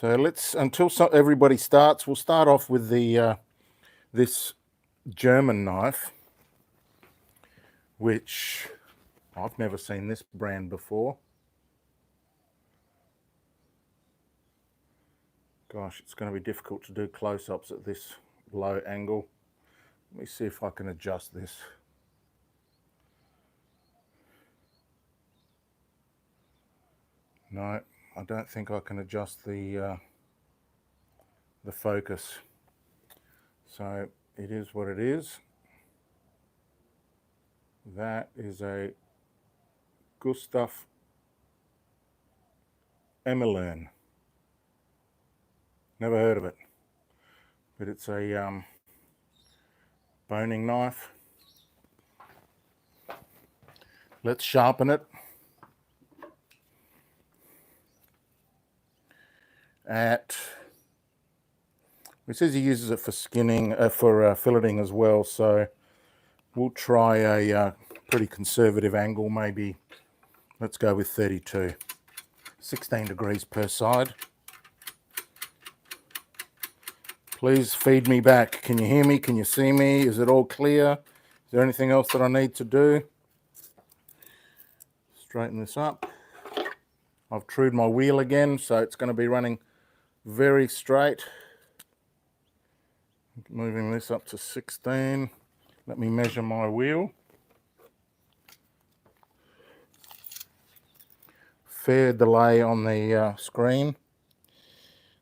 So let's, until everybody starts, we'll start off with the this German knife, which I've never seen this brand before. Gosh, it's going to be difficult to do close-ups at this low angle. Let me see if I can adjust this. No, I don't think I can adjust the focus. So it is what it is. That is a Gustav Emmerlein. Never heard of it, but it's a boning knife. Let's sharpen it. He says he uses it for skinning, for filleting as well, so we'll try a pretty conservative angle, maybe let's go with 32. 16 degrees per side. Please feed me back. Can you hear me? Can you see me? Is it all clear? Is there anything else that I need to do? Straighten this up. I've trued my wheel again, so it's going to be running very straight. Moving this up to 16. Let me measure my wheel. Fair delay on the screen.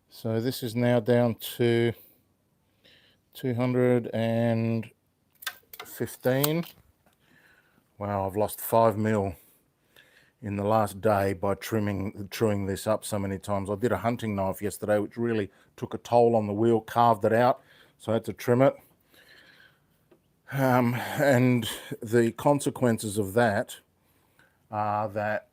So this is now down to 215. Wow, I've lost 5 mil in the last day by truing this up so many times. I did a hunting knife yesterday, which really took a toll on the wheel, carved it out, so I had to trim it. And the consequences of that are that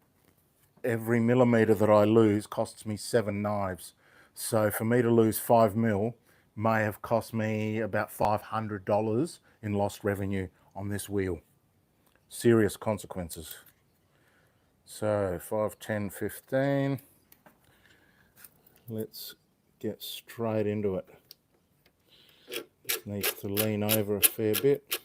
every millimeter that I lose costs me 7 knives. So for me to lose 5 mil may have cost me about $500 in lost revenue on this wheel. Serious consequences. So 5, 10, 15. Let's get straight into it. Just needs to lean over a fair bit.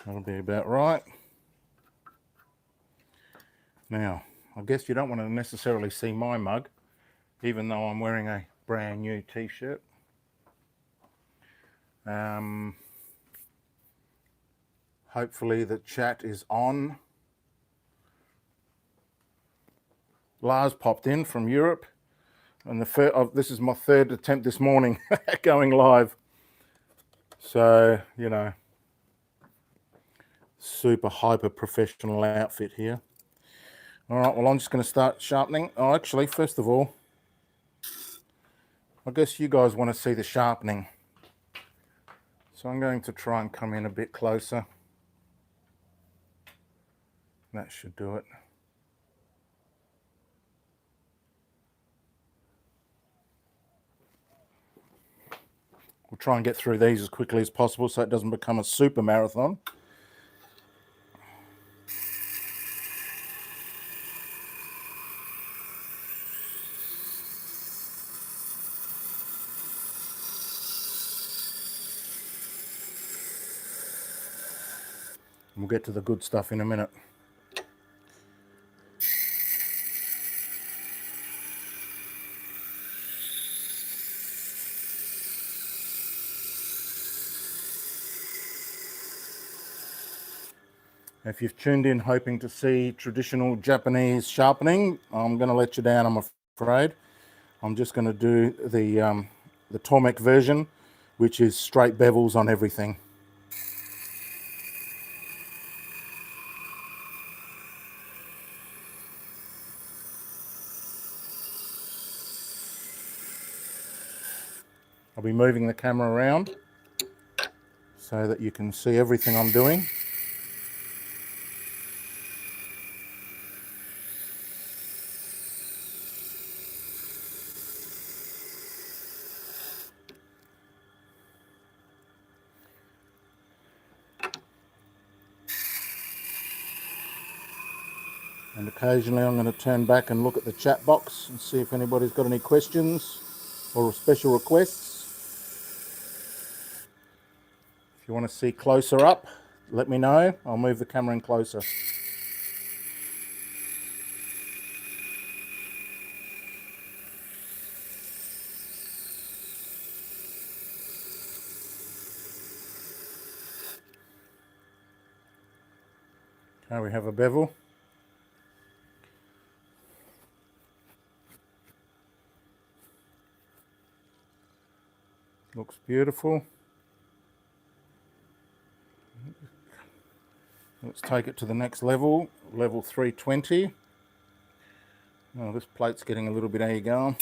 That'll be about right. Now, I guess you don't want to necessarily see my mug, even though I'm wearing a brand new t-shirt. Hopefully the chat is on. Lars popped in from Europe, and this is my third attempt this morning going live. So, you know, super hyper professional outfit here. All right, well, I'm just going to start sharpening. Oh, actually, first of all, I guess you guys want to see the sharpening. So I'm going to try and come in a bit closer. That should do it. We'll try and get through these as quickly as possible so it doesn't become a super marathon. We'll get to the good stuff in a minute. If you've tuned in hoping to see traditional Japanese sharpening, I'm going to let you down, I'm afraid. I'm just going to do the Tormek version, which is straight bevels on everything. I'll be moving the camera around so that you can see everything I'm doing. And occasionally I'm going to turn back and look at the chat box and see if anybody's got any questions or special requests. If you want to see closer up, let me know. I'll move the camera in closer. Okay, we have a bevel. Looks beautiful. Let's take it to the next level, level 320. Oh, this plate's getting a little bit eggy going.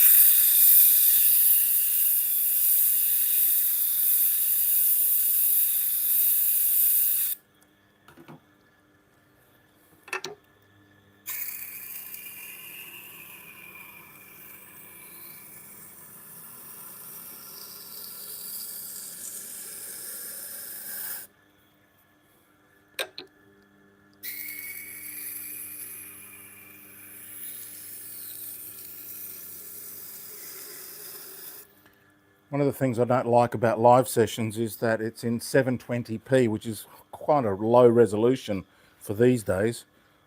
One of the things I don't like about live sessions is that it's in 720p, which is quite a low resolution for these days.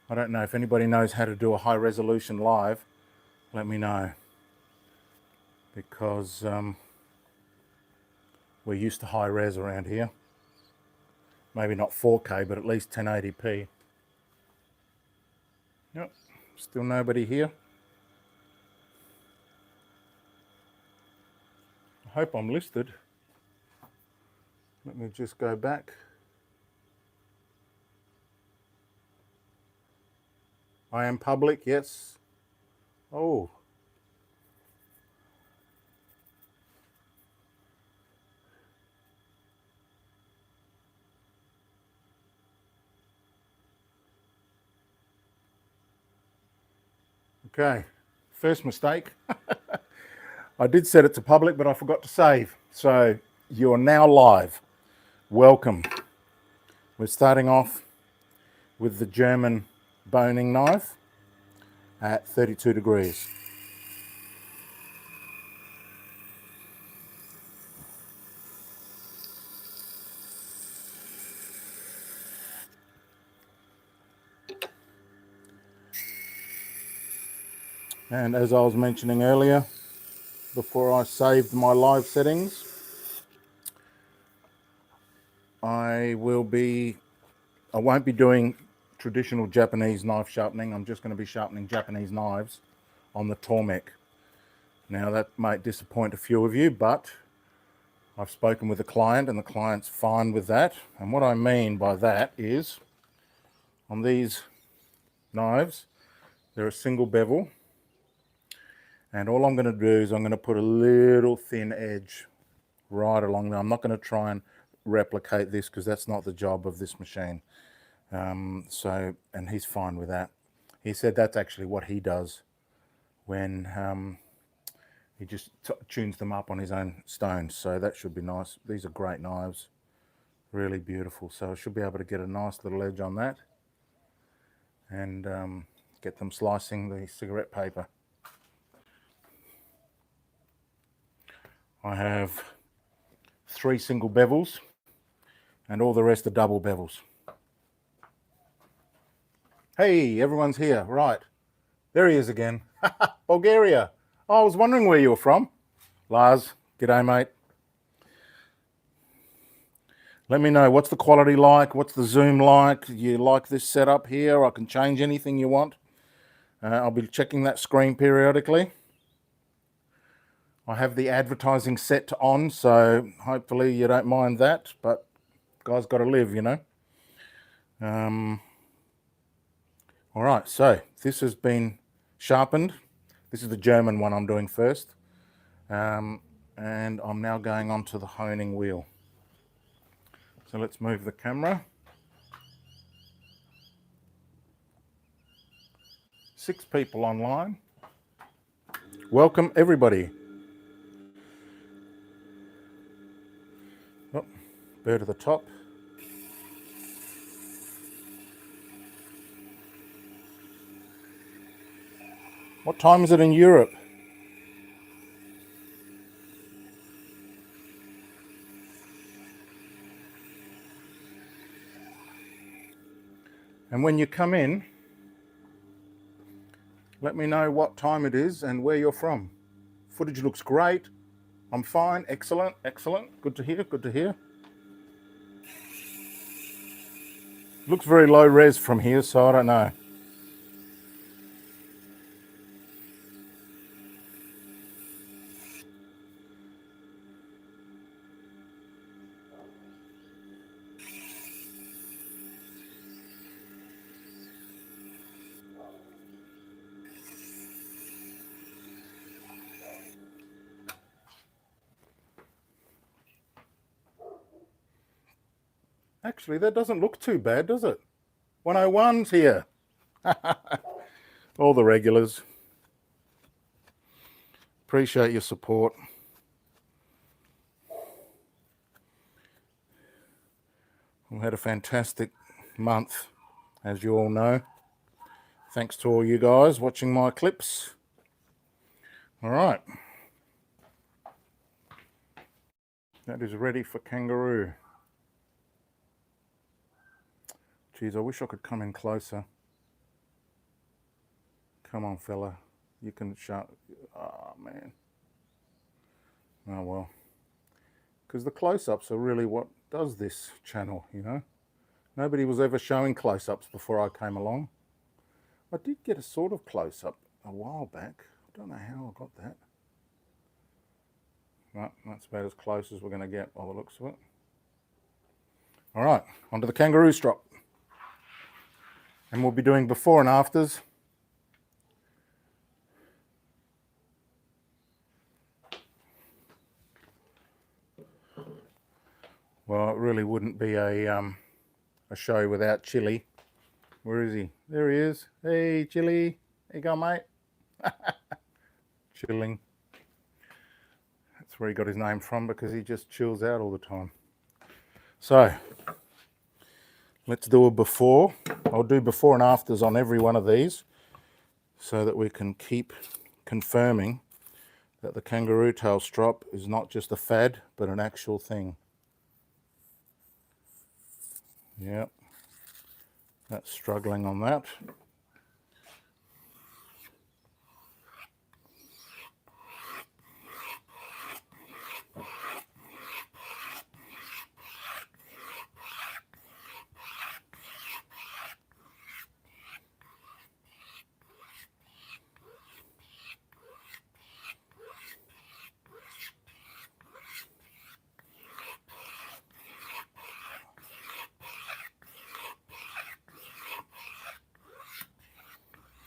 I don't know if anybody knows how to do a high resolution live, let me know, because we're used to high res around here. Maybe not 4K, but at least 1080p. Yep, still nobody here. I hope I'm listed. Let me just go back. I am public, yes. Oh. Okay, first mistake. I did set it to public, but I forgot to save. So you're now live. Welcome. We're starting off with the German boning knife at 32 degrees. And as I was mentioning earlier, before I saved my live settings, I won't be doing traditional Japanese knife sharpening. I'm just going to be sharpening Japanese knives on the Tormek. Now that might disappoint a few of you, but I've spoken with the client and the client's fine with that. And what I mean by that is, on these knives, they're a single bevel. And all I'm going to do is I'm going to put a little thin edge right along there. I'm not going to try and replicate this because that's not the job of this machine. And he's fine with that. He said that's actually what he does when he just tunes them up on his own stones. So that should be nice. These are great knives, really beautiful. So I should be able to get a nice little edge on that and get them slicing the cigarette paper. I have 3 single bevels and all the rest are double bevels. Hey, everyone's here, right. There he is again. Bulgaria. Oh, I was wondering where you were from. Lars, g'day mate. Let me know, what's the quality like? What's the zoom like? You like this setup here? I can change anything you want. I'll be checking that screen periodically. I have the advertising set to on, so hopefully you don't mind that, but guys got to live, you know. All right, so this has been sharpened. This is the German one I'm doing first. And I'm now going on to the honing wheel. So let's move the camera. 6 people online. Welcome everybody. Oh, bird at the top. What time is it in Europe? And when you come in, let me know what time it is and where you're from. Footage looks great. I'm fine. Excellent. Excellent. Good to hear. Good to hear. Looks very low res from here, so I don't know. Actually, that doesn't look too bad, does it? 101's here. All the regulars. Appreciate your support. We had a fantastic month, as you all know. Thanks to all you guys watching my clips. All right. That is ready for kangaroo. Geez, I wish I could come in closer. Come on, fella. You can shut. Oh, man. Oh, well. Because the close-ups are really what does this channel, you know. Nobody was ever showing close-ups before I came along. I did get a sort of close-up a while back. I don't know how I got that. No, that's about as close as we're going to get by the looks of it. All right, onto the kangaroo strop. And we'll be doing before and afters. Well, it really wouldn't be a show without Chili. Where is he? There he is. Hey, Chili. There you go, mate. Chilling. That's where he got his name from, because he just chills out all the time. So, let's do a before. I'll do before and afters on every one of these so that we can keep confirming that the kangaroo tail strop is not just a fad, but an actual thing. Yep. That's struggling on that.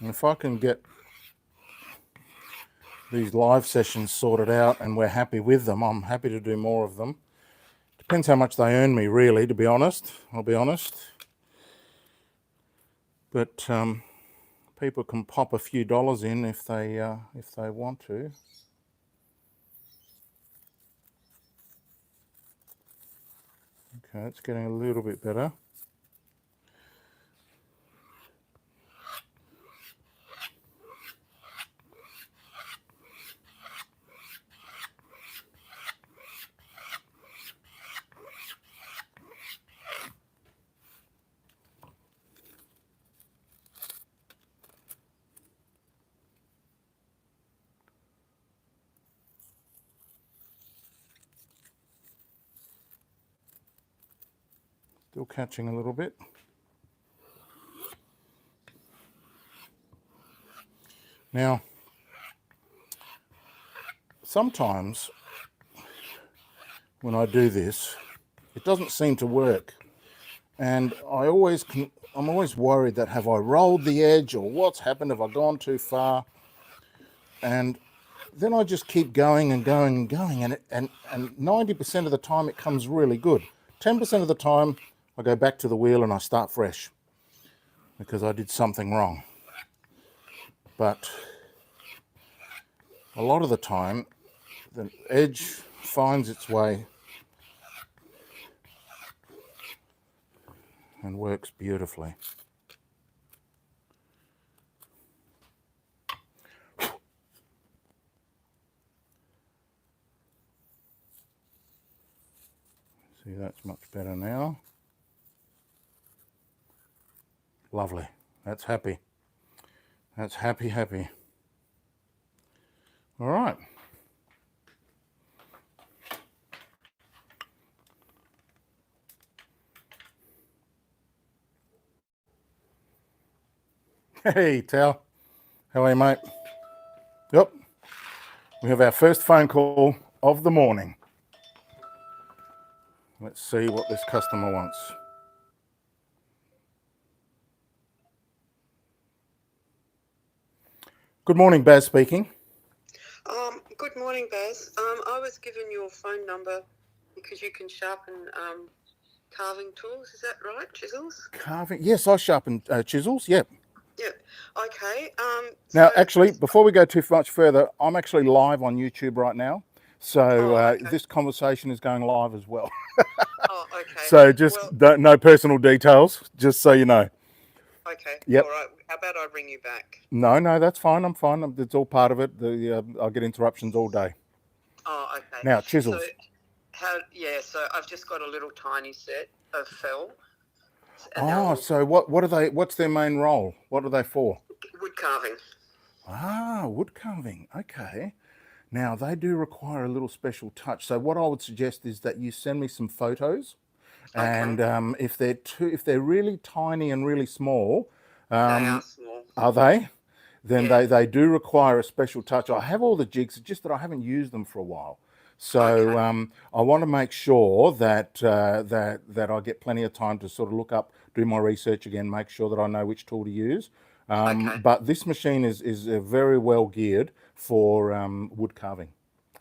And if I can get these live sessions sorted out and we're happy with them, I'm happy to do more of them. Depends how much they earn me, really, to be honest. I'll be honest. But people can pop a few dollars in if they want to. Okay, it's getting a little bit better. Still catching a little bit. Now, sometimes when I do this, it doesn't seem to work. And I'm always worried that have I rolled the edge, or what's happened, have I gone too far? And then I just keep going and going and going, and 90% of the time it comes really good. 10% of the time I go back to the wheel and I start fresh because I did something wrong. But a lot of the time the edge finds its way and works beautifully. See, that's much better now. Lovely. That's happy. That's happy, happy. All right. Hey, Tal. How are you, mate? Yep. We have our first phone call of the morning. Let's see what this customer wants. Good morning, Baz speaking. Good morning, Baz. I was given your phone number because you can sharpen carving tools. Is that right? Chisels? Carving? Yes, I sharpen chisels. Yep. Yep. Okay. Now, actually, before we go too much further, I'm actually live on YouTube right now. So okay. this conversation is going live as well. Oh, okay. So just no personal details, just so you know. Okay. Yep. All right. How about I ring you back? No, that's fine. I'm fine. It's all part of it. I'll get interruptions all day. Oh, okay. Now, chisels. So I've just got a little tiny set of fell. So what are they? What's their main role? What are they for? Wood carving. Ah, wood carving. Okay. Now they do require a little special touch. So what I would suggest is that you send me some photos, and if they're really tiny and really small, they are small. Are they? Then they do require a special touch. I have all the jigs, it's just that I haven't used them for a while. So I want to make sure that that I get plenty of time to sort of look up, do my research again, make sure that I know which tool to use. But this machine is very well geared for wood carving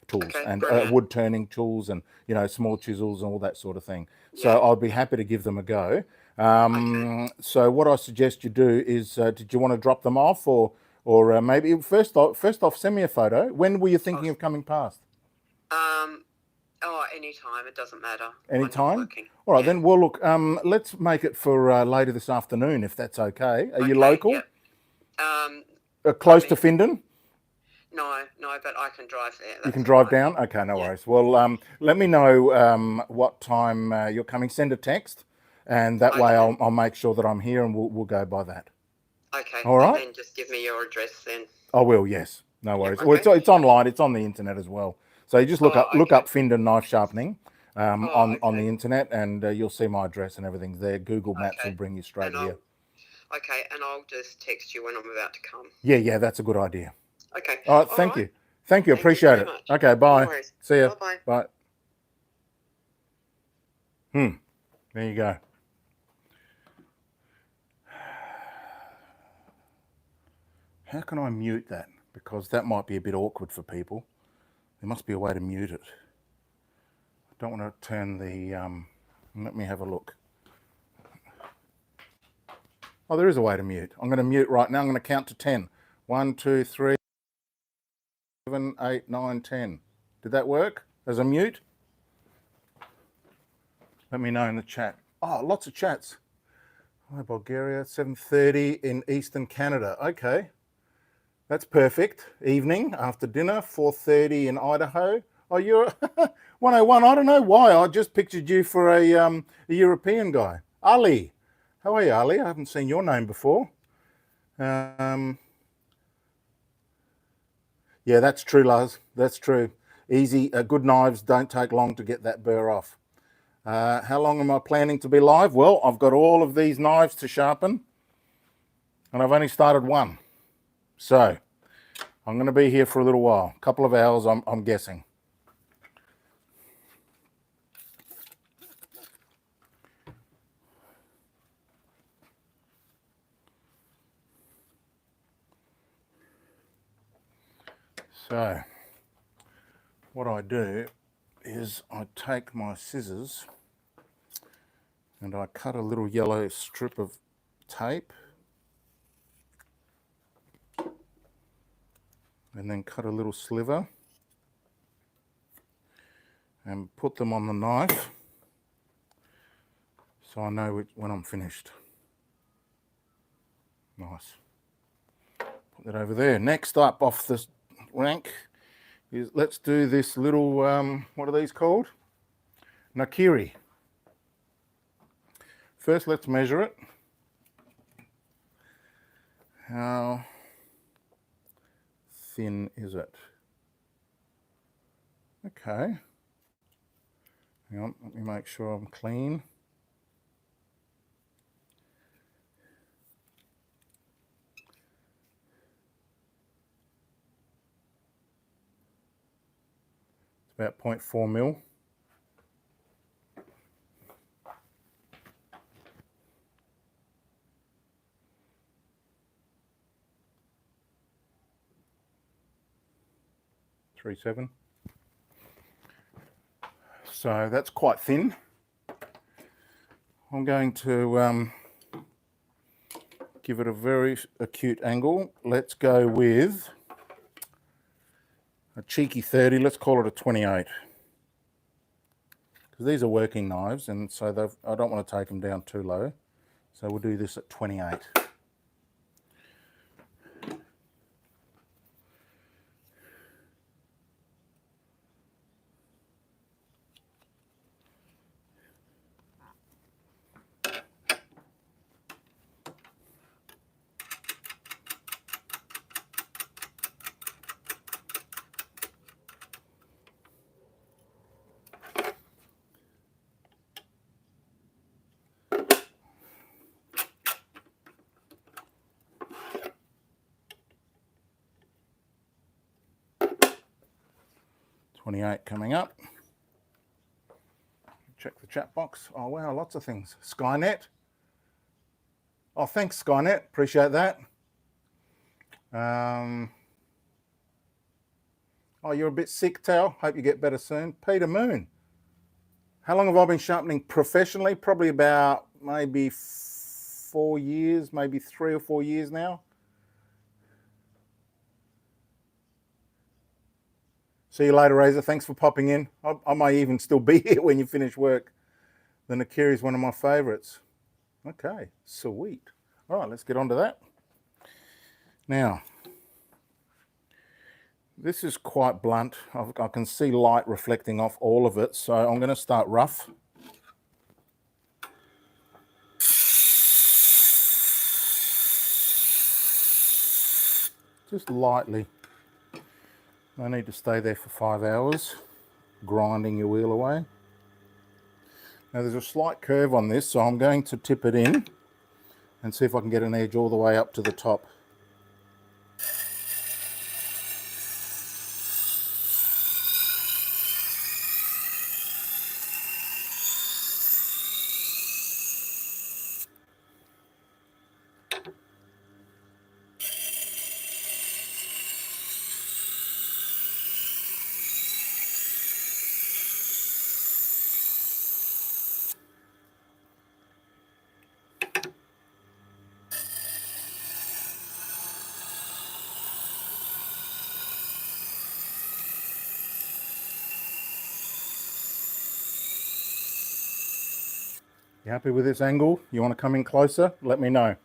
tools and wood turning tools and small chisels and all that sort of thing. So I'd be happy to give them a go. So what I suggest you do is, did you want to drop them off or maybe first off, send me a photo. When were you thinking of coming past? Anytime. It doesn't matter. Anytime? All right, then we'll look. Let's make it for later this afternoon, if that's okay. Are you local? Yep. Close to Findon? No, but I can drive there. You can drive down? Okay, no worries. Well, let me know what time you're coming. Send a text, and that way I'll make sure that I'm here, and we'll go by that. Okay. All right. And then just give me your address then. I will. Yes. No worries. Well, it's online. It's on the internet as well. So you just look up Findon knife sharpening on the internet, and you'll see my address and everything's there. Google Maps will bring you straight here. Okay, and I'll just text you when I'm about to come. Yeah, that's a good idea. Okay. All right, thank you. Thank you, appreciate it. Okay, bye. No worries. See ya. Bye. There you go. How can I mute that? Because that might be a bit awkward for people. There must be a way to mute it. I don't want to turn the... let me have a look. Oh, there is a way to mute. I'm going to mute right now. I'm going to count to 10. 1, 2, 3, 7, 8, 9, 10. Did that work as a mute? Let me know in the chat. Oh, lots of chats. Hi, Bulgaria, 7:30 in Eastern Canada. Okay, that's perfect. Evening after dinner, 4:30 in Idaho. Oh, you're 101. I don't know why. I just pictured you for a European guy. Ali. How are you, Ali? I haven't seen your name before. Yeah, that's true, Lars. That's true. Easy, good knives don't take long to get that burr off. How long am I planning to be live? Well, I've got all of these knives to sharpen, and I've only started one. So I'm going to be here for a little while, a couple of hours, I'm guessing. So what I do is I take my scissors and I cut a little yellow strip of tape and then cut a little sliver and put them on the knife so I know when I'm finished. Nice. Put that over there. Next up off the rank is, let's do this little, what are these called? Nakiri. First, let's measure it. How thin is it? Okay. Hang on, let me make sure I'm clean. It's about 0.4 mil. .37. So that's quite thin. I'm going to give it a very acute angle. Let's go with a cheeky 30. Let's call it a 28. Because these are working knives, and so I don't want to take them down too low. So we'll do this at 28. .28 coming up. Check the chat box. Oh wow, lots of things. Skynet. Oh, thanks Skynet. Appreciate that. Oh, you're a bit sick, Tal. Hope you get better soon. Peter Moon. How long have I been sharpening professionally? Probably about maybe 4 years, maybe 3 or 4 years now. See you later, Razor. Thanks for popping in. I may even still be here when you finish work. The Nakiri is one of my favorites. Okay, sweet. All right, let's get on to that. Now, this is quite blunt. I can see light reflecting off all of it, so I'm going to start rough. Just lightly. No need to stay there for 5 hours, grinding your wheel away. Now there's a slight curve on this, so I'm going to tip it in and see if I can get an edge all the way up to the top. You happy with this angle? You want to come in closer? Let me know.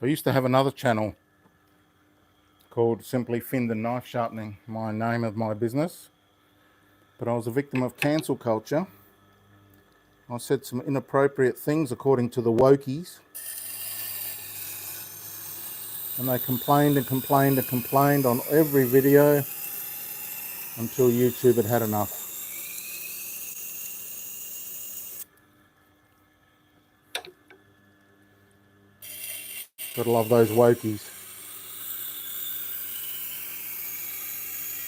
I used to have another channel called Simply Finned and Knife Sharpening, my name of my business. But I was a victim of cancel culture. I said some inappropriate things according to the wokies. And they complained and complained and complained on every video until YouTube had had enough. Gotta love those wokies.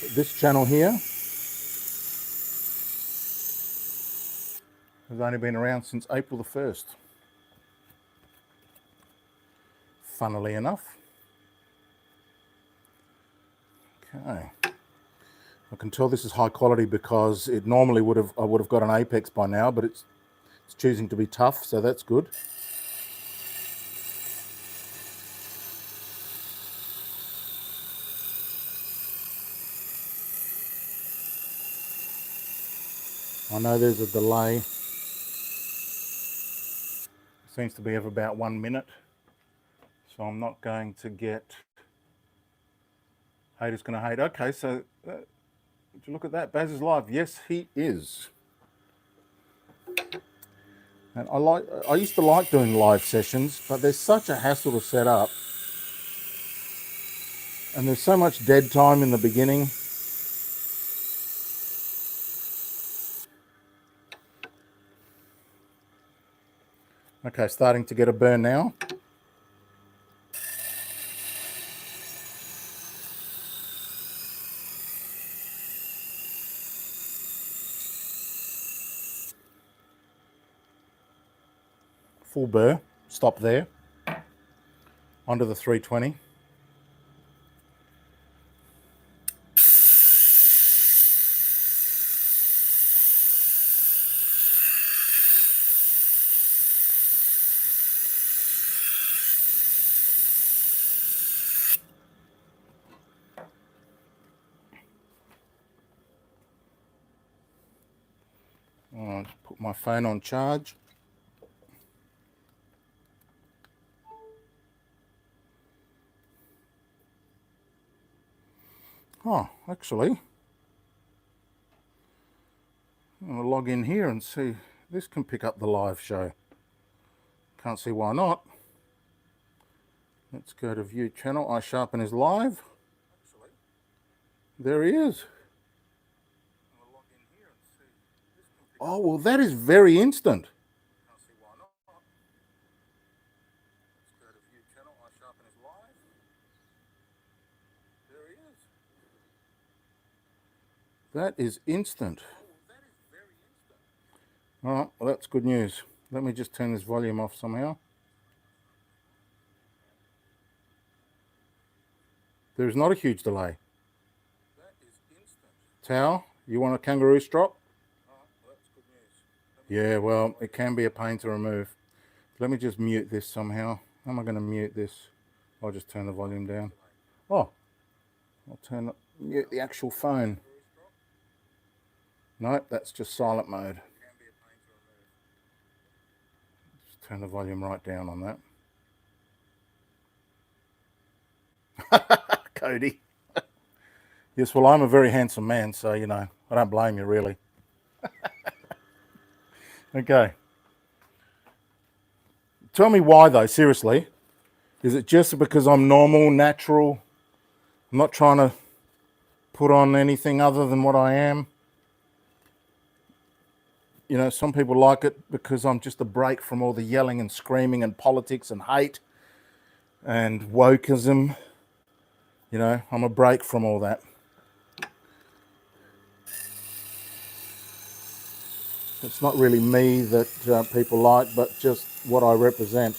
But this channel here has only been around since April the 1st. Funnily enough. Okay. I can tell this is high quality because it normally I would have got an apex by now, but it's choosing to be tough, so that's good. I know there's a delay. Seems to be of about 1 minute. So I'm not going to get haters gonna hate. Okay, so would you look at that? Baz is live. Yes, he is. And I used to like doing live sessions, but there's such a hassle to set up. And there's so much dead time in the beginning. Okay, starting to get a burn now. Full burr, stop there. Onto the 320. I'll just put my phone on charge. Oh, actually, I'm going to log in here and see. This can pick up the live show. Can't see why not. Let's go to view channel. iSharpen is live. There he is. Oh, well, that is very instant. That is instant. All right, well, that's good news. Let me just turn this volume off somehow. There's not a huge delay. Tao, you want a kangaroo strop? Yeah, well, it can be a pain to remove. Let me just mute this somehow. How am I going to mute this? I'll just turn the volume down. Oh, I'll mute the actual phone. Nope, that's just silent mode. Just turn the volume right down on that. Cody. Yes, well, I'm a very handsome man, so, you know, I don't blame you, really. Okay. Tell me why, though, seriously. Is it just because I'm normal, natural? I'm not trying to put on anything other than what I am? You know, some people like it because I'm just a break from all the yelling and screaming and politics and hate and wokeism. You know, I'm a break from all that. It's not really me that people like, but just what I represent.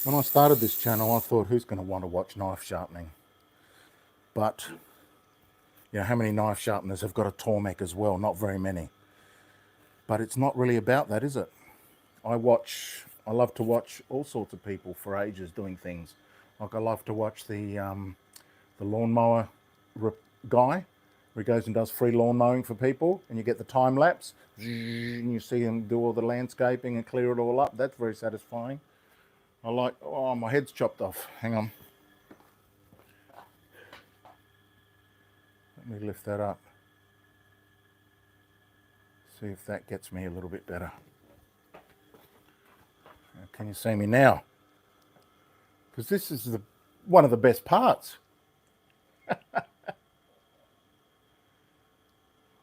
When I started this channel, I thought, who's going to want to watch knife sharpening? But, you know, how many knife sharpeners have got a Tormek as well? Not very many. But it's not really about that, is it? I love to watch all sorts of people for ages doing things. Like I love to watch the lawnmower guy, where he goes and does free lawn mowing for people, and you get the time lapse, and you see him do all the landscaping and clear it all up. That's very satisfying. I like, oh, my head's chopped off. Hang on. Let me lift that up. See if that gets me a little bit better. Can you see me now? Because this is one of the best parts.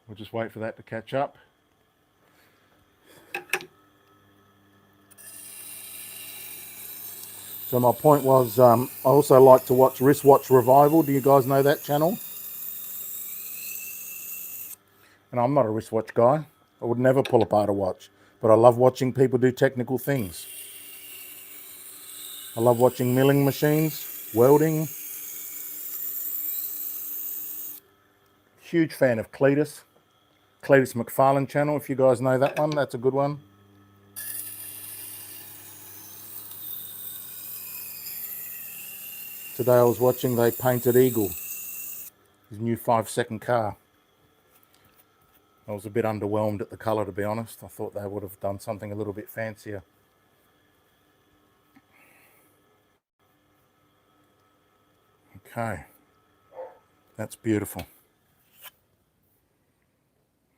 We'll just wait for that to catch up. So my point was, I also like to watch Wristwatch Revival. Do you guys know that channel? And I'm not a wristwatch guy. I would never pull apart a watch. But I love watching people do technical things. I love watching milling machines, welding. Huge fan of Cletus McFarlane channel. If you guys know that one, that's a good one. Today I was watching, they painted Eagle, his new 5-second car. I was a bit underwhelmed at the colour, to be honest. I thought they would have done something a little bit fancier. Okay, that's beautiful.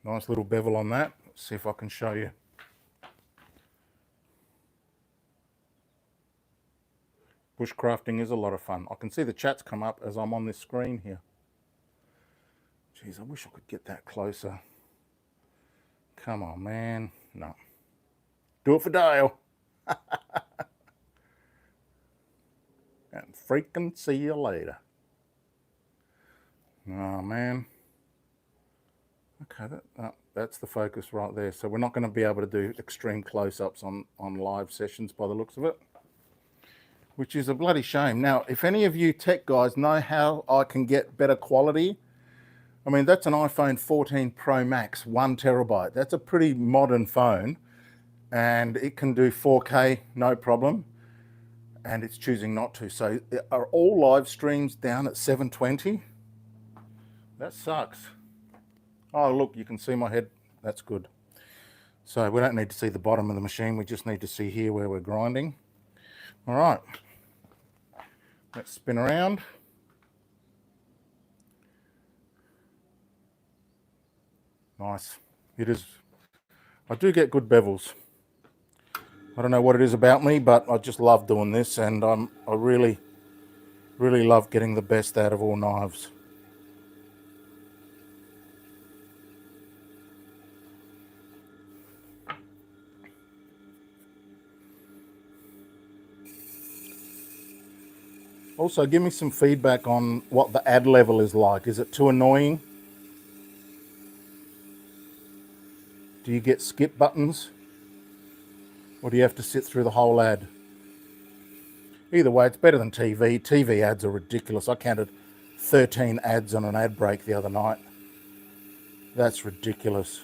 Nice little bevel on that. Let's see if I can show you. Bushcrafting is a lot of fun. I can see the chats come up as I'm on this screen here. Jeez, I wish I could get that closer. Come on, man. No. Do it for Dale. And freaking see you later. Oh, man. Okay, that's the focus right there. So we're not going to be able to do extreme close-ups on live sessions by the looks of it, which is a bloody shame. Now, if any of you tech guys know how I can get better quality, I mean, that's an iPhone 14 Pro Max, 1 terabyte. That's a pretty modern phone, and it can do 4K, no problem, and it's choosing not to. So are all live streams down at 720? That sucks. Oh, look, you can see my head. That's good. So we don't need to see the bottom of the machine. We just need to see here where we're grinding. All right. Let's spin around. Nice. It is. I do get good bevels. I don't know what it is about me, but I just love doing this, and I really love getting the best out of all knives. Also, give me some feedback on what the ad level is like. Is it too annoying? Do you get skip buttons? Or do you have to sit through the whole ad? Either way, it's better than TV. TV ads are ridiculous. I counted 13 ads on an ad break the other night. That's ridiculous.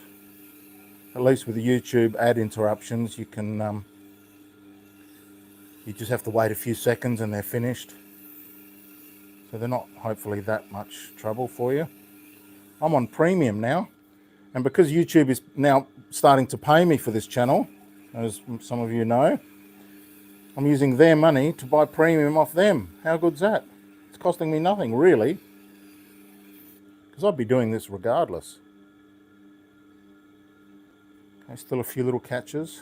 At least with the YouTube ad interruptions, you can you just have to wait a few seconds and they're finished. So they're not hopefully that much trouble for you. I'm on premium now, and because YouTube is now starting to pay me for this channel, as some of you know, I'm using their money to buy premium off them. How good's that? It's costing me nothing, really, because I'd be doing this regardless. Okay, still a few little catches.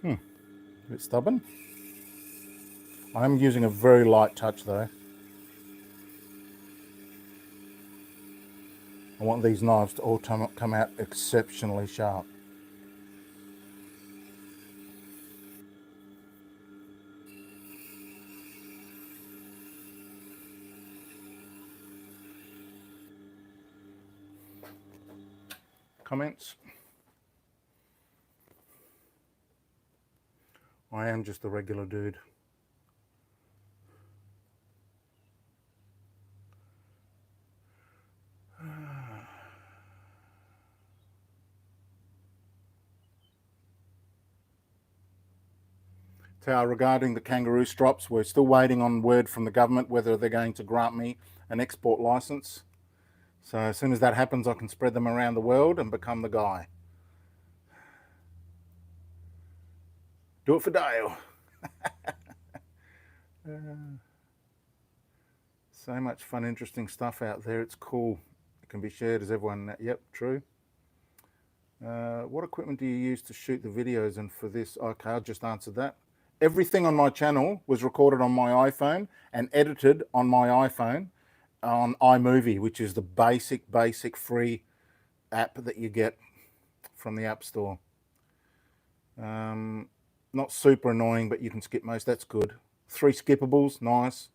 A bit stubborn. I'm using a very light touch though. I want these knives to all come out exceptionally sharp. Comments? I am just a regular dude. So regarding the kangaroo strops, we're still waiting on word from the government whether they're going to grant me an export license. So as soon as that happens, I can spread them around the world and become the guy. Do it for Dale. So much fun, interesting stuff out there. It's cool. It can be shared as everyone. Yep, true. What equipment do you use to shoot the videos? And for this, okay, I just answered that. Everything on my channel was recorded on my iPhone and edited on my iPhone on iMovie, which is the basic free app that you get from the App Store. Not super annoying, but you can skip most. That's good. 3 skippables, nice.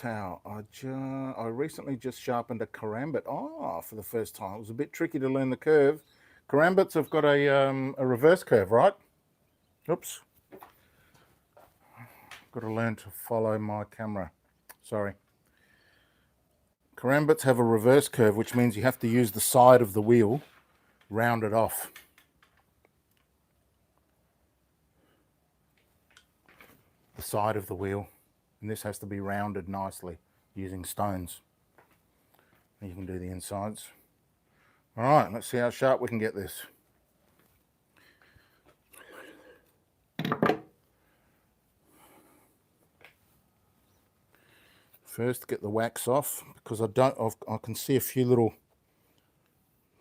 how. I recently just sharpened a karambit. For the first time. It was a bit tricky to learn the curve. Karambits have got a reverse curve, right? Oops. Got to learn to follow my camera. Sorry. Karambits have a reverse curve, which means you have to use the side of the wheel, round it off. The side of the wheel, and this has to be rounded nicely using stones. And you can do the insides. All right, let's see how sharp we can get this. First, get the wax off, because I can see a few little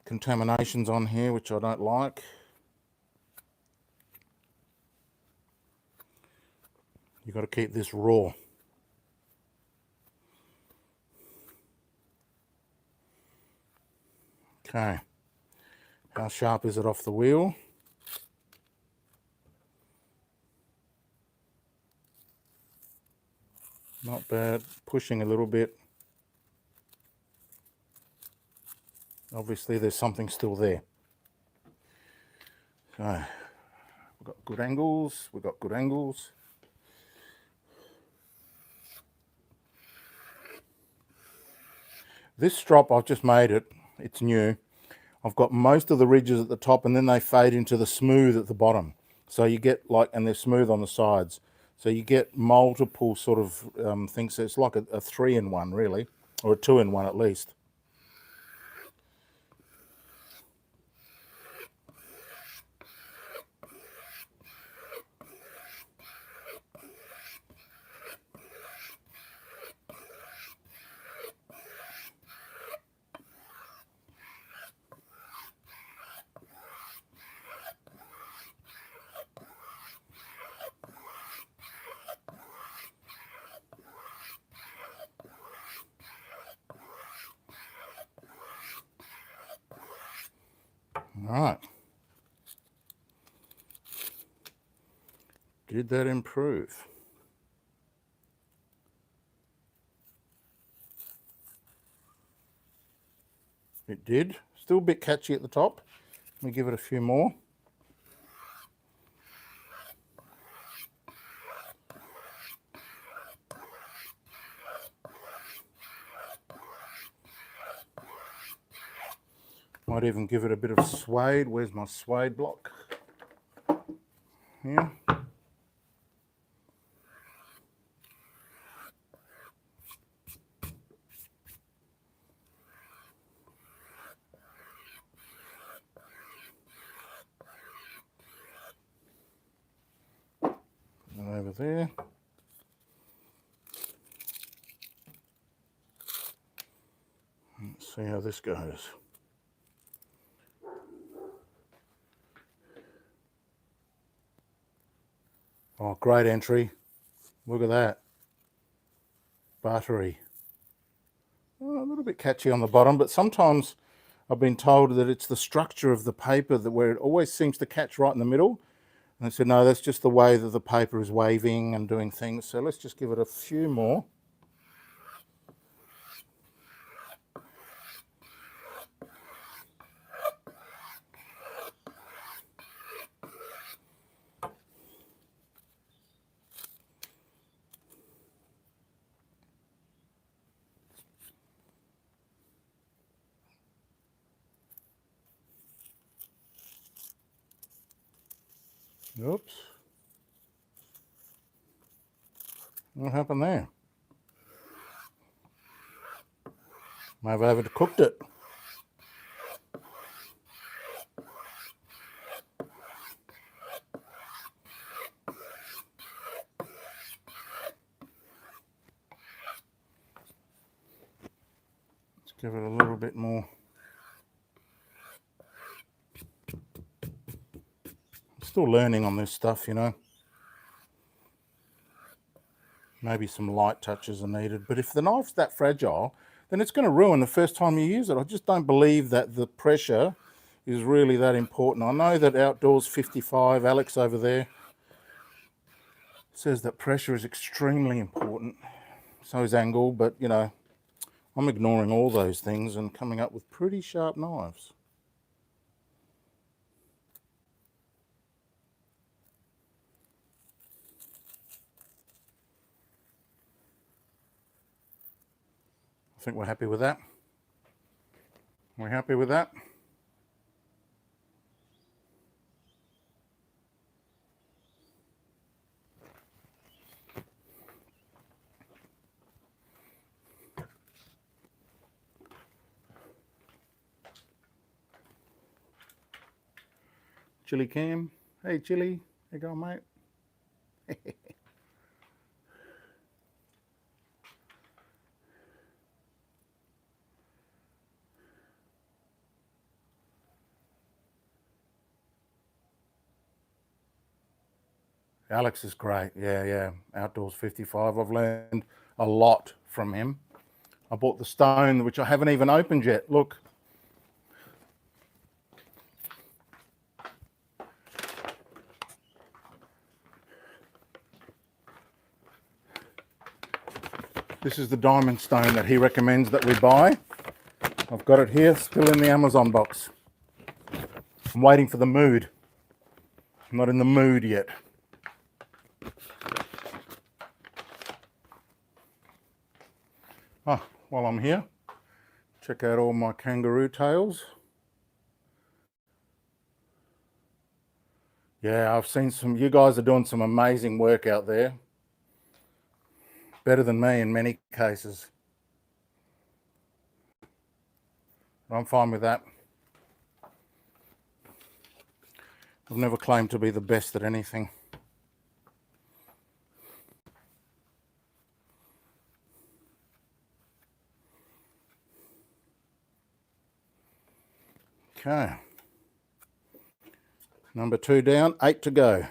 contaminations on here which I don't like. You've got to keep this raw. Okay, how sharp is it off the wheel? Not bad, pushing a little bit. Obviously there's something still there. So, we've got good angles, This strop, I've just made it, it's new. I've got most of the ridges at the top and then they fade into the smooth at the bottom. So you get and they're smooth on the sides. So you get multiple sort of things. So it's like a 3-in-1 really, or a 2-in-1 at least. All right. Did that improve? It did. Still a bit catchy at the top. Let me give it a few more. Might even give it a bit of suede. Where's my suede block? Here. And over there. Let's see how this goes. Oh, great entry. Look at that. Buttery. Oh, a little bit catchy on the bottom, but sometimes I've been told that it's the structure of the paper that where it always seems to catch right in the middle. And I said, no, that's just the way that the paper is waving and doing things. So let's just give it a few more. Oops. What happened there? Maybe I haven't cooked it. Let's give it a little bit more. Still learning on this stuff, you know. Maybe some light touches are needed, but if the knife's that fragile, then it's going to ruin the first time you use it. I just don't believe that the pressure is really that important. I know that Outdoors 55, Alex over there, says that pressure is extremely important. so is angle, but you know, I'm ignoring all those things and coming up with pretty sharp knives. I think we're happy with that. We're happy with that. Chili Cam. Hey, Chili. How you going, mate? Alex is great. Yeah. Outdoors 55. I've learned a lot from him. I bought the stone, which I haven't even opened yet. Look. This is the diamond stone that he recommends that we buy. I've got it here, still in the Amazon box. I'm waiting for the mood. I'm not in the mood yet. Oh, while I'm here, check out all my kangaroo tails. Yeah, I've seen some, you guys are doing some amazing work out there. Better than me in many cases. I'm fine with that. I've never claimed to be the best at anything. Okay. Number 2 down, 8 to go.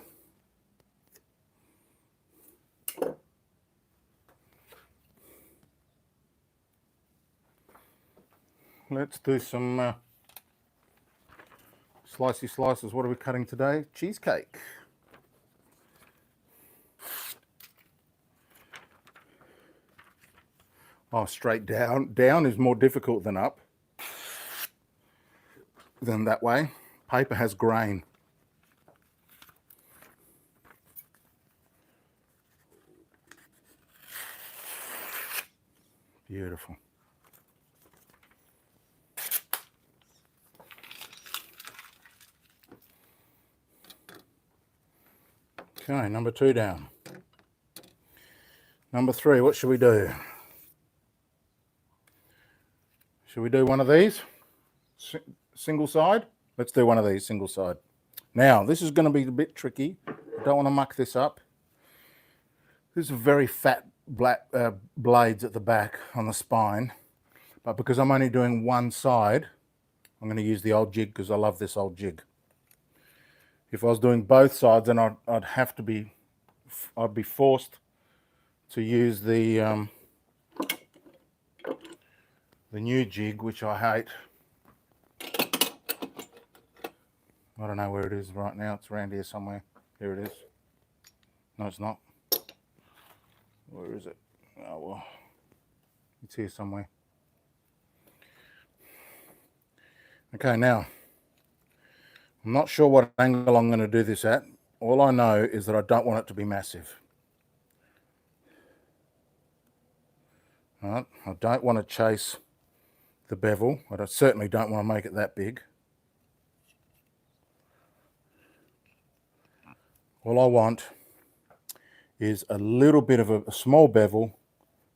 Let's do some slicey slices. What are we cutting today? Cheesecake. Oh, straight down. Down is more difficult than up. Than that way. Paper has grain. Beautiful. Okay, number 2 down. Number 3, what should we do? Should we do one of these? Single side? Let's do one of these, single side. Now, this is going to be a bit tricky. I don't want to muck this up. This is very fat black blades at the back on the spine. But because I'm only doing one side, I'm going to use the old jig because I love this old jig. If I was doing both sides, then I'd be forced to use the new jig, which I hate. I don't know where it is right now. It's around here somewhere. Here it is. No, it's not. Where is it? Oh, well, it's here somewhere. Okay, now, I'm not sure what angle I'm going to do this at. All I know is that I don't want it to be massive. All right, I don't want to chase the bevel. I certainly don't want to make it that big. All I want is a little bit of a small bevel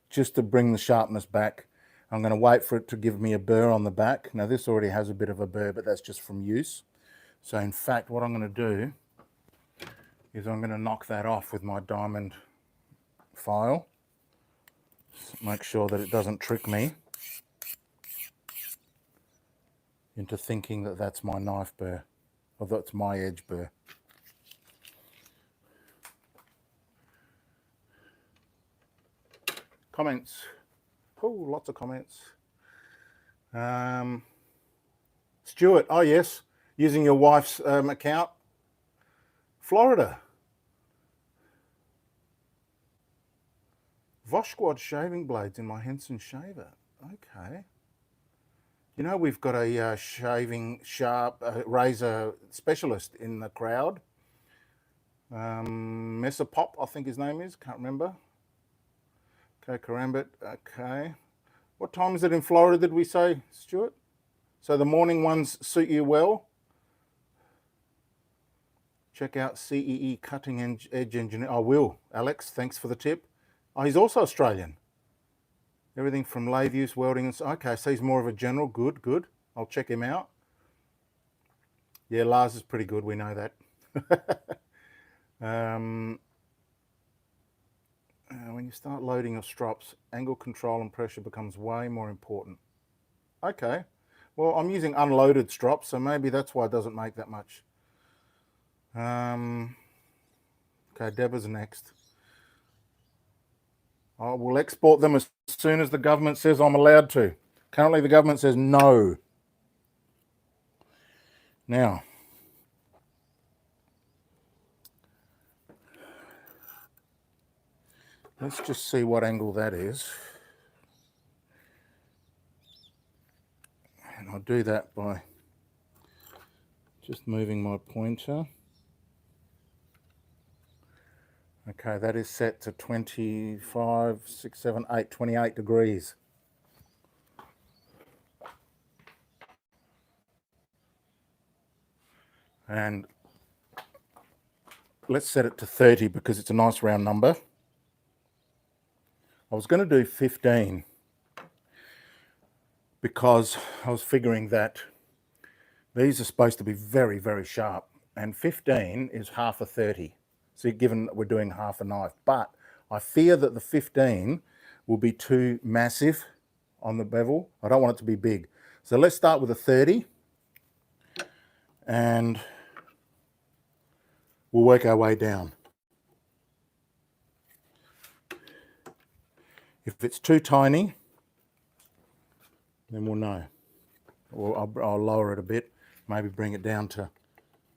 just to bring the sharpness back. I'm going to wait for it to give me a burr on the back. Now this already has a bit of a burr, but that's just from use. So in fact, what I'm going to do is I'm going to knock that off with my diamond file. Make sure that it doesn't trick me into thinking that that's my knife burr, or that's my edge burr. Comments. Oh, lots of comments. Stuart, oh yes, using your wife's account. Florida. Vosh Squad shaving blades in my Henson shaver. Okay. You know, we've got a shaving razor specialist in the crowd. Messer Pop, I think his name is. Can't remember. Okay, Karambit. Okay. What time is it in Florida, did we say, Stuart? So the morning ones suit you well. Check out CEE Cutting Edge Engineer. I will. Alex, thanks for the tip. Oh, he's also Australian. Everything from lathe use, welding, and so. Okay, so he's more of a general. Good, good. I'll check him out. Yeah, Lars is pretty good. We know that. When you start loading your strops, angle control and pressure becomes way more important. Okay. Well, I'm using unloaded strops, so maybe that's why it doesn't make that much. Okay, Deborah's next. I will export them as soon as the government says I'm allowed to. Currently, the government says no. Now, let's just see what angle that is. And I'll do that by just moving my pointer. Okay, that is set to 25, 6, 7, 8, 28 degrees. And let's set it to 30 because it's a nice round number. I was going to do 15 because I was figuring that these are supposed to be very, very sharp, and 15 is half a 30. So given that we're doing half a knife, but I fear that the 15 will be too massive on the bevel. I don't want it to be big. So let's start with a 30 and we'll work our way down. If it's too tiny, then we'll know. Or I'll lower it a bit, maybe bring it down to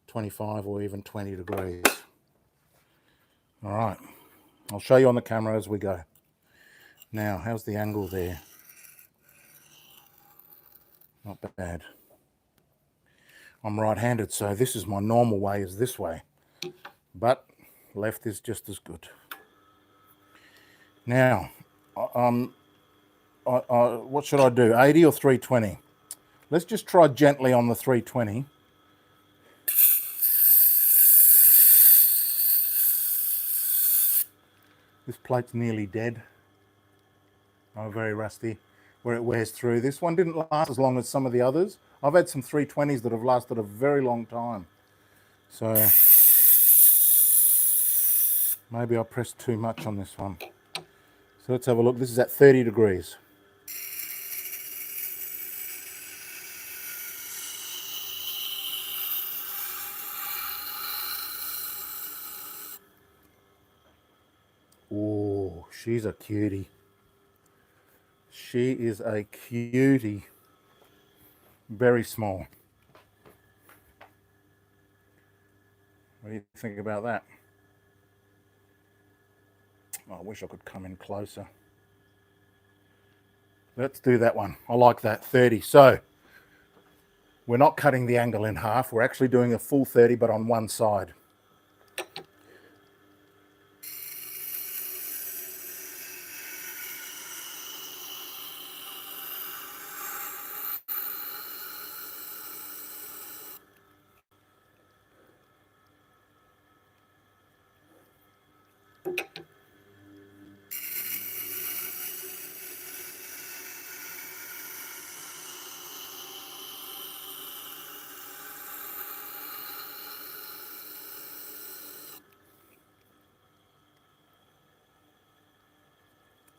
25 or even 20 degrees. All right, I'll show you on the camera as we go. Now, how's the angle there? Not bad. I'm right-handed, so this is my normal way, is this way. But left is just as good. Now, what should I do, 80 or 320? Let's just try gently on the 320. This plate's nearly dead. Oh, very rusty where it wears through. This one didn't last as long as some of the others. I've had some 320s that have lasted a very long time. So maybe I pressed too much on this one. So let's have a look. This is at 30 degrees. Oh, she's a cutie. She is a cutie. Very small. What do you think about that? Oh, I wish I could come in closer. Let's do that one. I like that, 30. So we're not cutting the angle in half. We're actually doing a full 30, but on one side.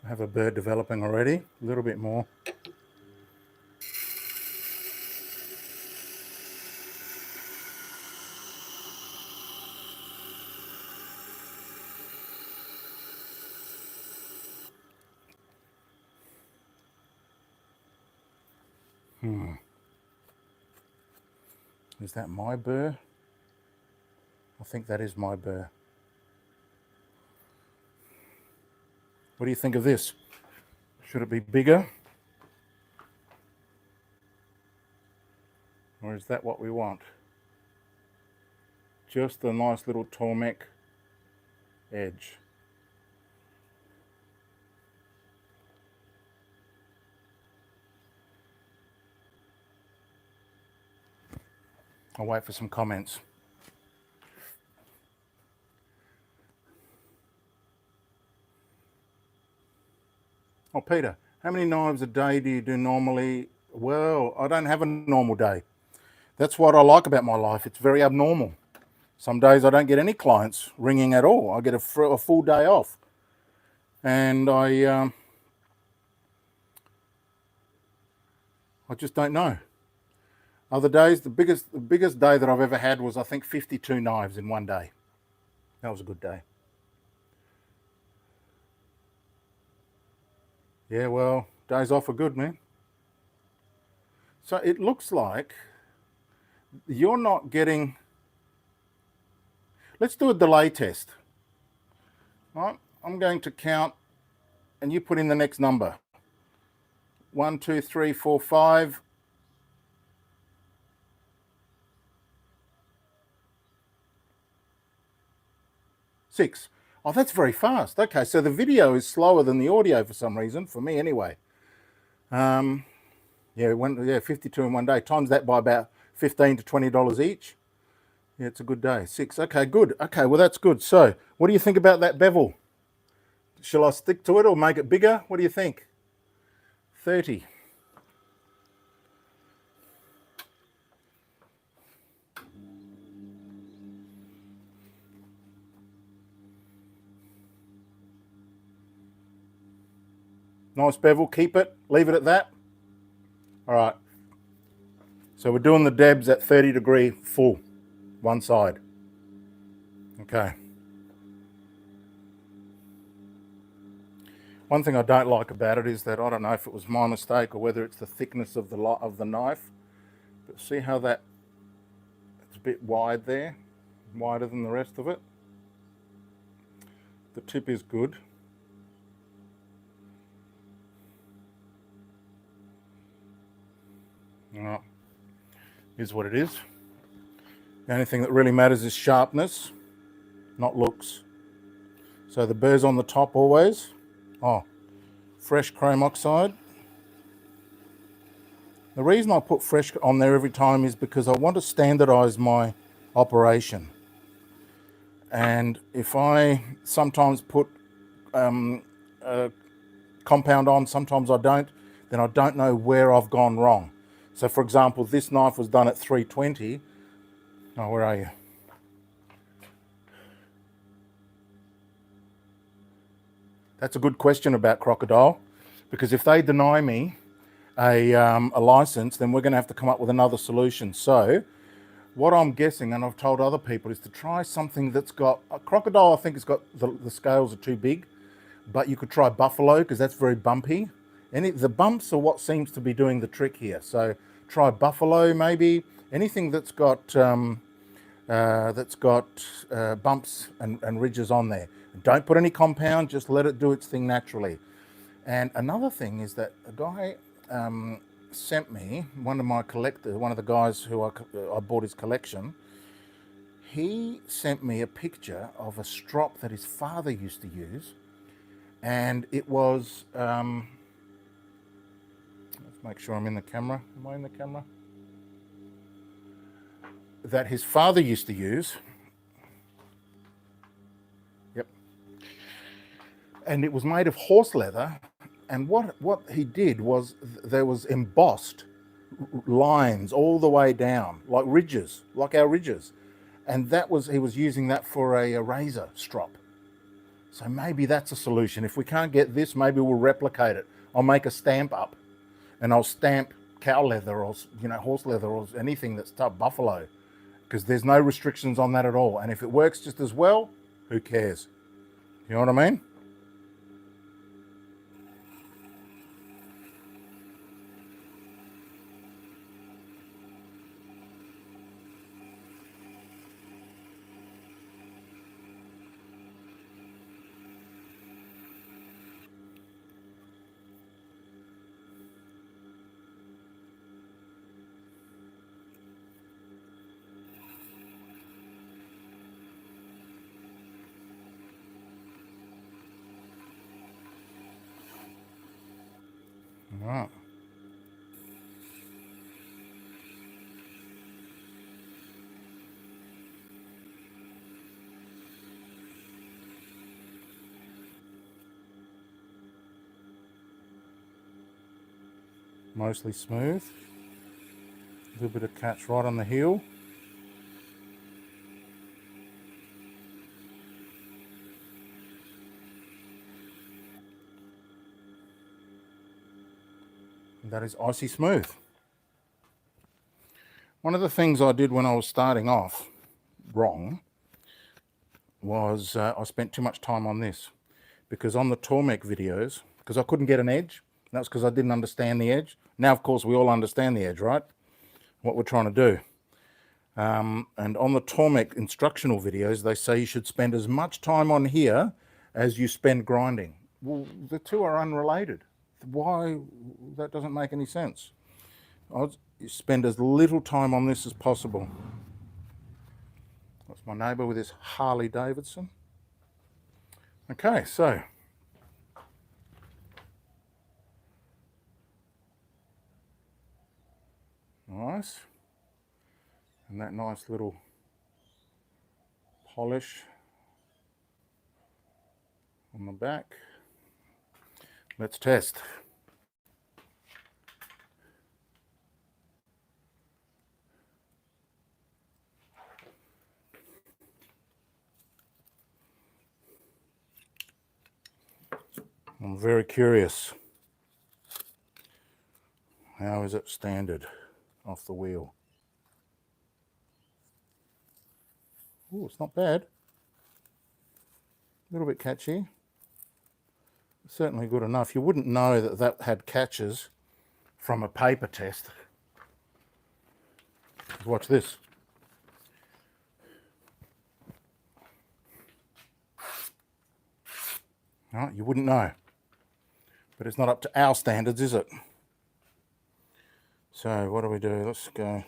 I have a bird developing already, a little bit more. Is that my burr? I think that is my burr. What do you think of this? Should it be bigger? Or is that what we want? Just a nice little Tormek edge. I'll wait for some comments. Oh, Peter, how many knives a day do you do normally? Well, I don't have a normal day. That's what I like about my life. It's very abnormal. Some days I don't get any clients ringing at all. I get a full day off. And I just don't know. Other days, the biggest day that I've ever had was, I think, 52 knives in one day. That was a good day. Yeah, well, days off are good, man. So it looks like you're not getting... Let's do a delay test. All right, I'm going to count and you put in the next number. 1, 2, 3, 4, 5. 6. Oh, that's very fast. Okay, so the video is slower than the audio for some reason, for me anyway. Yeah, 52 in one day. Times that by about $15 to $20 each. Yeah, it's a good day. 6. Okay, good. Okay, well, that's good. So, what do you think about that bevel? Shall I stick to it or make it bigger? What do you think? 30. Nice bevel. Keep it. Leave it at that. All right. So we're doing the dabs at 30° full, one side. Okay. One thing I don't like about it is that I don't know if it was my mistake or whether it's the thickness of the knife. But see how that it's a bit wide there, wider than the rest of it. The tip is good. Well, is what it is. The only thing that really matters is sharpness, not looks. So the burr's on the top always. Oh, fresh chrome oxide. The reason I put fresh on there every time is because I want to standardize my operation. And if I sometimes put compound on, sometimes I don't, then I don't know where I've gone wrong. So for example, this knife was done at 320. Oh, where are you? That's a good question about Crocodile, because if they deny me a license, then we're going to have to come up with another solution. So what I'm guessing, and I've told other people, is to try something that's got... Crocodile, I think, has got the scales are too big, but you could try Buffalo, because that's very bumpy. The bumps are what seems to be doing the trick here. So try Buffalo, maybe. Anything that's got bumps and ridges on there. Don't put any compound, just let it do its thing naturally. And another thing is that a guy sent me, one of the guys who I bought his collection, he sent me a picture of a strop that his father used to use. And it was, let's make sure I'm in the camera. Am I in the camera? That his father used to use. Yep. And it was made of horse leather. And what he did was there was embossed lines all the way down, like ridges, like our ridges. And he was using that for a razor strop. So maybe that's a solution. If we can't get this, maybe we'll replicate it. I'll make a stamp up and I'll stamp cow leather or, horse leather or anything that's tough, buffalo, because there's no restrictions on that at all. And if it works just as well, who cares? You know what I mean? Mostly smooth. A little bit of catch right on the heel. And that is icy smooth. One of the things I did when I was starting off wrong was I spent too much time on this, because on the Tormek videos, because I couldn't get an edge, that's because I didn't understand the edge. Now, of course, we all understand the edge, right? What we're trying to do. And on the Tormek instructional videos, they say you should spend as much time on here as you spend grinding. Well, the two are unrelated. Why? That doesn't make any sense. I'll spend as little time on this as possible. That's my neighbour with his Harley Davidson. Okay, so nice. And that nice little polish on the back. Let's test. I'm very curious. How is it standard off the wheel? Oh, it's not bad. A little bit catchy. Certainly good enough. You wouldn't know that that had catches from a paper test. Watch this. No, you wouldn't know. But it's not up to our standards, is it? So what do we do? Let's go.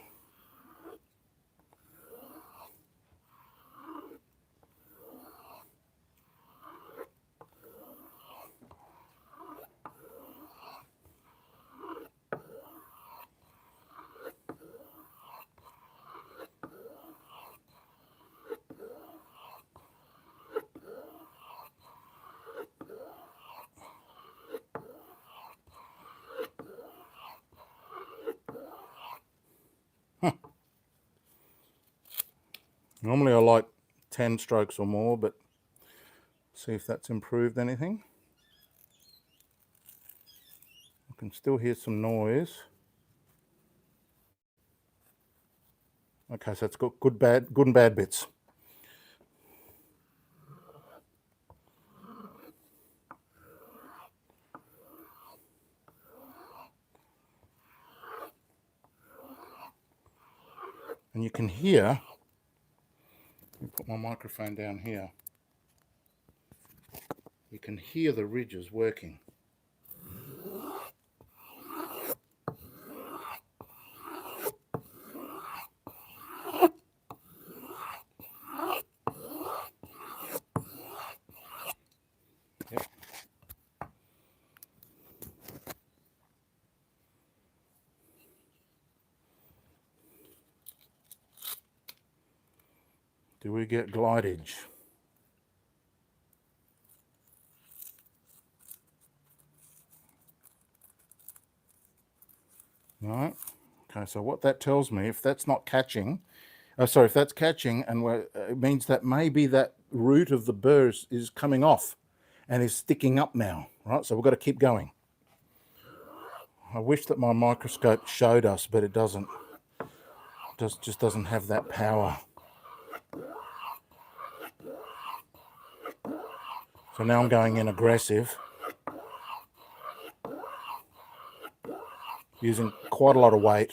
Normally I like 10 strokes or more, but see if that's improved anything. I can still hear some noise. Okay, so it's got good and bad bits. And you can hear, let me put my microphone down here. You can hear the ridges working. Yep. Do we get glidage? Right. Okay, so what that tells me, if that's not catching, if that's catching, and it means that maybe that root of the burr is coming off and is sticking up now, right? So we've got to keep going. I wish that my microscope showed us, but it doesn't. It just doesn't have that power. So now I'm going in aggressive, using quite a lot of weight.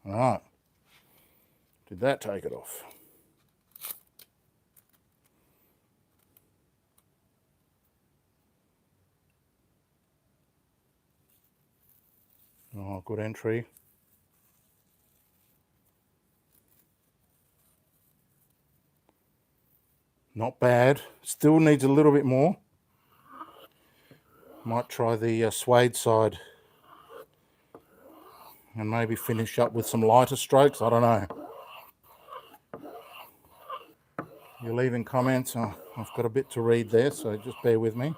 All right. Did that take it off? Oh, good entry. Not bad. Still needs a little bit more. Might try the suede side. and maybe finish up with some lighter strokes. I don't know. You're leaving comments. Oh, I've got a bit to read there, so just bear with me.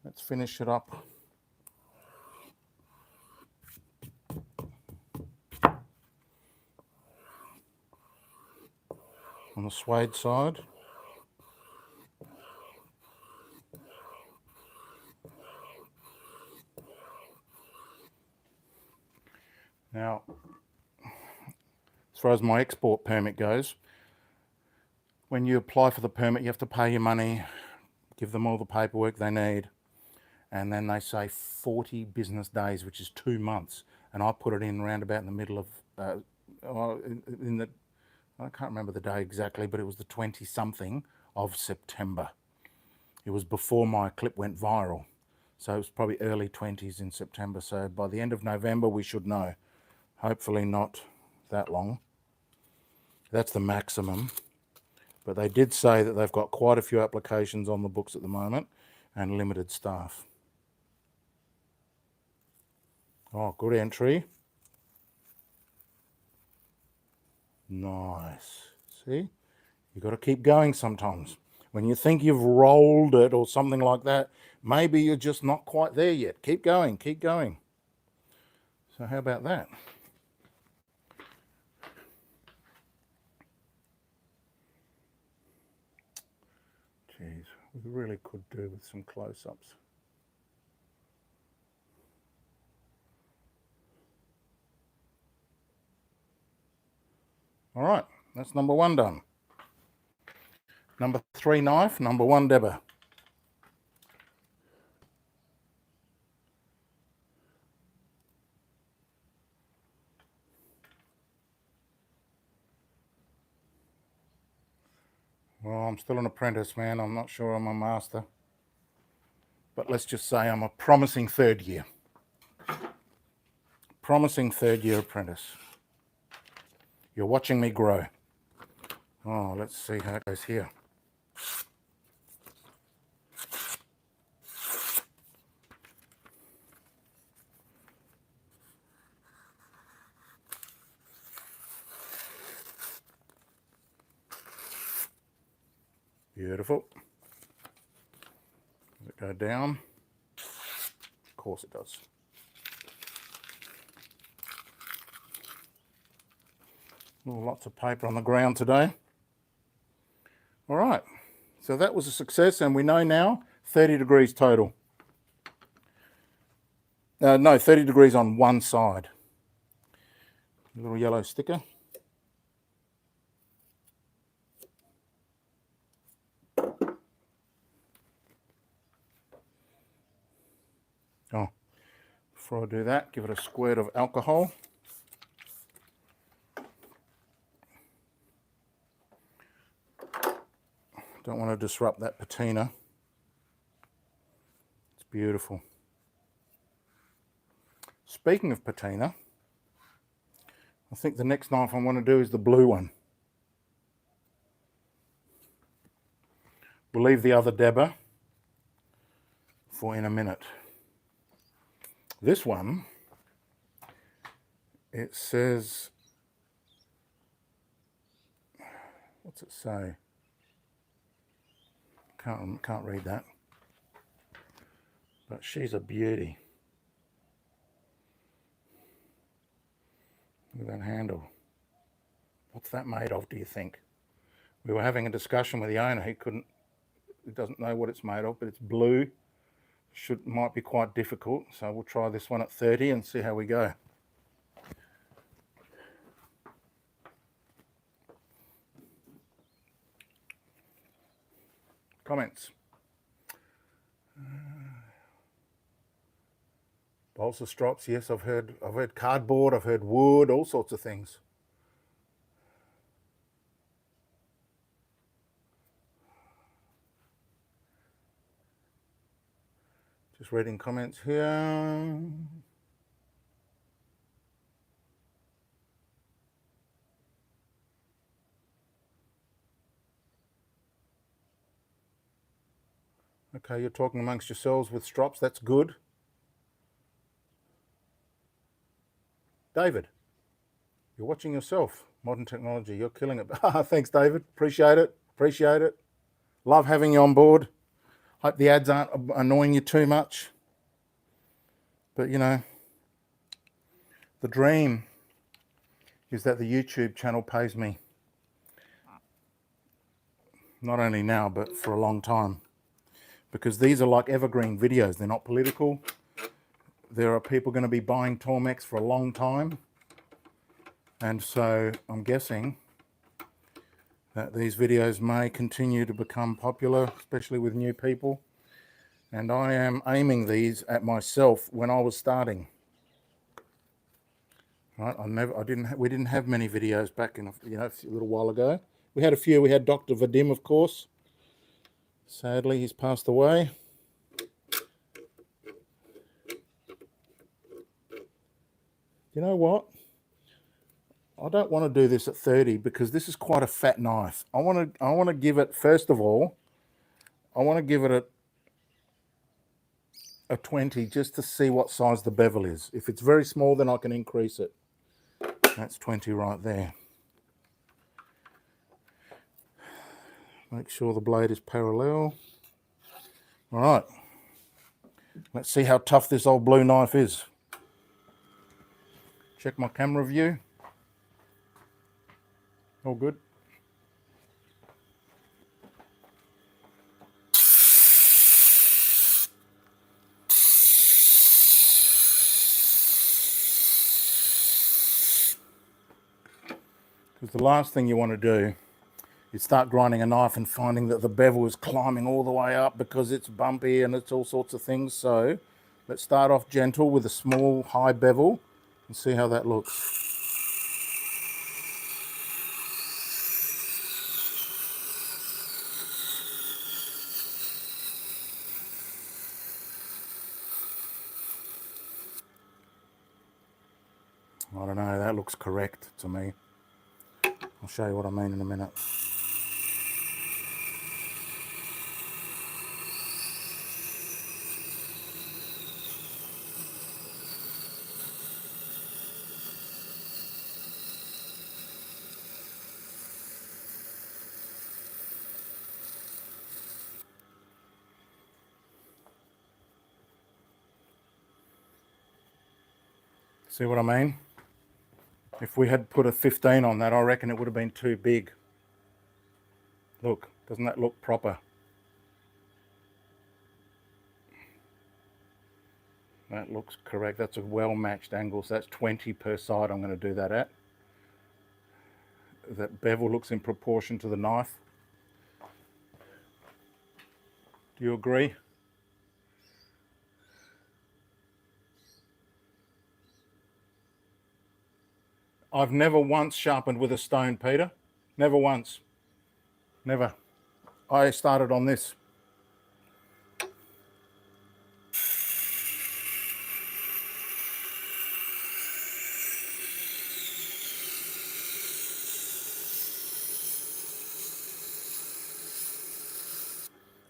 Let's finish it up. On the suede side. Now, as far as my export permit goes, when you apply for the permit, you have to pay your money, give them all the paperwork they need, and then they say 40 business days, which is 2 months. And I put it in around about in the middle of, I can't remember the day exactly, but it was the 20-something of September. It was before my clip went viral. So it was probably early 20s in September. So by the end of November, we should know. Hopefully not that long. That's the maximum. But they did say that they've got quite a few applications on the books at the moment and limited staff. Oh, good entry. Nice. See? You've got to keep going sometimes. When you think you've rolled it or something like that, maybe you're just not quite there yet. Keep going, keep going. So how about that? Jeez, we really could do with some close-ups. All right, that's number 1 done. Number 3 knife, number 1 debber. Well, I'm still an apprentice, man. I'm not sure I'm a master. But let's just say I'm a promising 3rd year. Promising 3rd year apprentice. You're watching me grow. Oh, let's see how it goes here. Beautiful. Does it go down? Of course it does. Oh, lots of paper on the ground today. All right, so that was a success, and we know now 30 degrees total. No, 30 degrees on one side. A little yellow sticker. Oh, before I do that, give it a squirt of alcohol. Don't want to disrupt that patina. It's beautiful. Speaking of patina, I think the next knife I want to do is the blue one. We'll leave the other debber for in a minute. This one, it says, what's it say? Can't read that. But she's a beauty. Look at that handle. What's that made of, do you think? We were having a discussion with the owner. He doesn't know what it's made of, but it's blue. Might be quite difficult. So we'll try this one at 30 and see how we go. Comments. Balsa strops, yes, I've heard cardboard, I've heard wood, all sorts of things. Just reading comments here. Okay, you're talking amongst yourselves with strops, that's good. David, you're watching yourself. Modern technology, you're killing it. Thanks, David. Appreciate it. Appreciate it. Love having you on board. Hope the ads aren't annoying you too much. But, you know, the dream is that the YouTube channel pays me. Not only now, but for a long time. Because these are like evergreen videos. They're not political. There are people going to be buying Tormeks for a long time. And so I'm guessing that these videos may continue to become popular, especially with new people. And I am aiming these at myself when I was starting. Right, we didn't have many videos back in, a little while ago. We had a few. We had Dr. Vadim, of course. Sadly, he's passed away. You know what? I don't want to do this at 30 because this is quite a fat knife. I want to give it, first of all, I want to give it a 20 just to see what size the bevel is. If it's very small, then I can increase it. That's 20 right there. Make sure the blade is parallel. All right. Let's see how tough this old blue knife is. Check my camera view. All good. Because the last thing you want to do is start grinding a knife and finding that the bevel is climbing all the way up because it's bumpy and it's all sorts of things. So let's start off gentle with a small high bevel and see how that looks. I don't know, that looks correct to me. I'll show you what I mean in a minute. See what I mean? If we had put a 15 on that, I reckon it would have been too big. Look, doesn't that look proper? That looks correct. That's a well-matched angle. So that's 20 per side I'm going to do that at. That bevel looks in proportion to the knife. Do you agree? I've never once sharpened with a stone, Peter. Never once. Never. I started on this.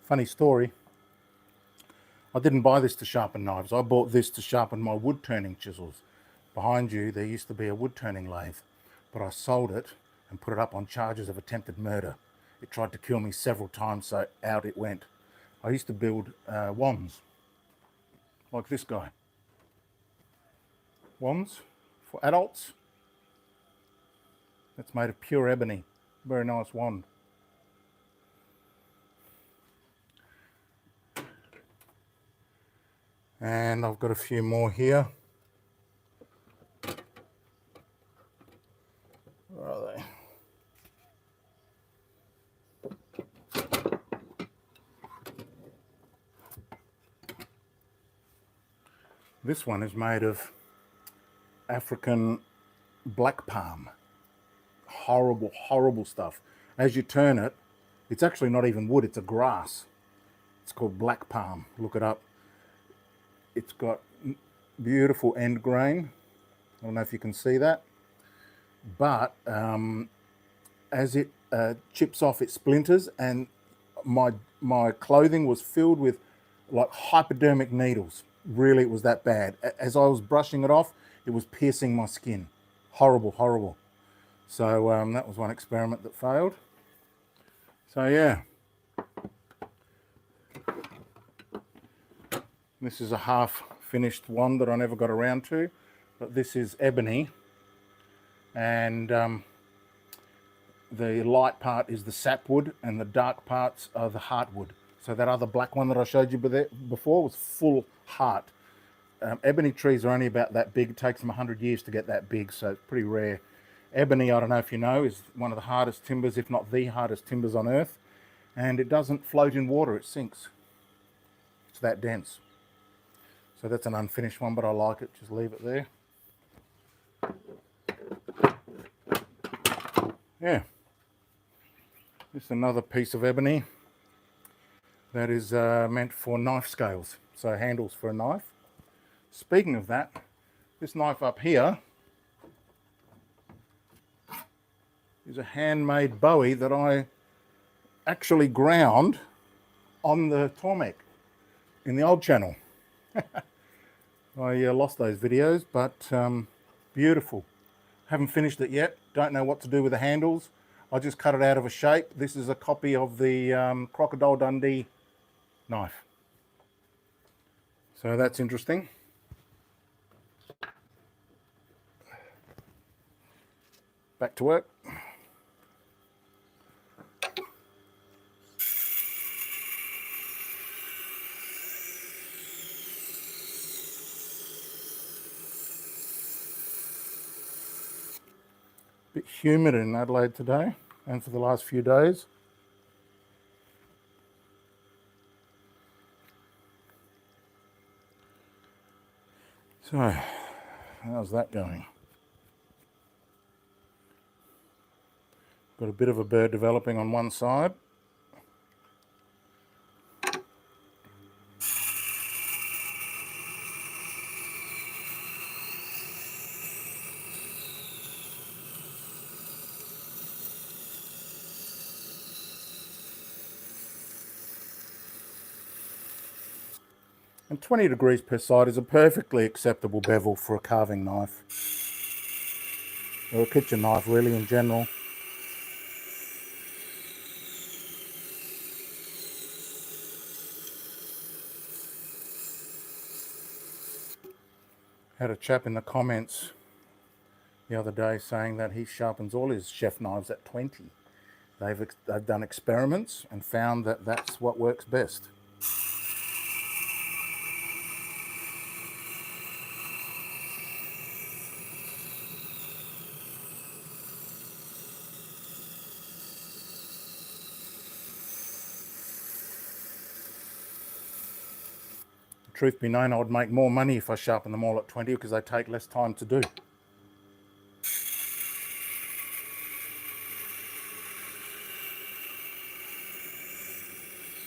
Funny story. I didn't buy this to sharpen knives. I bought this to sharpen my wood turning chisels. Behind you, there used to be a wood turning lathe, but I sold it and put it up on charges of attempted murder. It tried to kill me several times, so out it went. I used to build wands, like this guy. Wands for adults. It's made of pure ebony. Very nice wand. And I've got a few more here. Where are they? This one is made of African black palm. Horrible, horrible stuff. As you turn it, it's actually not even wood, it's a grass. It's called black palm. Look it up. It's got beautiful end grain. I don't know if you can see that. But as it chips off, it splinters, and my clothing was filled with like hypodermic needles. Really, it was that bad. As I was brushing it off, it was piercing my skin. Horrible, horrible. So that was one experiment that failed. So yeah, this is a half finished one that I never got around to, but this is ebony, and the light part is the sapwood and the dark parts are the heartwood. So that other black one that I showed you before was full heart. Ebony trees are only about that big. It takes them 100 years to get that big, so it's pretty rare. Ebony, I don't know if you know, is one of the hardest timbers, if not the hardest timbers on earth, and it doesn't float in water, it sinks. It's that dense. So that's an unfinished one, but I like it. Just leave it there. Yeah. This is another piece of ebony that is meant for knife scales, so handles for a knife. Speaking of that, this knife up here is a handmade Bowie that I actually ground on the Tormek in the old channel. I lost those videos, but beautiful. Haven't finished it yet. Don't know what to do with the handles. I just cut it out of a shape. This is a copy of the Crocodile Dundee knife. So that's interesting. Back to work. Bit humid in Adelaide today and for the last few days. So, how's that going? Got a bit of a bird developing on one side. And 20 degrees per side is a perfectly acceptable bevel for a carving knife, or a kitchen knife really in general. Had a chap in the comments the other day saying that he sharpens all his chef knives at 20. They've done experiments and found that that's what works best. Truth be known, I would make more money if I sharpen them all at 20 because they take less time to do.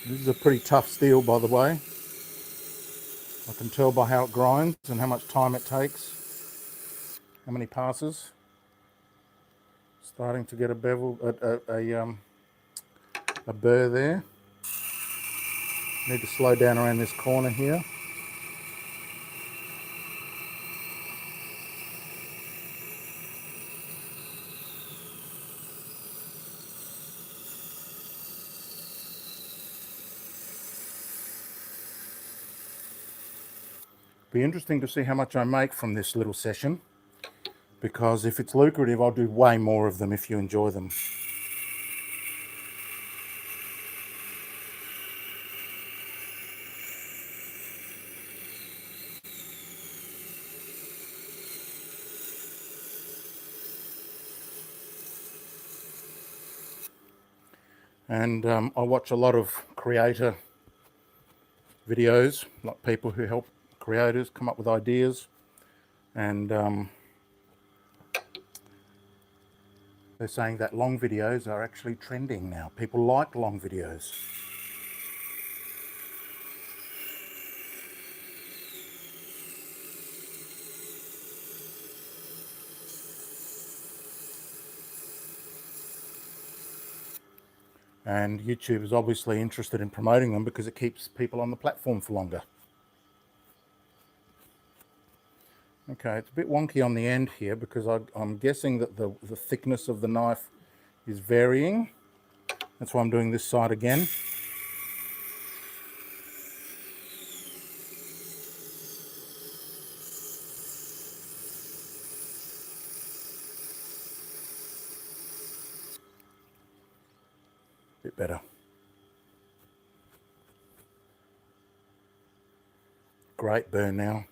This is a pretty tough steel, by the way. I can tell by how it grinds and how much time it takes, how many passes. Starting to get a bevel, a burr there. Need to slow down around this corner here. Be interesting to see how much I make from this little session, because if it's lucrative, I'll do way more of them if you enjoy them. And I watch a lot of creator videos, like people who help creators come up with ideas, and they're saying that long videos are actually trending now. People like long videos. And YouTube is obviously interested in promoting them because it keeps people on the platform for longer. Okay, it's a bit wonky on the end here because I'm guessing that the thickness of the knife is varying. That's why I'm doing this side again. Bit better. Great burn now.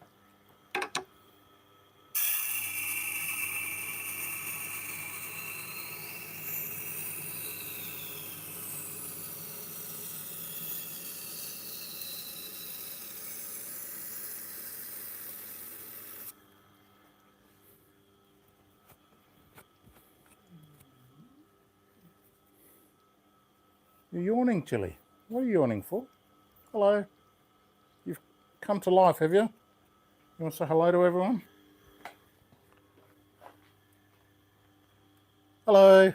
You're yawning, Chili. What are you yawning for? Hello. You've come to life, have you? You want to say hello to everyone? Hello.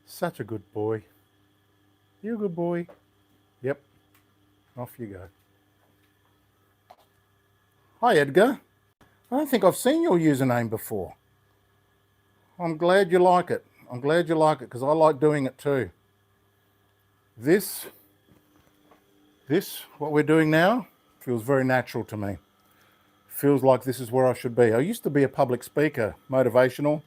Such a good boy. You a good boy? Yep. Off you go. Hi, Edgar. I don't think I've seen your username before. I'm glad you like it. I'm glad you like it because I like doing it too. This, what we're doing now, feels very natural to me. Feels like this is where I should be. I used to be a public speaker, motivational.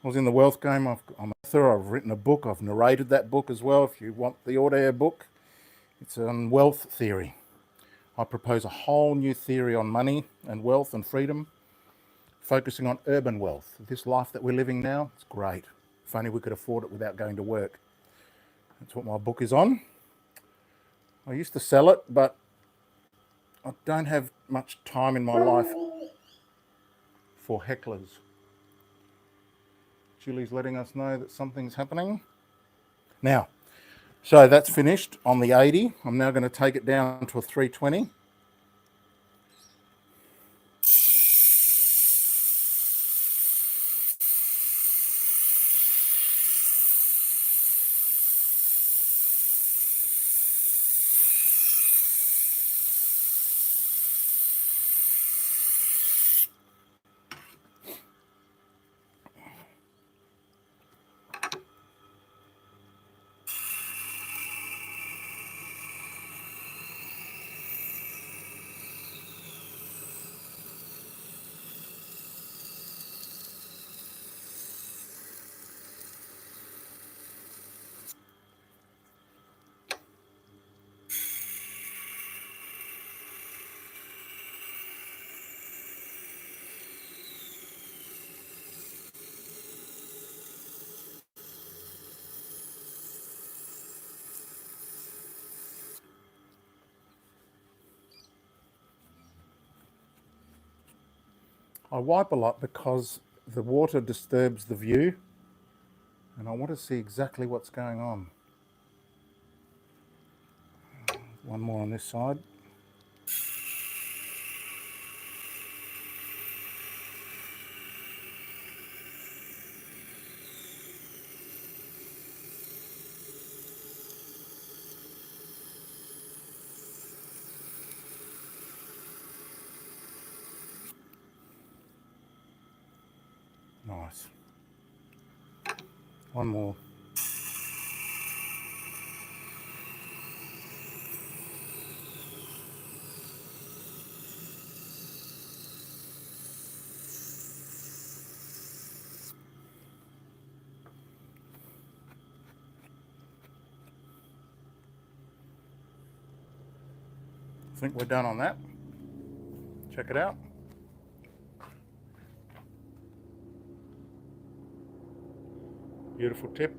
I was in the wealth game. I'm an author. I've written a book. I've narrated that book as well. If you want the audio book, it's on wealth theory. I propose a whole new theory on money and wealth and freedom, focusing on urban wealth. This life that we're living now, it's great. If only we could afford it without going to work. That's what my book is on. I used to sell it, but I don't have much time in my life for hecklers. Julie's letting us know that something's happening. Now, so that's finished on the 80. I'm now going to take it down to a 320. I wipe a lot because the water disturbs the view and I want to see exactly what's going on. One more on this side. Nice. One more. I think we're done on that. Check it out. Beautiful tip.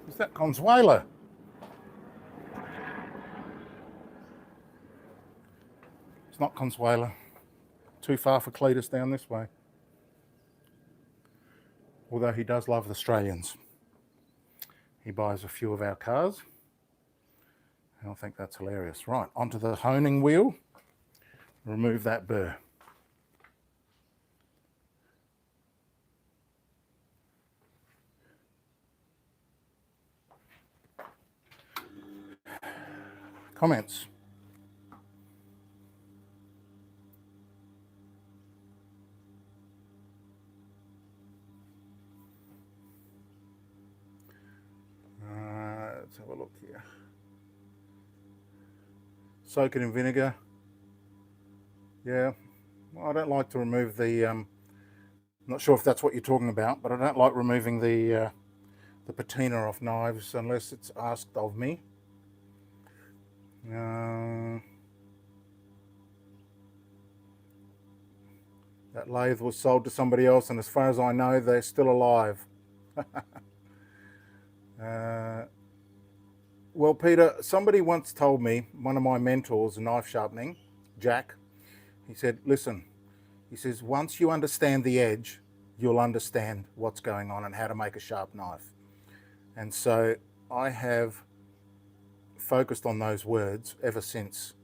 Is that Consuelo? It's not Consuelo. Too far for Cletus down this way. Although he does love the Australians. He buys a few of our cars. And I think that's hilarious. Right, onto the honing wheel. Remove that burr. Comments? Let's have a look here. Soak it in vinegar. Yeah, well, I don't like to remove the, not sure if that's what you're talking about, but I don't like removing the patina off knives unless it's asked of me. That lathe was sold to somebody else, and as far as I know, they're still alive. Well, Peter, somebody once told me, one of my mentors in knife sharpening, Jack, he said, listen, he says, once you understand the edge, you'll understand what's going on and how to make a sharp knife. And so I have focused on those words ever since.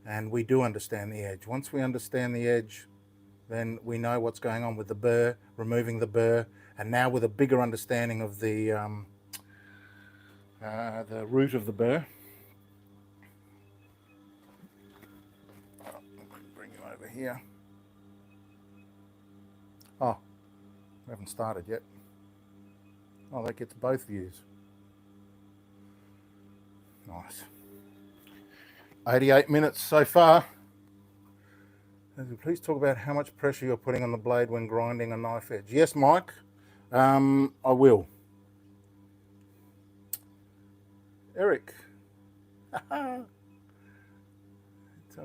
And we do understand the edge. Once we understand the edge, then we know what's going on with the burr, removing the burr, and now with a bigger understanding of the root of the burr. Bring him over here. Oh, we haven't started yet. Oh, that gets both views. Nice. 88 minutes so far. Please talk about how much pressure you're putting on the blade when grinding a knife edge. Yes, Mike, I will. Eric. Tell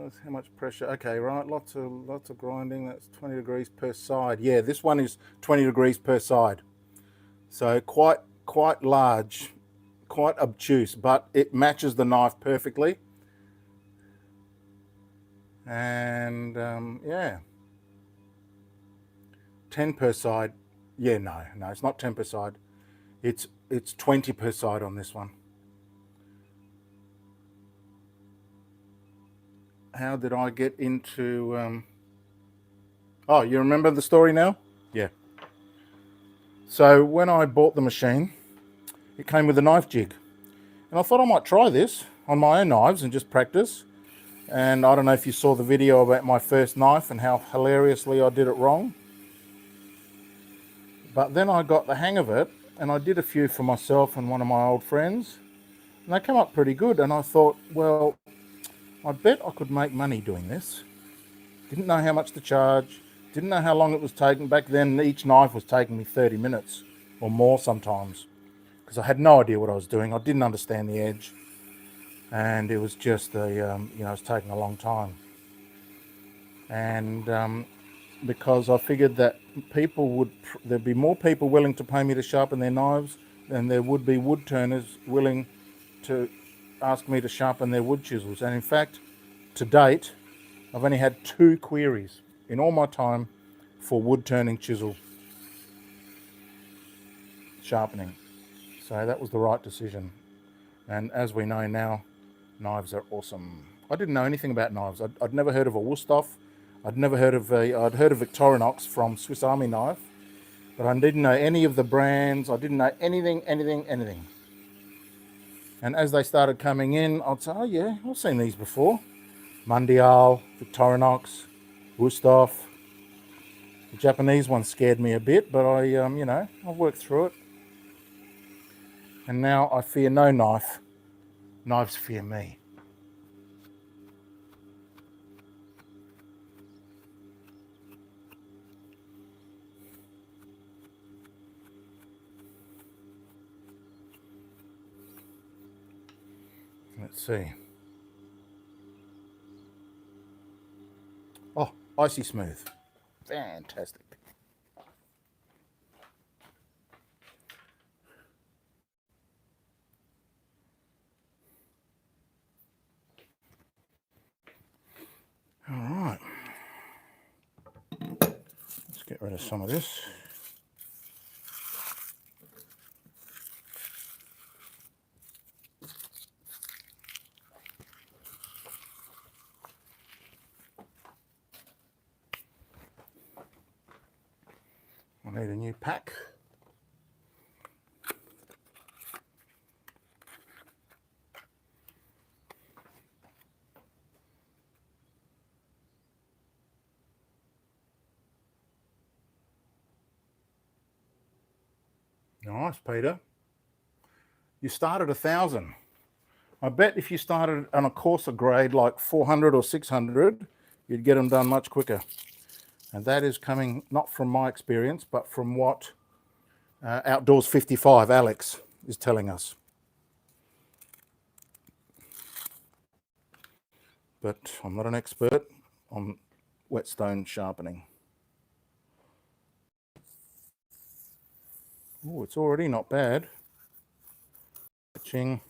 us how much pressure. Okay, right, lots of grinding. That's 20 degrees per side. Yeah, this one is 20 degrees per side. So quite large, quite obtuse, but it matches the knife perfectly. And yeah, 10 per side. Yeah, no, it's not 10 per side. It's 20 per side on this one. How did I get into oh, you remember the story now? Yeah. So when I bought the machine, it came with a knife jig, and I thought I might try this on my own knives and just practice. And I don't know if you saw the video about my first knife and how hilariously I did it wrong. But then I got the hang of it, and I did a few for myself and one of my old friends, and they came up pretty good. And I thought, well, I bet I could make money doing this. Didn't know how much to charge, didn't know how long it was taking. Back then, each knife was taking me 30 minutes or more sometimes, because I had no idea what I was doing. I didn't understand the edge, and it was just it was taking a long time. And because I figured that there'd be more people willing to pay me to sharpen their knives than there would be wood turners willing to ask me to sharpen their wood chisels. And in fact, to date, I've only had 2 queries in all my time for wood turning chisel sharpening. So that was the right decision. And as we know now, knives are awesome. I didn't know anything about knives. I'd never heard of a Wusthof. I'd heard of Victorinox from Swiss Army Knife, but I didn't know any of the brands. I didn't know anything. And as they started coming in, I'd say, oh yeah, I've seen these before. Mondial, Victorinox, Wusthof. The Japanese one scared me a bit, but I worked through it. And now I fear no knife. Knives fear me. Let's see. Oh, icy smooth. Fantastic. All right. Let's get rid of some of this. I need a new pack. Nice, Peter. You started 1,000. I bet if you started on a coarser grade like 400 or 600, you'd get them done much quicker. And that is coming not from my experience, but from what Outdoors 55, Alex, is telling us. But I'm not an expert on whetstone sharpening. Oh, it's already not bad. Ching.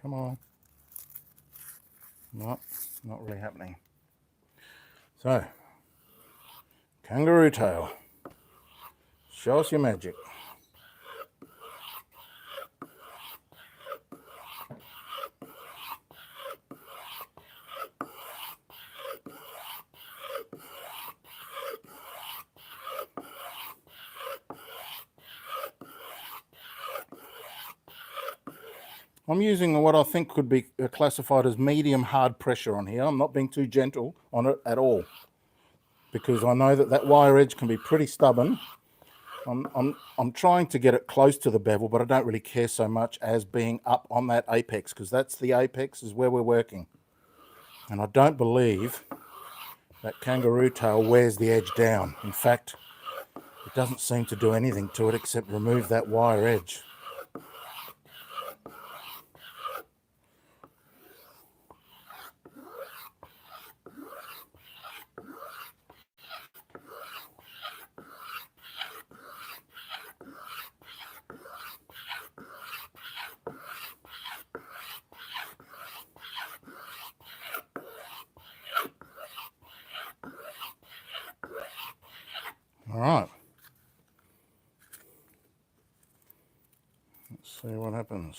Come on. No, not really happening. So, kangaroo tail. Show us your magic. I'm using what I think could be classified as medium hard pressure on here. I'm not being too gentle on it at all, because I know that wire edge can be pretty stubborn. I'm trying to get it close to the bevel, but I don't really care so much as being up on that apex, because that's the apex is where we're working. And I don't believe that kangaroo tail wears the edge down. In fact, it doesn't seem to do anything to it except remove that wire edge. All right. Let's see what happens.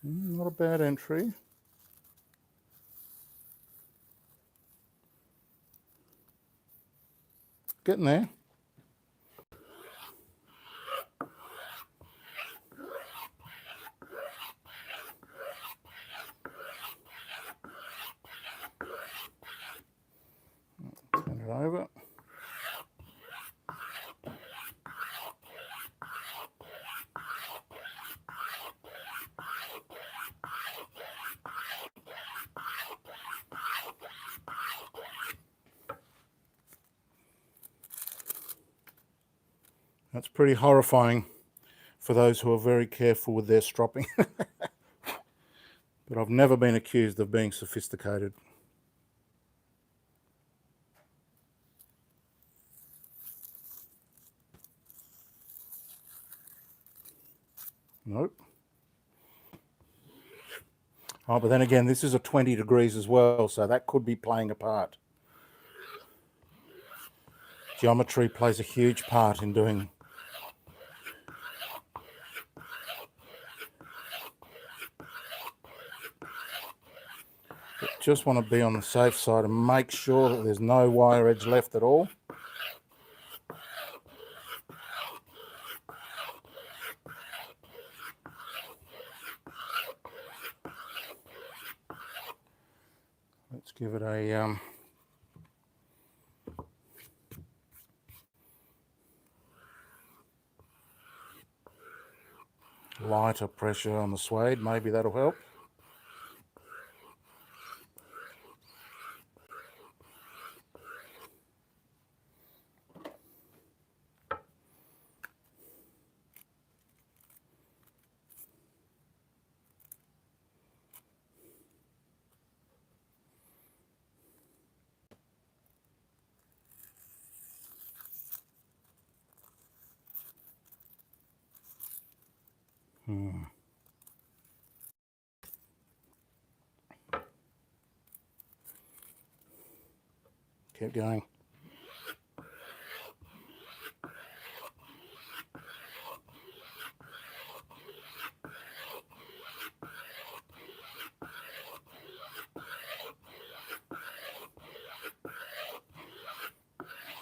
Not a bad entry. Getting there. Turn it over. That's pretty horrifying for those who are very careful with their stropping. But I've never been accused of being sophisticated. Nope. Oh, but then again, this is a 20 degrees as well, so that could be playing a part. Geometry plays a huge part in doing. But just want to be on the safe side and make sure that there's no wire edge left at all. Let's give it a lighter pressure on the suede. Maybe that'll help. Keep going.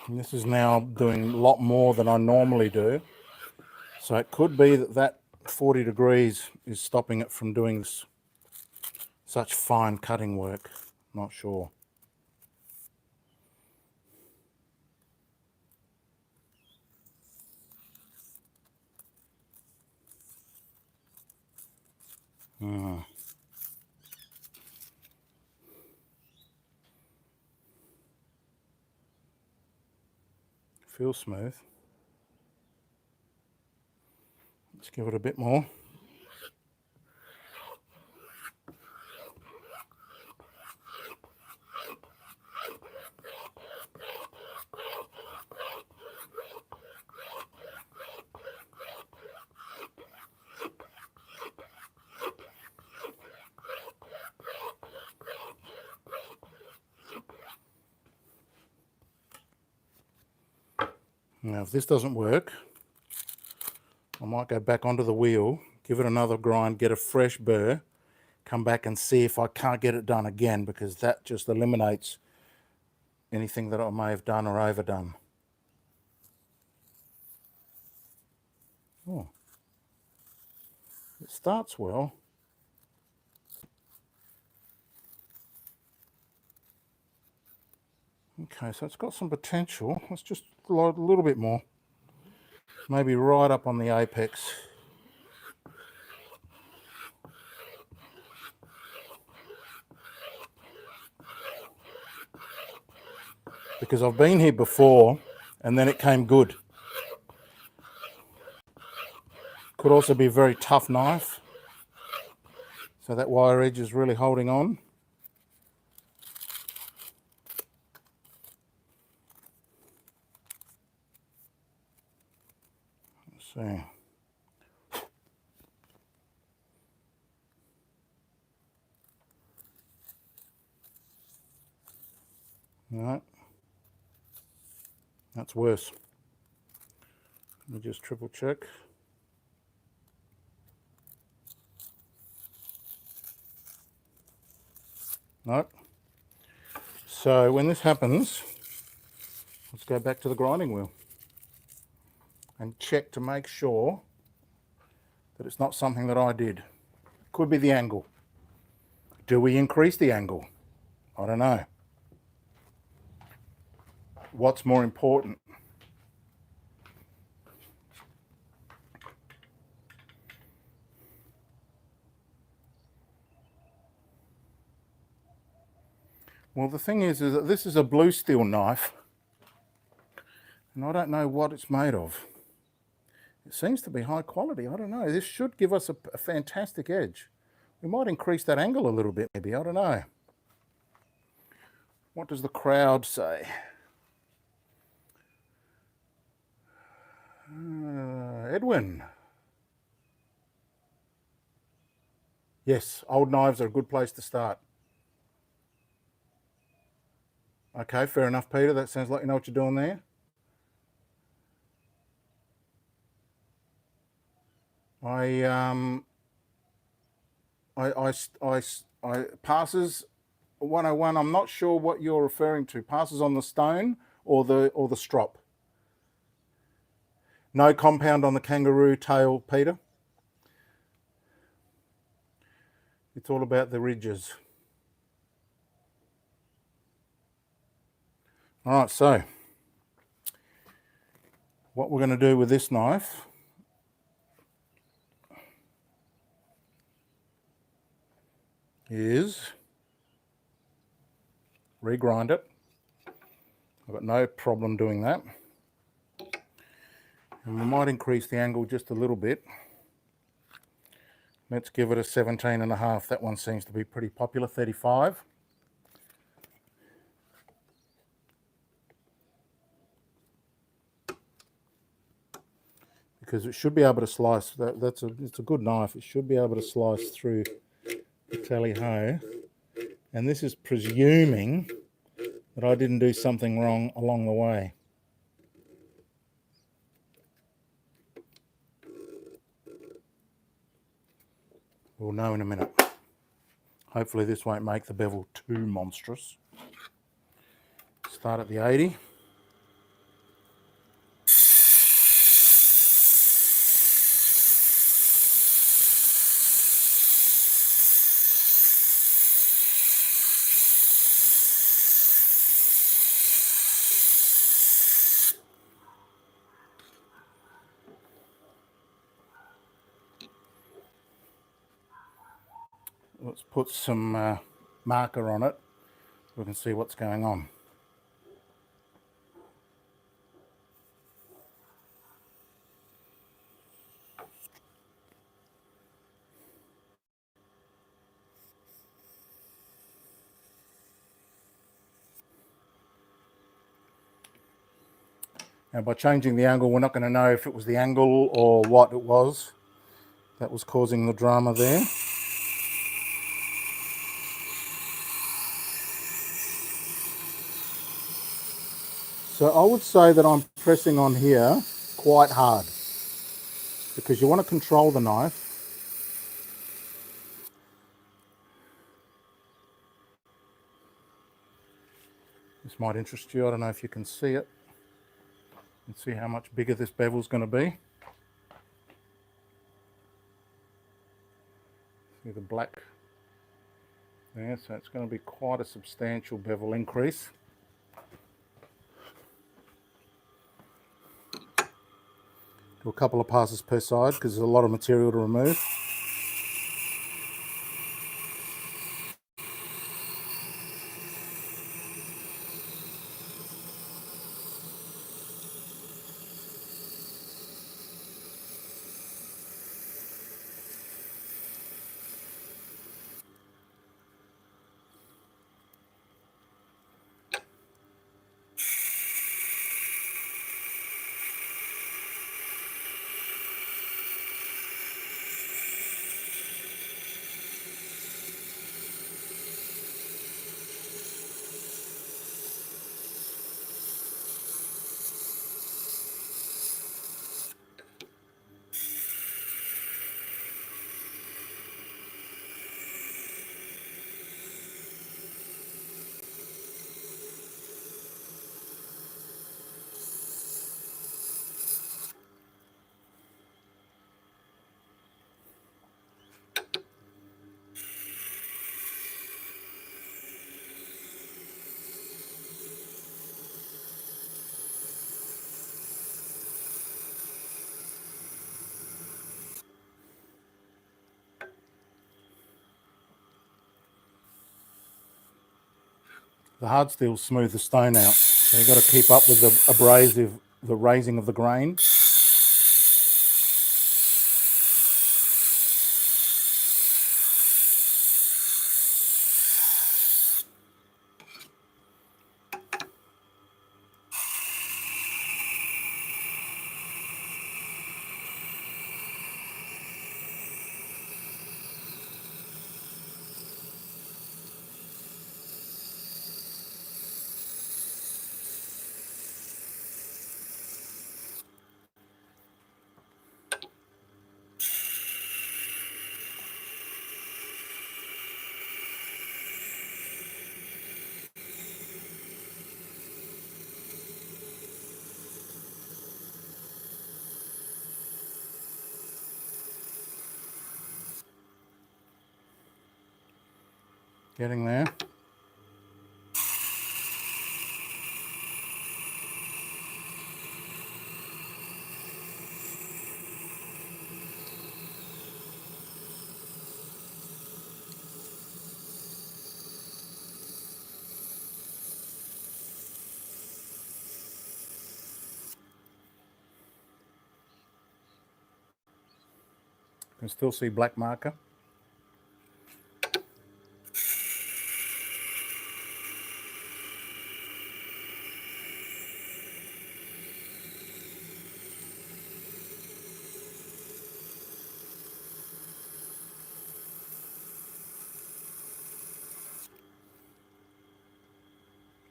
And this is now doing a lot more than I normally do. So it could be that that 40 degrees is stopping it from doing such fine cutting work. Not sure. Feels smooth. Let's give it a bit more. Now, if this doesn't work, I might go back onto the wheel, give it another grind, get a fresh burr, come back and see if I can't get it done again, because that just eliminates anything that I may have done or overdone. Oh, it starts well. Okay, so it's got some potential. Let's just a little bit more. Maybe right up on the apex. Because I've been here before and then it came good. Could also be a very tough knife. So that wire edge is really holding on. Let's see. No, that's worse. Let me just triple check. Nope. So when this happens, let's go back to the grinding wheel and check to make sure that it's not something that I did. Could be the angle. Do we increase the angle? I don't know. What's more important? Well, the thing is that this is a blue steel knife, and I don't know what it's made of. It seems to be high quality. I don't know. This should give us a fantastic edge. We might increase that angle a little bit, maybe. I don't know. What does the crowd say? Edwin. Yes, old knives are a good place to start. Okay, fair enough, Peter. That sounds like you know what you're doing there. I passes 101. I'm not sure what you're referring to. Passes on the stone or the strop. No compound on the kangaroo tail, Peter. It's all about the ridges. All right, so what we're going to do with this knife is regrind it. I've got no problem doing that. And we might increase the angle just a little bit. Let's give it a 17.5. That one seems to be pretty popular, 35. Because it should be able to slice, it's a good knife, it should be able to slice through the tally-ho. And this is presuming that I didn't do something wrong along the way. We'll know in a minute. Hopefully this won't make the bevel too monstrous. Start at the 80. Let's put some marker on it so we can see what's going on. Now by changing the angle, we're not going to know if it was the angle or what it was that was causing the drama there. So I would say that I'm pressing on here quite hard because you want to control the knife. This might interest you. I don't know if you can see it. You can see how much bigger this bevel is going to be. See the black there, so it's going to be quite a substantial bevel increase. Do a couple of passes per side because there's a lot of material to remove. The hard steel smooth the stone out, so you've got to keep up with the raising of the grain. Getting there. You can still see black marker.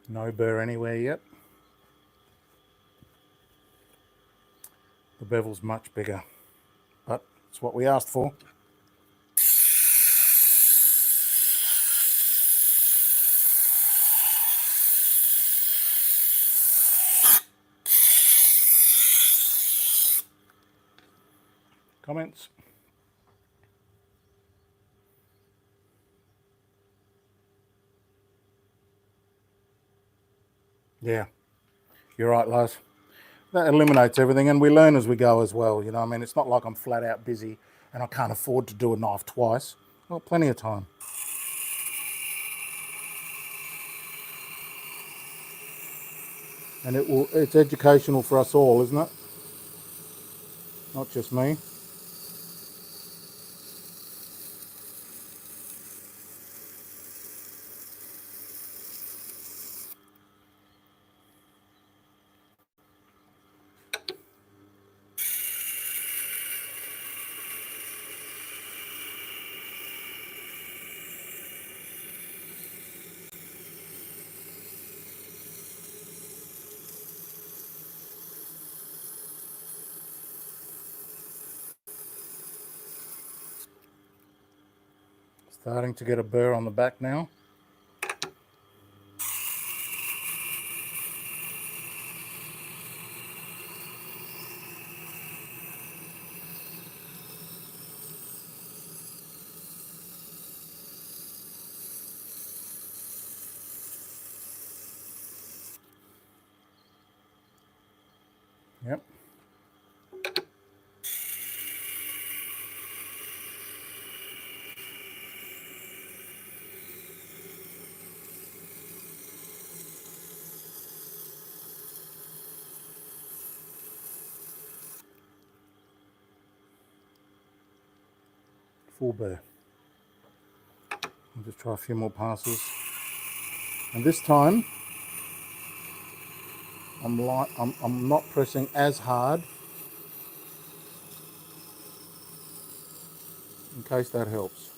No burr anywhere yet. The bevel's much bigger, but it's what we asked for. Comments? Yeah, you're right, Lars. That eliminates everything, and we learn as we go as well. You know, I mean, it's not like I'm flat out busy and I can't afford to do a knife twice. Well, plenty of time. And it's educational for us all, isn't it? Not just me. Starting to get a burr on the back now. Yep. Full burr. I'll just try a few more passes. And this time, I'm not pressing as hard, in case that helps.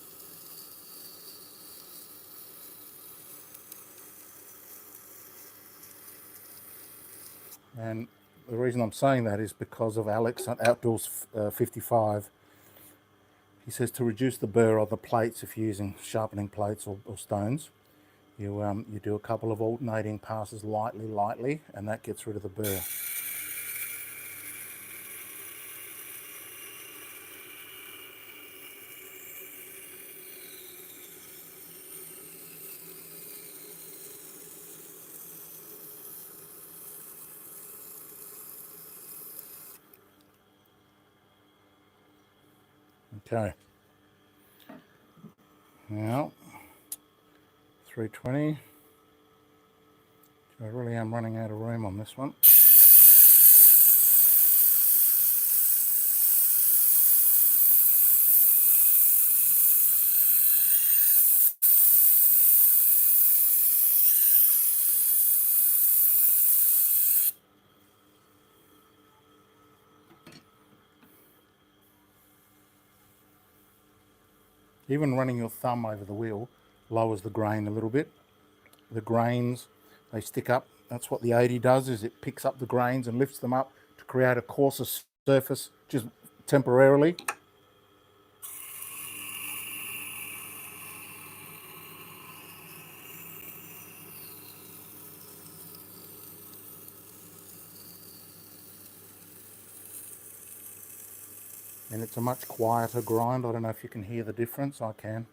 And the reason I'm saying that is because of Alex at Outdoors 55. He says to reduce the burr on the plates if you're using sharpening plates or stones. You do a couple of alternating passes lightly, and that gets rid of the burr. Okay. Now, 320. I really am running out of room on this one. Even running your thumb over the wheel lowers the grain a little bit. The grains, they stick up. That's what the 80 does, is it picks up the grains and lifts them up to create a coarser surface just temporarily. And it's a much quieter grind. I don't know if you can hear the difference. I can.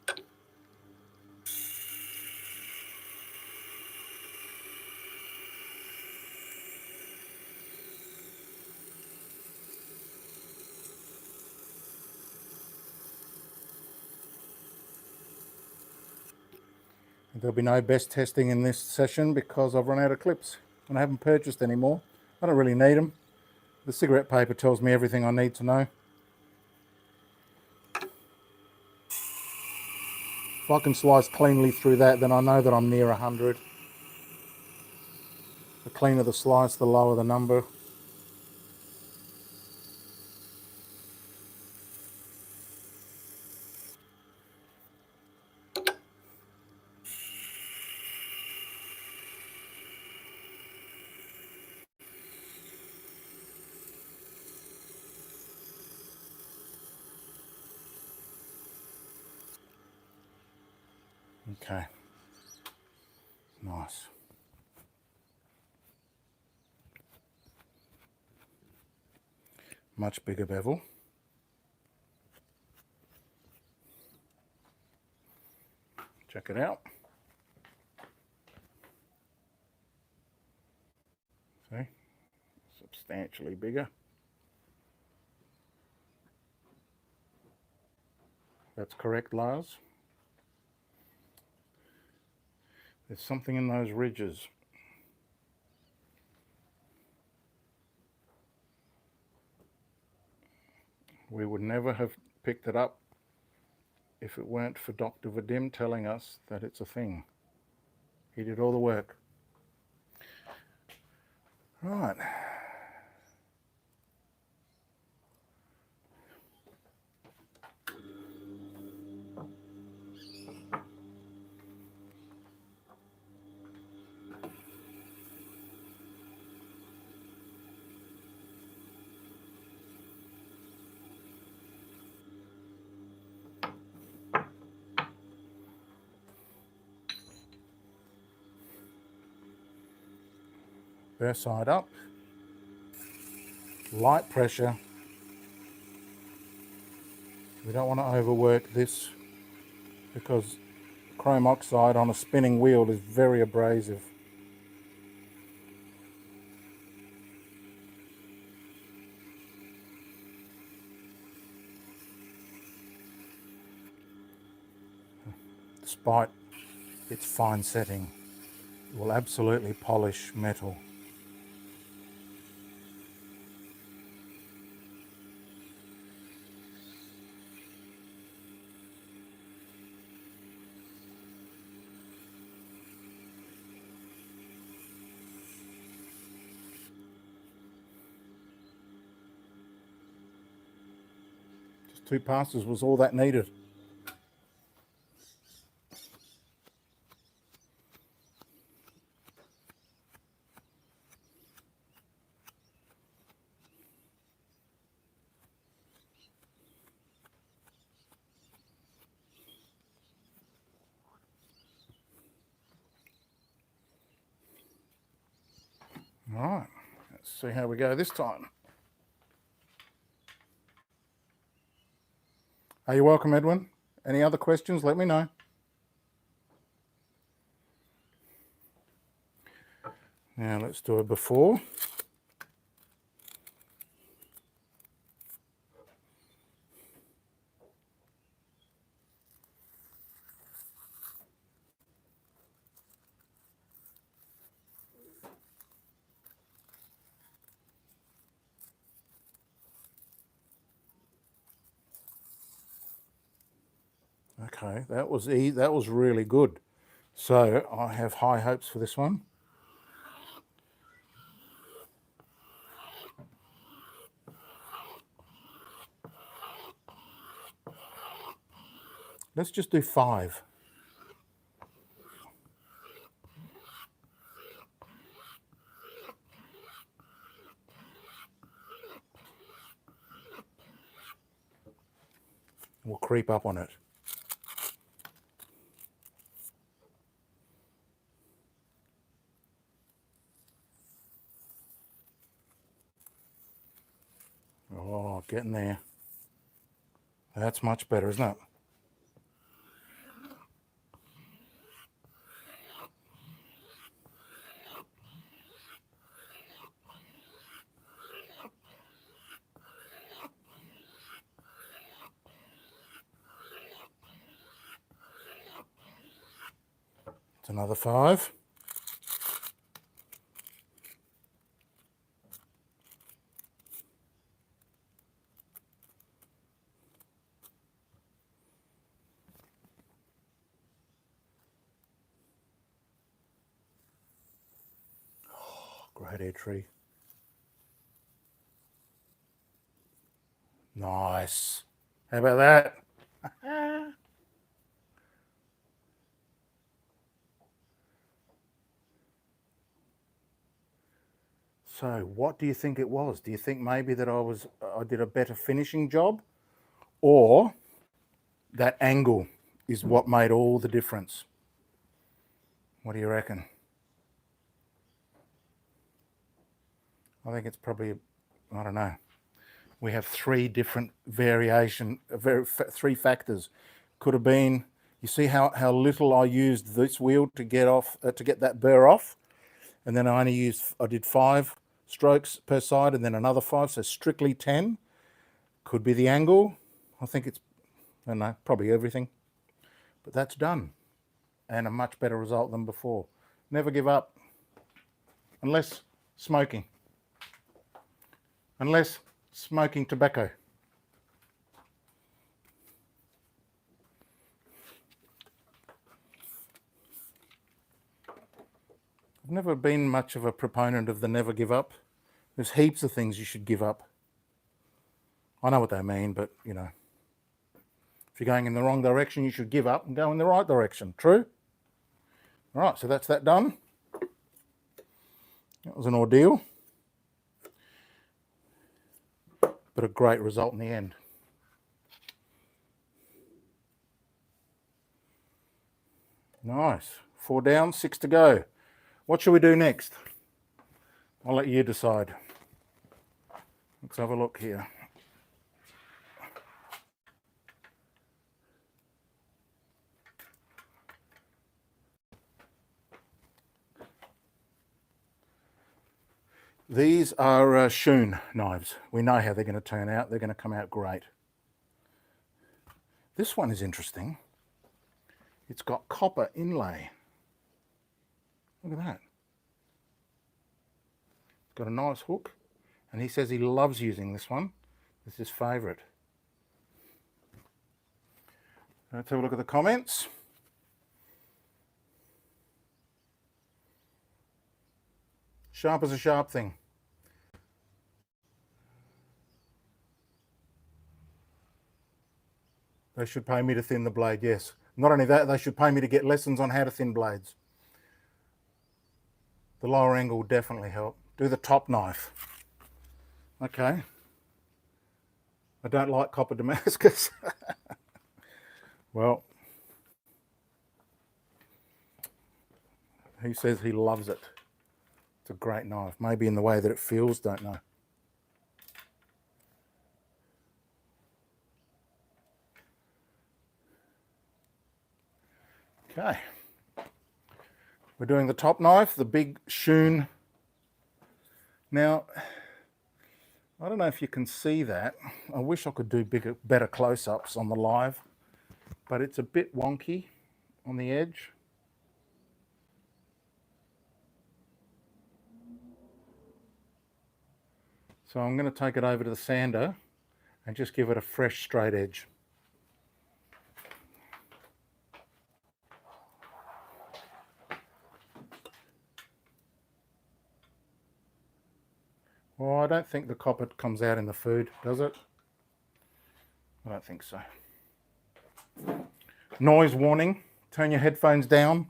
There'll be no best testing in this session because I've run out of clips and I haven't purchased any more. I don't really need them. The cigarette paper tells me everything I need to know. If I can slice cleanly through that, then I know that I'm near 100. The cleaner the slice, the lower the number. Okay. Nice. Much bigger bevel. Check it out. See? Substantially bigger. That's correct, Lars. There's something in those ridges. We would never have picked it up if it weren't for Dr. Vadim telling us that it's a thing. He did all the work. Right. Bare side up. Light pressure. We don't want to overwork this because chrome oxide on a spinning wheel is very abrasive. Despite its fine setting, it will absolutely polish metal. Just 2 passes was all that needed. All right, let's see how we go this time. Are you welcome, Edwin? Any other questions? Let me know. Now let's do a before. Okay, that was really good. So I have high hopes for this one. Let's just do 5. We'll creep up on it. Oh, getting there. That's much better, isn't it? It's another 5. Oh, great entry. Nice. How about that? So what do you think it was? Do you think maybe that I did a better finishing job, or that angle is what made all the difference? What do you reckon? I think it's probably, I don't know. We have 3 different three factors. Could have been, you see how little I used this wheel to get off, to get that burr off, and then I did 5 strokes per side and then another 5, so strictly 10. Could be the angle. I think it's, I don't know, probably everything. But that's done. and a much better result than before. Never give up, unless smoking tobacco. I've never been much of a proponent of the never give up. There's heaps of things you should give up. I know what they mean, but you know, if you're going in the wrong direction, you should give up and go in the right direction. True? All right, so that's that done. That was an ordeal, but a great result in the end. Nice. 4 down, 6 to go. What shall we do next? I'll let you decide. Let's have a look here. These are Schoon knives. We know how they're going to turn out. They're going to come out great. This one is interesting. It's got copper inlay. Look at that. It's got a nice hook, and he says he loves using this one. It's his favourite. Let's have a look at the comments. Sharp as a sharp thing. They should pay me to thin the blade, yes. Not only that, they should pay me to get lessons on how to thin blades. The lower angle will definitely help. Do the top knife. Okay. I don't like copper Damascus. Well, he says he loves it. It's a great knife. Maybe in the way that it feels, don't know. Okay. We're doing the top knife, the big Schoon. Now, I don't know if you can see that. I wish I could do better close-ups on the live, but it's a bit wonky on the edge. So I'm going to take it over to the sander and just give it a fresh straight edge. Well, I don't think the copper comes out in the food, does it? I don't think so. Noise warning, turn your headphones down.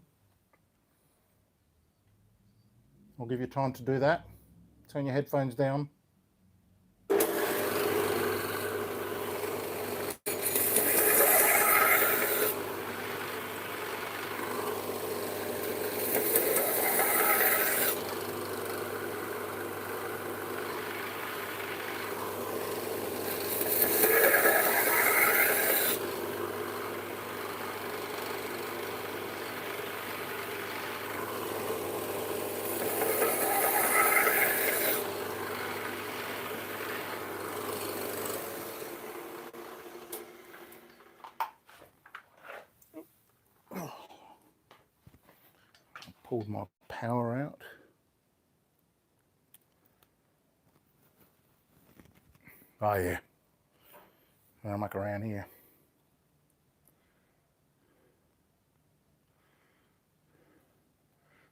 I'll give you time to do that. Turn your headphones down. Pulled my power out. Oh yeah. I'll muck around here.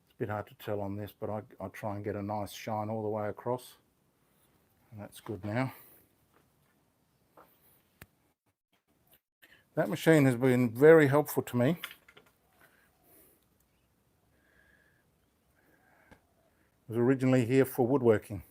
It's a bit hard to tell on this, but I try and get a nice shine all the way across. And that's good now. That machine has been very helpful to me. It was originally here for woodworking.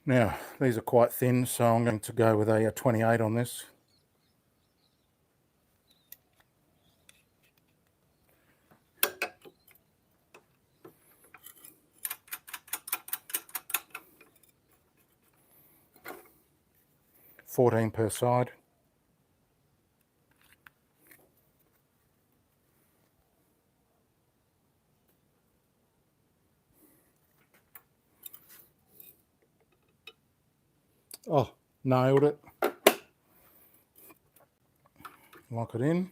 Now, these are quite thin, so I'm going to go with a 28 on this. $14 per side. Oh, nailed it. Lock it in.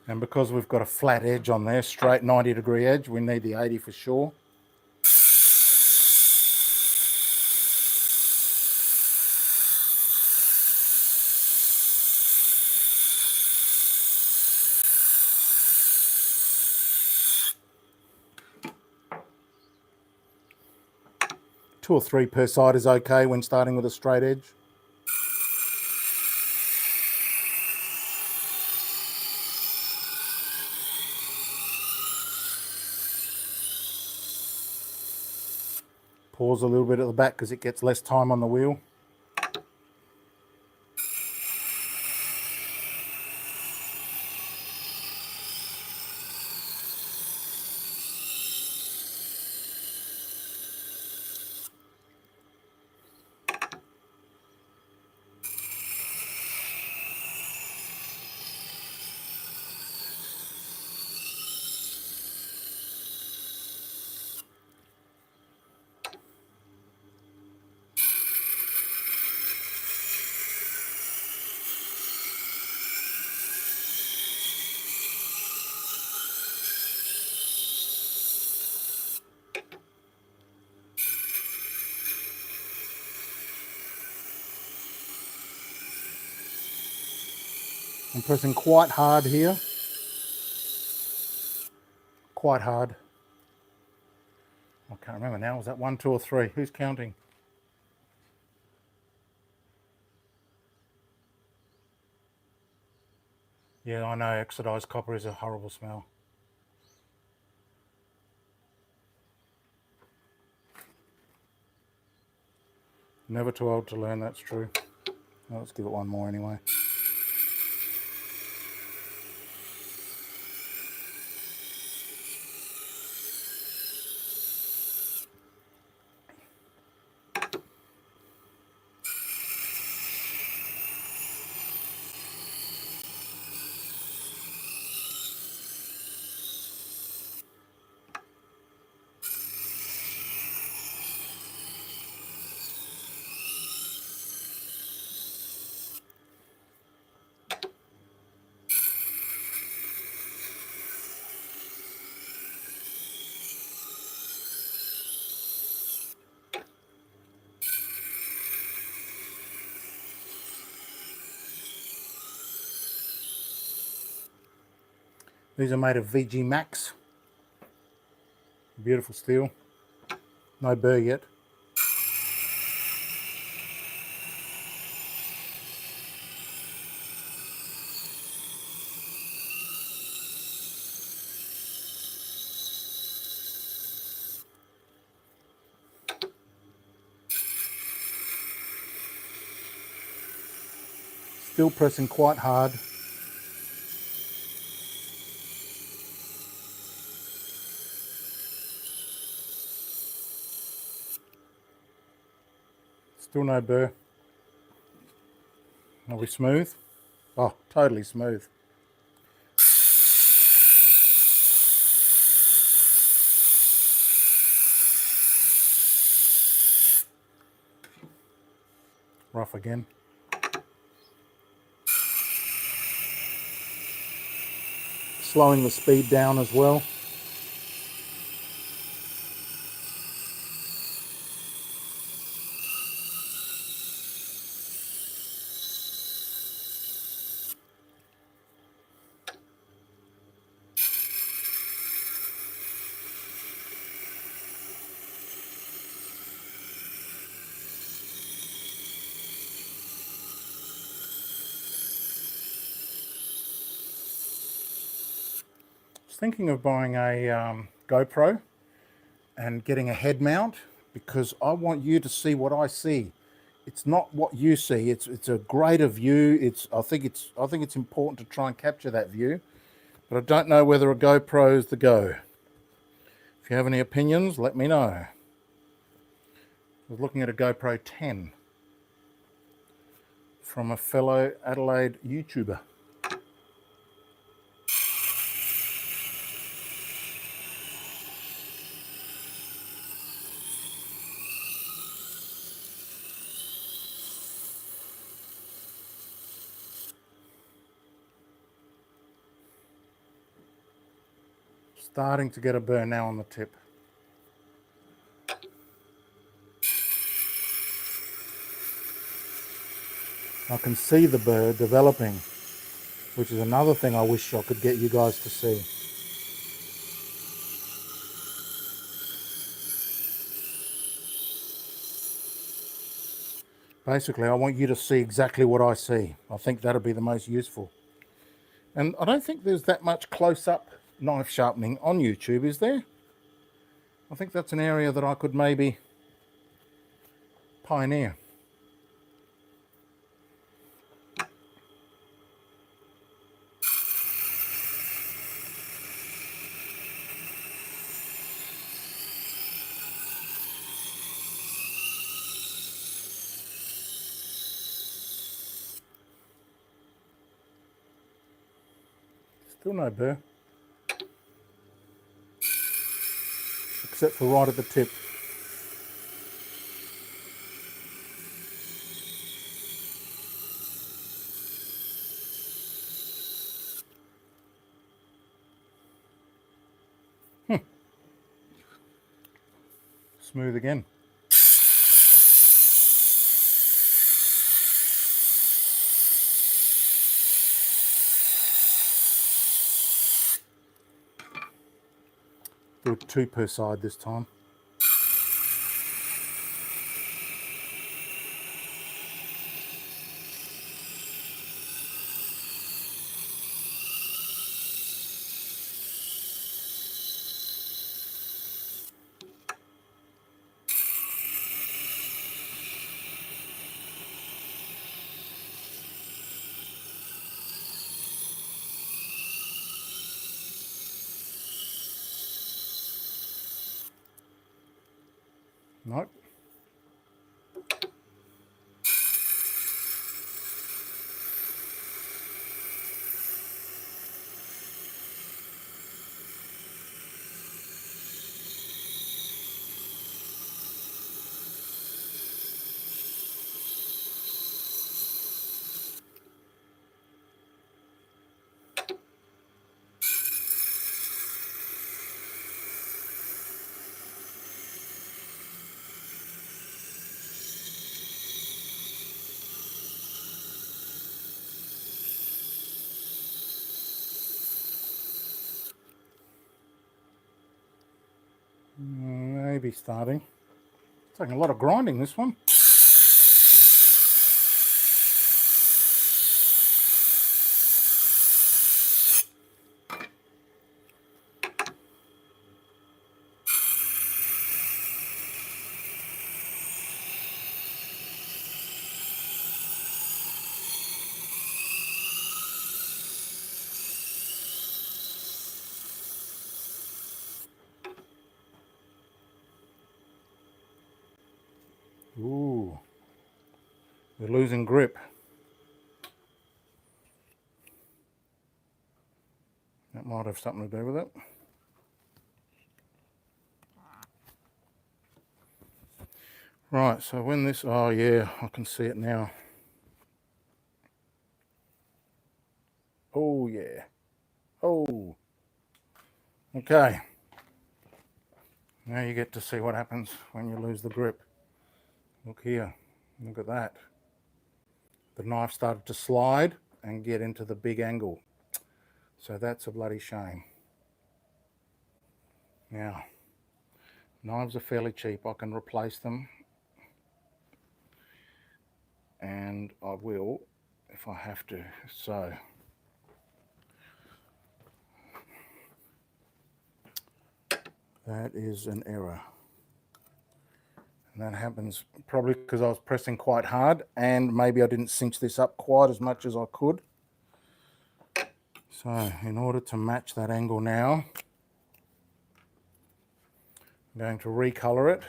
And because we've got a flat edge on there, straight 90-degree edge, we need the 80 for sure. Two or three per side is okay when starting with a straight edge. Pause a little bit at the back because it gets less time on the wheel. I'm pressing quite hard here. Quite hard. I can't remember now. Was that 1, 2 or 3? Who's counting? Yeah, I know oxidized copper is a horrible smell. Never too old to learn, that's true. Well, let's give it one more anyway. These are made of VG Max. Beautiful steel. No burr yet. Still pressing quite hard. Still no burr. Are we smooth? Oh, totally smooth. Rough again. Slowing the speed down as well. Thinking of buying a GoPro and getting a head mount because I want you to see what I see. It's not what you see. It's a greater view. I think it's important to try and capture that view, but I don't know whether a GoPro is the go. If you have any opinions, let me know. I was looking at a GoPro 10 from a fellow Adelaide YouTuber. Starting to get a burn now on the tip. I can see the burr developing, which is another thing I wish I could get you guys to see. Basically, I want you to see exactly what I see. I think that'll be the most useful. And I don't think there's that much close-up knife sharpening on YouTube, is there? I think that's an area that I could maybe pioneer. Still no burr, except for right at the tip. Smooth again. Do 2 per side this time. Nope. Maybe starting. It's taking a lot of grinding, this one. Ooh, we're losing grip. That might have something to do with it. Right, so when this, oh yeah, I can see it now. Oh yeah. Oh. Okay. Now you get to see what happens when you lose the grip. Look here. Look at that. The knife started to slide and get into the big angle. So that's a bloody shame. Now, knives are fairly cheap. I can replace them. And I will if I have to. So that is an error. And that happens probably because I was pressing quite hard and maybe I didn't cinch this up quite as much as I could. So in order to match that angle now, I'm going to recolor it.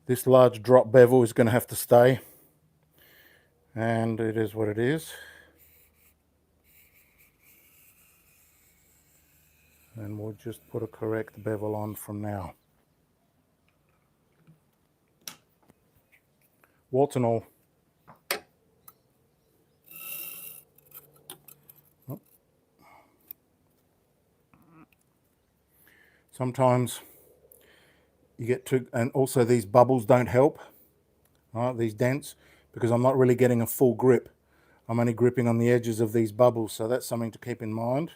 This large drop bevel is going to have to stay, and it is what it is. And we'll just put a correct bevel on from now. warts and all. Sometimes you get too, and also these bubbles don't help, right, these dents, because I'm not really getting a full grip. I'm only gripping on the edges of these bubbles, so that's something to keep in mind.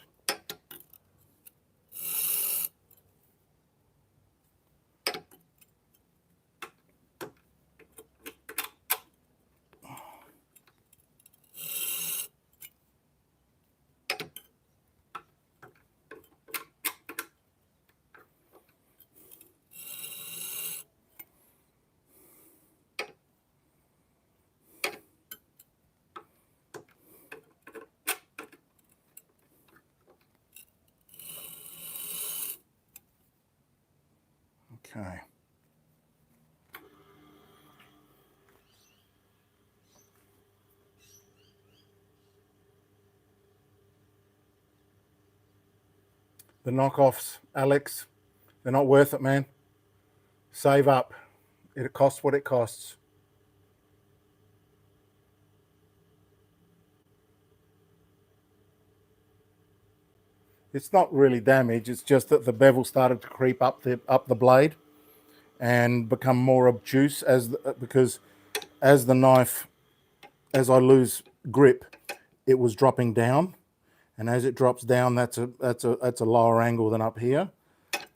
Okay. The knockoffs, Alex, they're not worth it, man. Save up. It costs what it costs. It's not really damage. It's just that the bevel started to creep up the blade and become more obtuse because as the knife, as I lose grip, it was dropping down, and as it drops down, that's a lower angle than up here.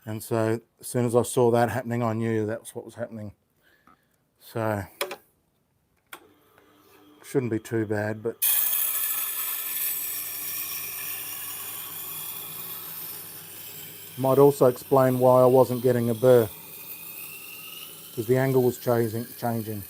And so as soon as I saw that happening, I knew that's what was happening. So shouldn't be too bad, but might also explain why I wasn't getting a burr, because the angle was changing.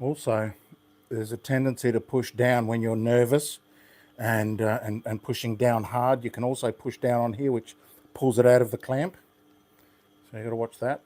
Also, there's a tendency to push down when you're nervous, and pushing down hard. You can also push down on here, which pulls it out of the clamp. So you got to watch that.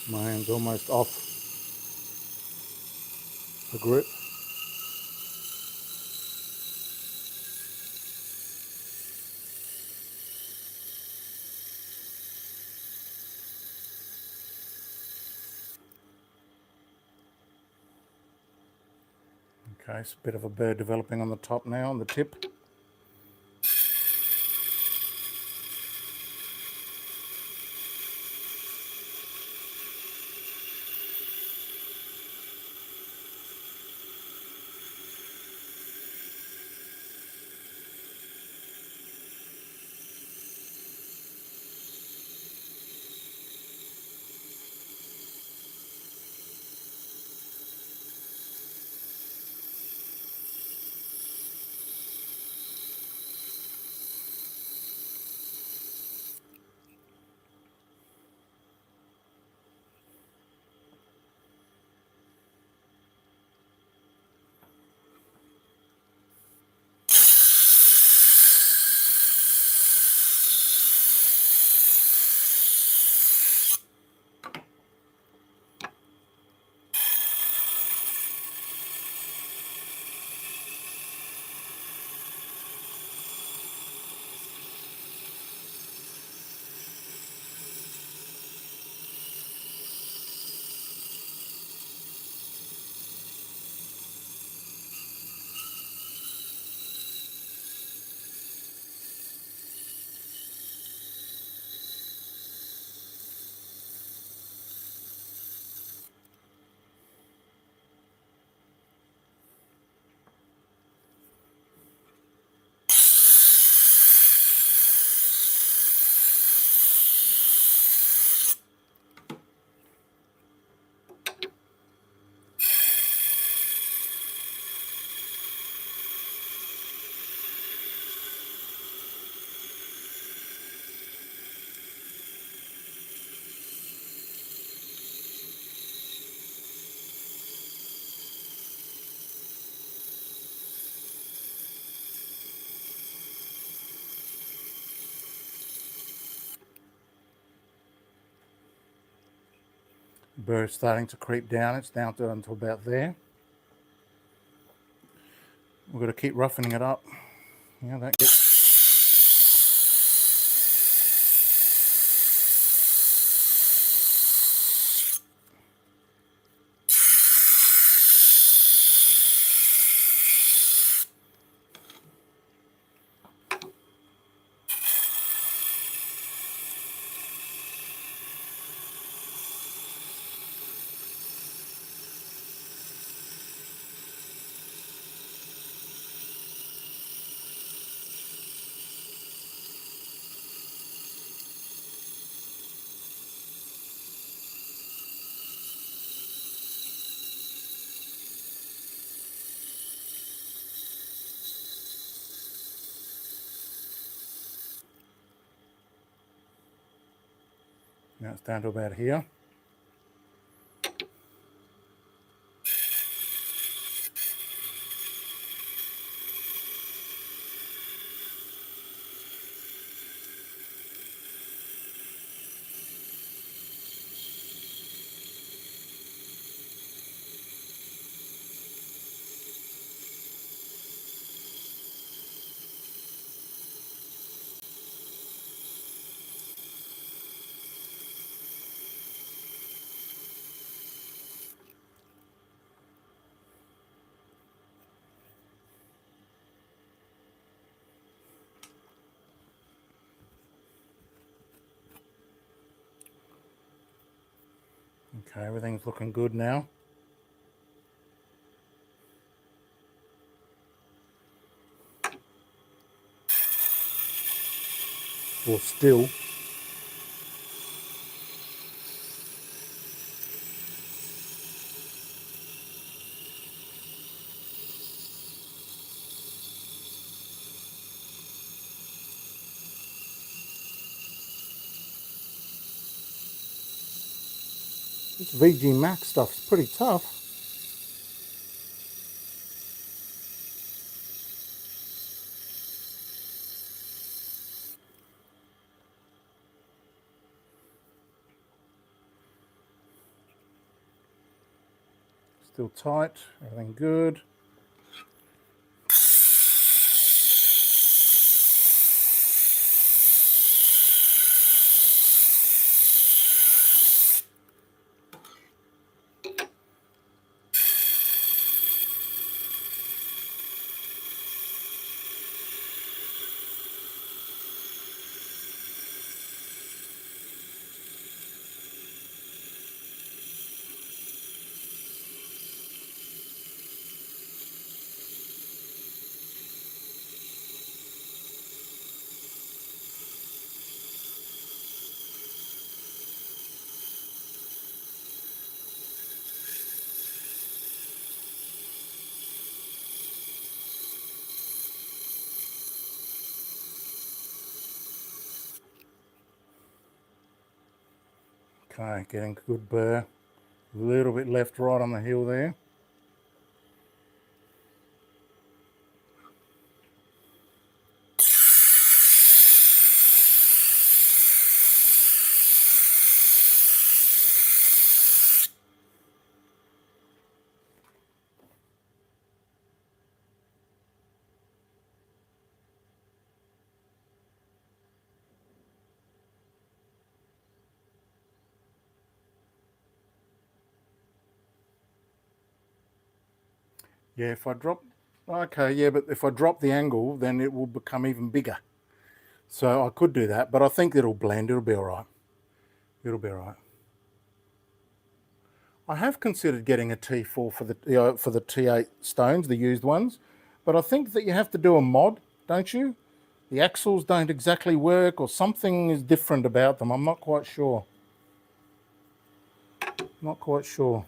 My hand's almost off the grip. Okay, it's a bit of a burr developing on the top now, on the tip. Burr starting to creep down. It's down to until about there. We've got to keep roughening it up. Yeah, that gets... Now it's down to about here. Okay, everything's looking good now. Or still. This VG Max stuff's pretty tough. Still tight, everything good. Okay, getting good burr. A little bit left, right on the heel there. Yeah, if I drop, okay, yeah, but if I drop the angle, then it will become even bigger. So I could do that, but I think it'll blend. It'll be all right. It'll be all right. I have considered getting a T4 for the T8 stones, the used ones, but I think that you have to do a mod, don't you? The axles don't exactly work, or something is different about them. I'm not quite sure. Not quite sure.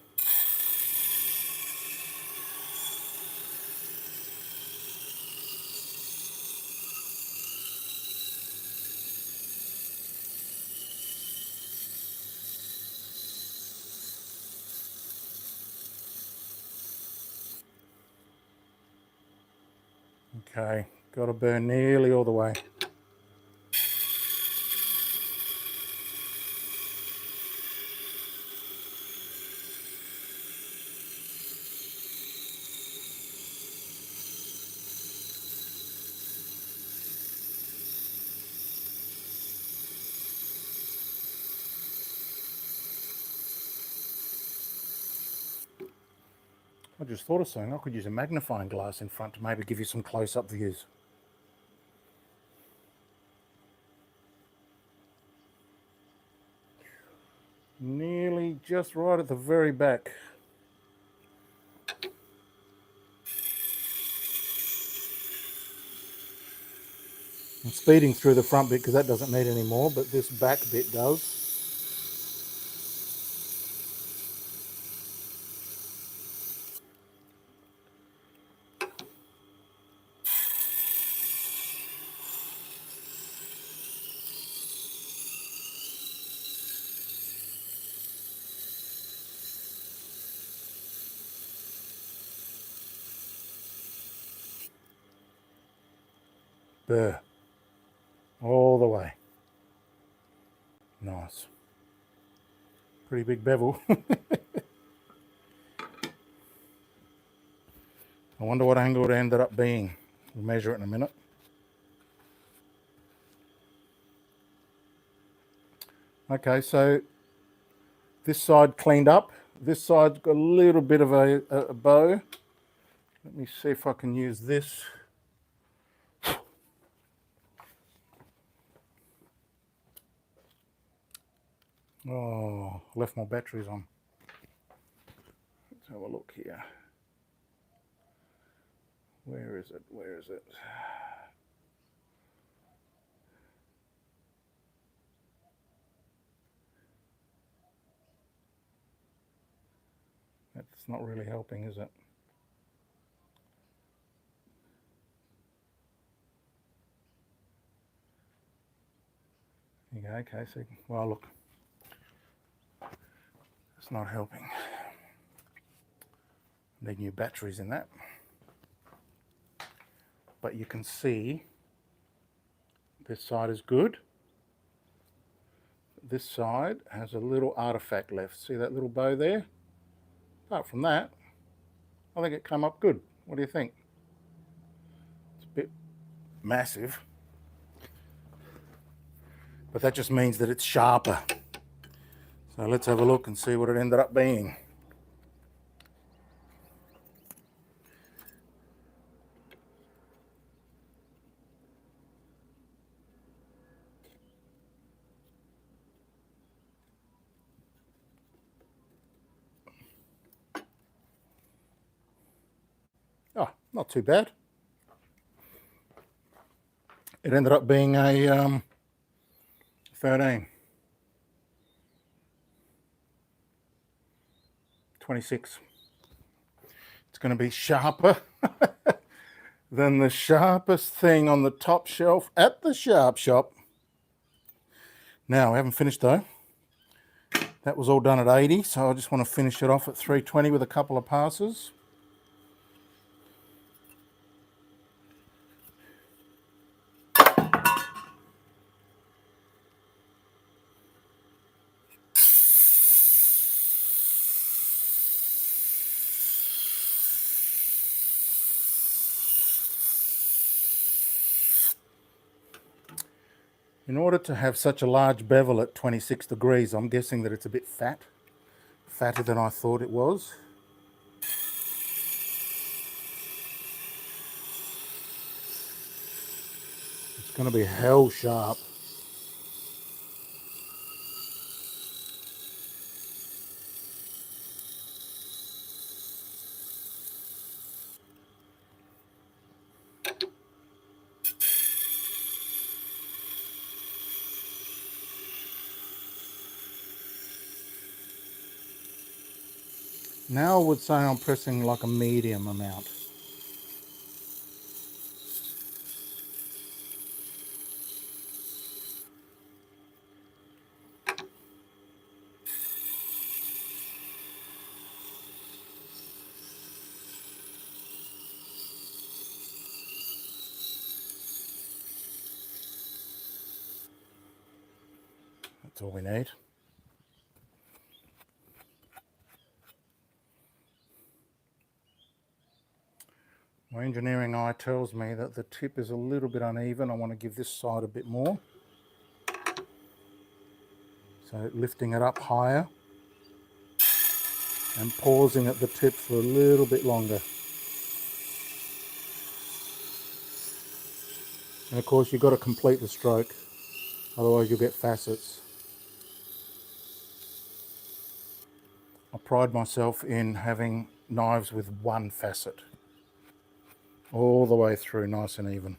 Okay, got to burn nearly all the way. I just thought of something. I could use a magnifying glass in front to maybe give you some close-up views. Nearly just right at the very back. I'm speeding through the front bit because that doesn't need any more, but this back bit does. There. All the way. Nice. Pretty big bevel. I wonder what angle it ended up being. We'll measure it in a minute. Okay, so this side cleaned up. This side's got a little bit of a bow. Let me see if I can use this. Oh, left my batteries on. Let's have a look here. Where is it? Where is it? That's not really helping, is it? There you go. Okay, so, well, look. It's not helping. Need new batteries in that. But you can see this side is good. This side has a little artifact left. See that little bow there? Apart from that, I think it came up good. What do you think? It's a bit massive, but that just means that it's sharper. So let's have a look and see what it ended up being. Oh, not too bad. It ended up being a 13. 26. It's going to be sharper than the sharpest thing on the top shelf at the sharp shop. Now, we haven't finished though. That was all done at 80, so I just want to finish it off at 320 with a couple of passes. In order to have such a large bevel at 26 degrees, I'm guessing that it's a bit fat. Fatter than I thought it was. It's going to be hell sharp. Now I would say I'm pressing like a medium amount. That's all we need. My engineering eye tells me that the tip is a little bit uneven. I want to give this side a bit more. So lifting it up higher. and pausing at the tip for a little bit longer. And of course you've got to complete the stroke, otherwise you'll get facets. I pride myself in having knives with one facet all the way through, nice and even.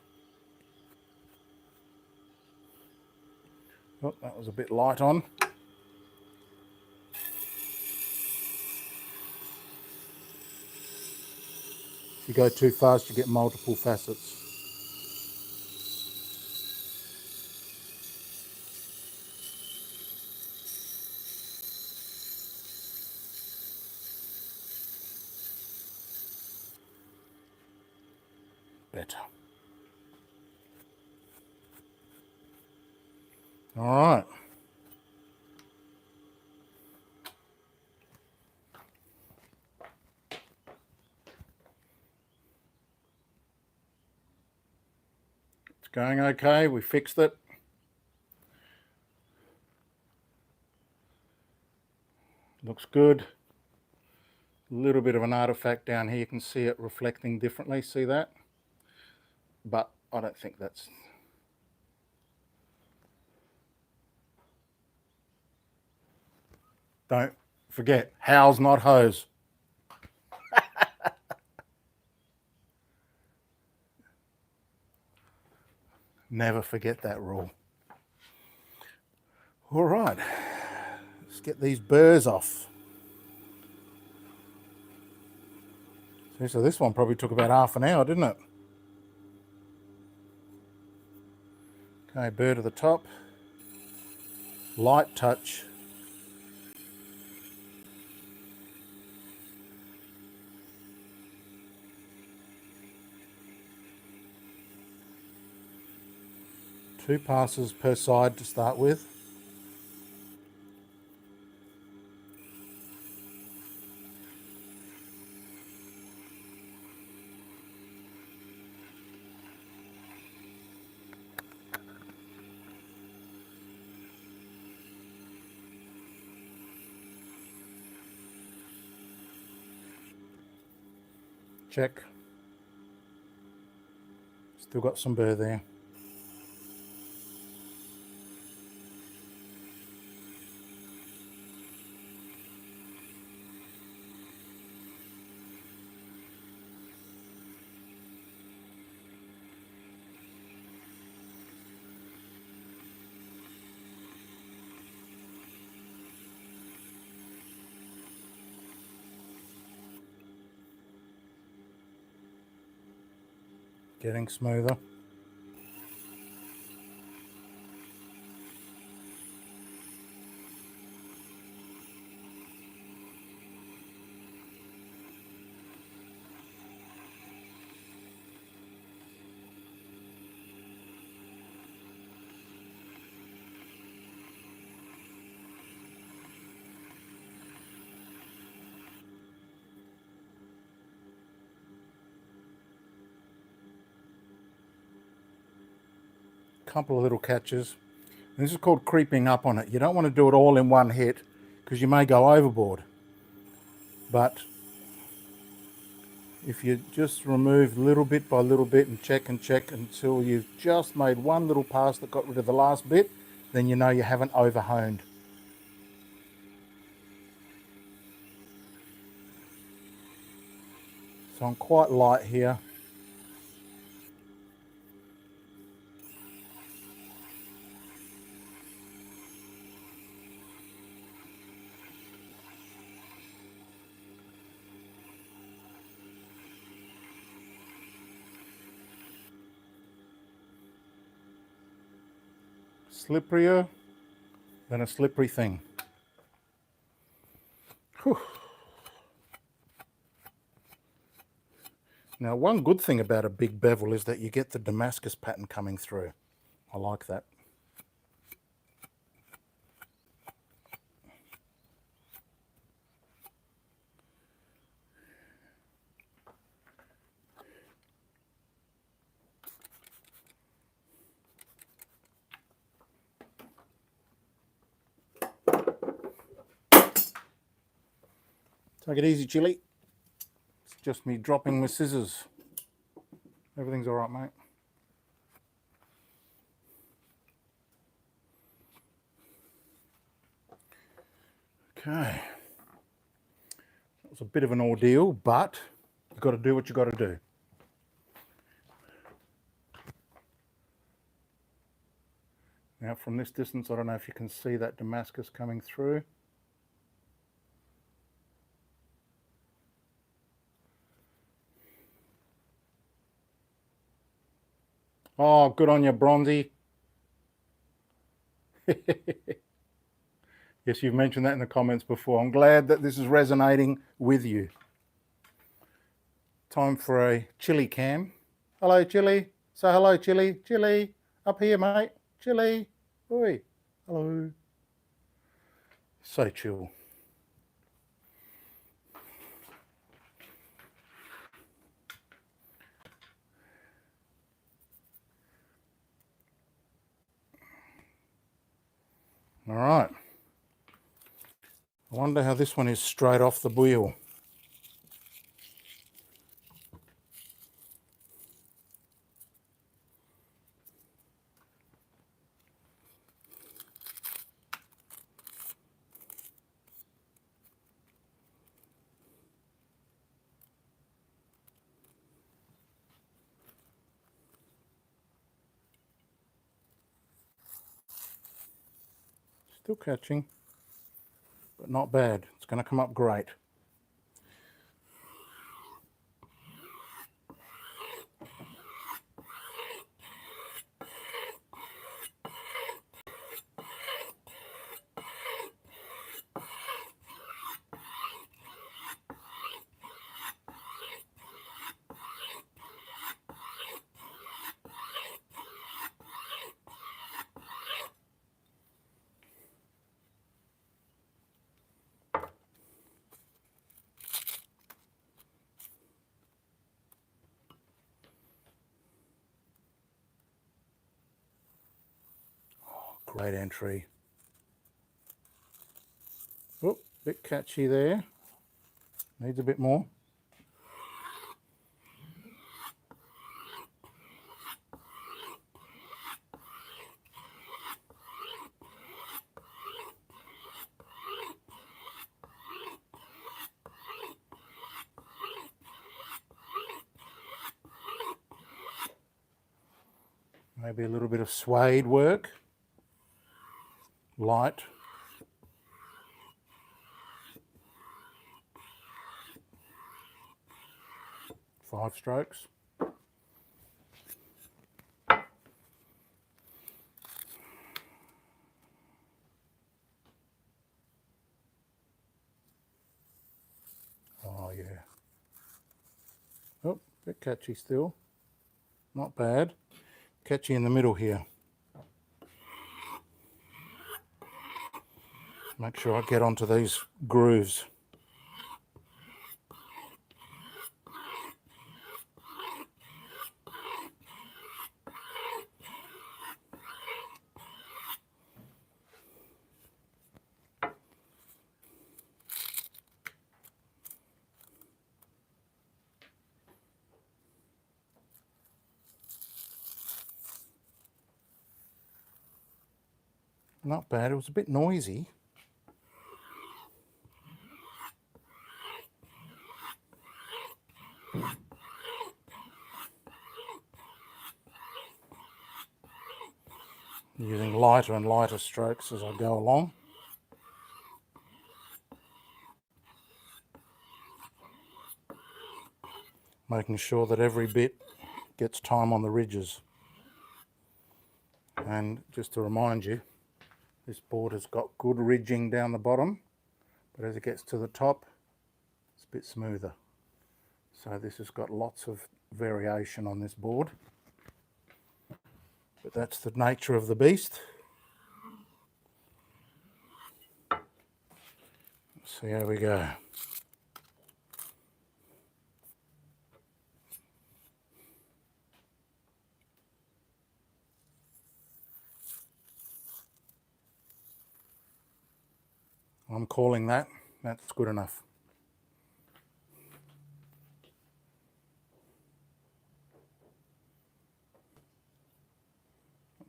Oh, that was a bit light on. If you go too fast, you get multiple facets. Better. All right. It's going okay. We fixed it. Looks good. A little bit of an artifact down here. You can see it reflecting differently. See that? But I don't think that's... Don't forget, how's not hose. Never forget that rule. All right, let's get these burrs off. See, so this one probably took about half an hour, didn't it? Okay, burr to the top. Light touch. Two passes per side to start with. Check. Still got some burr there. Getting smoother. Couple of little catches. This is called creeping up on it. You don't want to do it all in one hit because you may go overboard. But if you just remove little bit by little bit and check until you've just made one little pass that got rid of the last bit, then you know you haven't overhoned. So I'm quite light here. Slipperier than a slippery thing. Whew. Now, one good thing about a big bevel is that you get the Damascus pattern coming through. I like that. Take it easy, Chili. It's just me dropping my scissors. Everything's all right, mate. Okay. That was a bit of an ordeal, but you've got to do what you've got to do. Now, from this distance, I don't know if you can see that Damascus coming through. Oh, good on you, Bronzy. Yes, you've mentioned that in the comments before. I'm glad that this is resonating with you. Time for a Chili cam. Hello, Chili. Say hello, Chili. Chili, up here, mate. Chili. Oi. Hello. So chill. All right. I wonder how this one is straight off the wheel. Still catching, but not bad. It's going to come up great. Great entry. Oh, bit catchy there. Needs a bit more. Maybe a little bit of suede work. Light. Five strokes. Oh yeah. Oh, bit catchy still. Not bad. Catchy in the middle here. Make sure I get onto these grooves. Not bad. It was a bit noisy. Using lighter and lighter strokes as I go along. Making sure that every bit gets time on the ridges. And just to remind you, this board has got good ridging down the bottom, but as it gets to the top, it's a bit smoother. So this has got lots of variation on this board. But that's the nature of the beast. Let's see how we go. I'm calling that. That's good enough.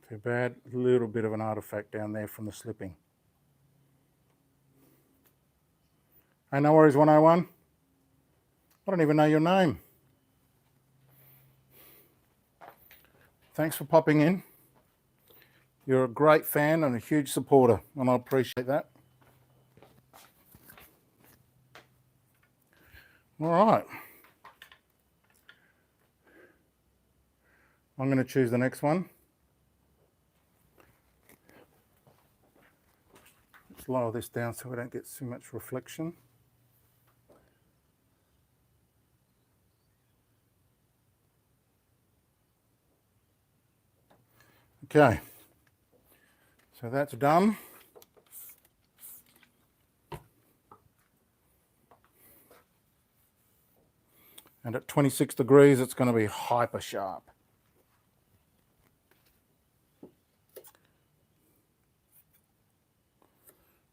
Too bad, a little bit of an artifact down there from the slipping. Hey, no worries 101. I don't even know your name. Thanks for popping in. You're a great fan and a huge supporter, and I appreciate that. All right. I'm going to choose the next one. Let's lower this down so we don't get too much reflection. Okay, so that's done. And at 26 degrees, it's going to be hyper sharp.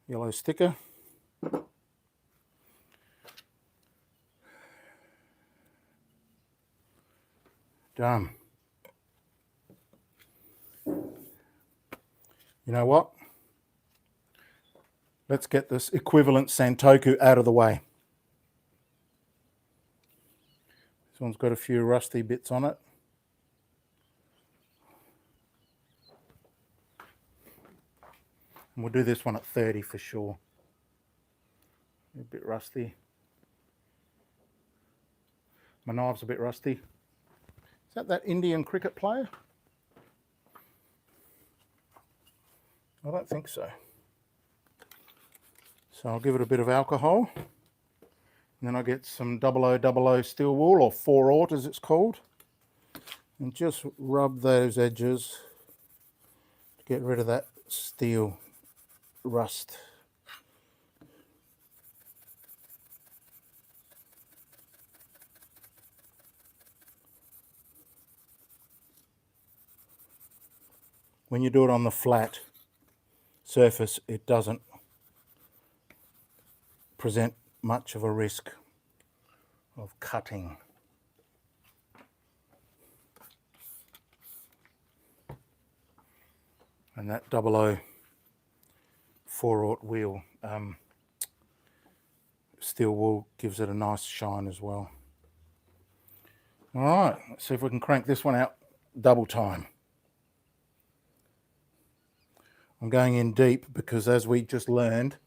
Yellow sticker. Done. You know what? Let's get this equivalent Santoku out of the way. This one's got a few rusty bits on it. And we'll do this one at 30 for sure. A bit rusty. My knife's a bit rusty. Is that Indian cricket player? I don't think so. So I'll give it a bit of alcohol. And then I get some 0000 steel wool, or 4/0 as it's called. And just rub those edges to get rid of that steel rust. When you do it on the flat surface, it doesn't present much of a risk of cutting. And that 00 4/0 wheel steel wool gives it a nice shine as well. All right, let's see if we can crank this one out double time. I'm going in deep because, as we just learned,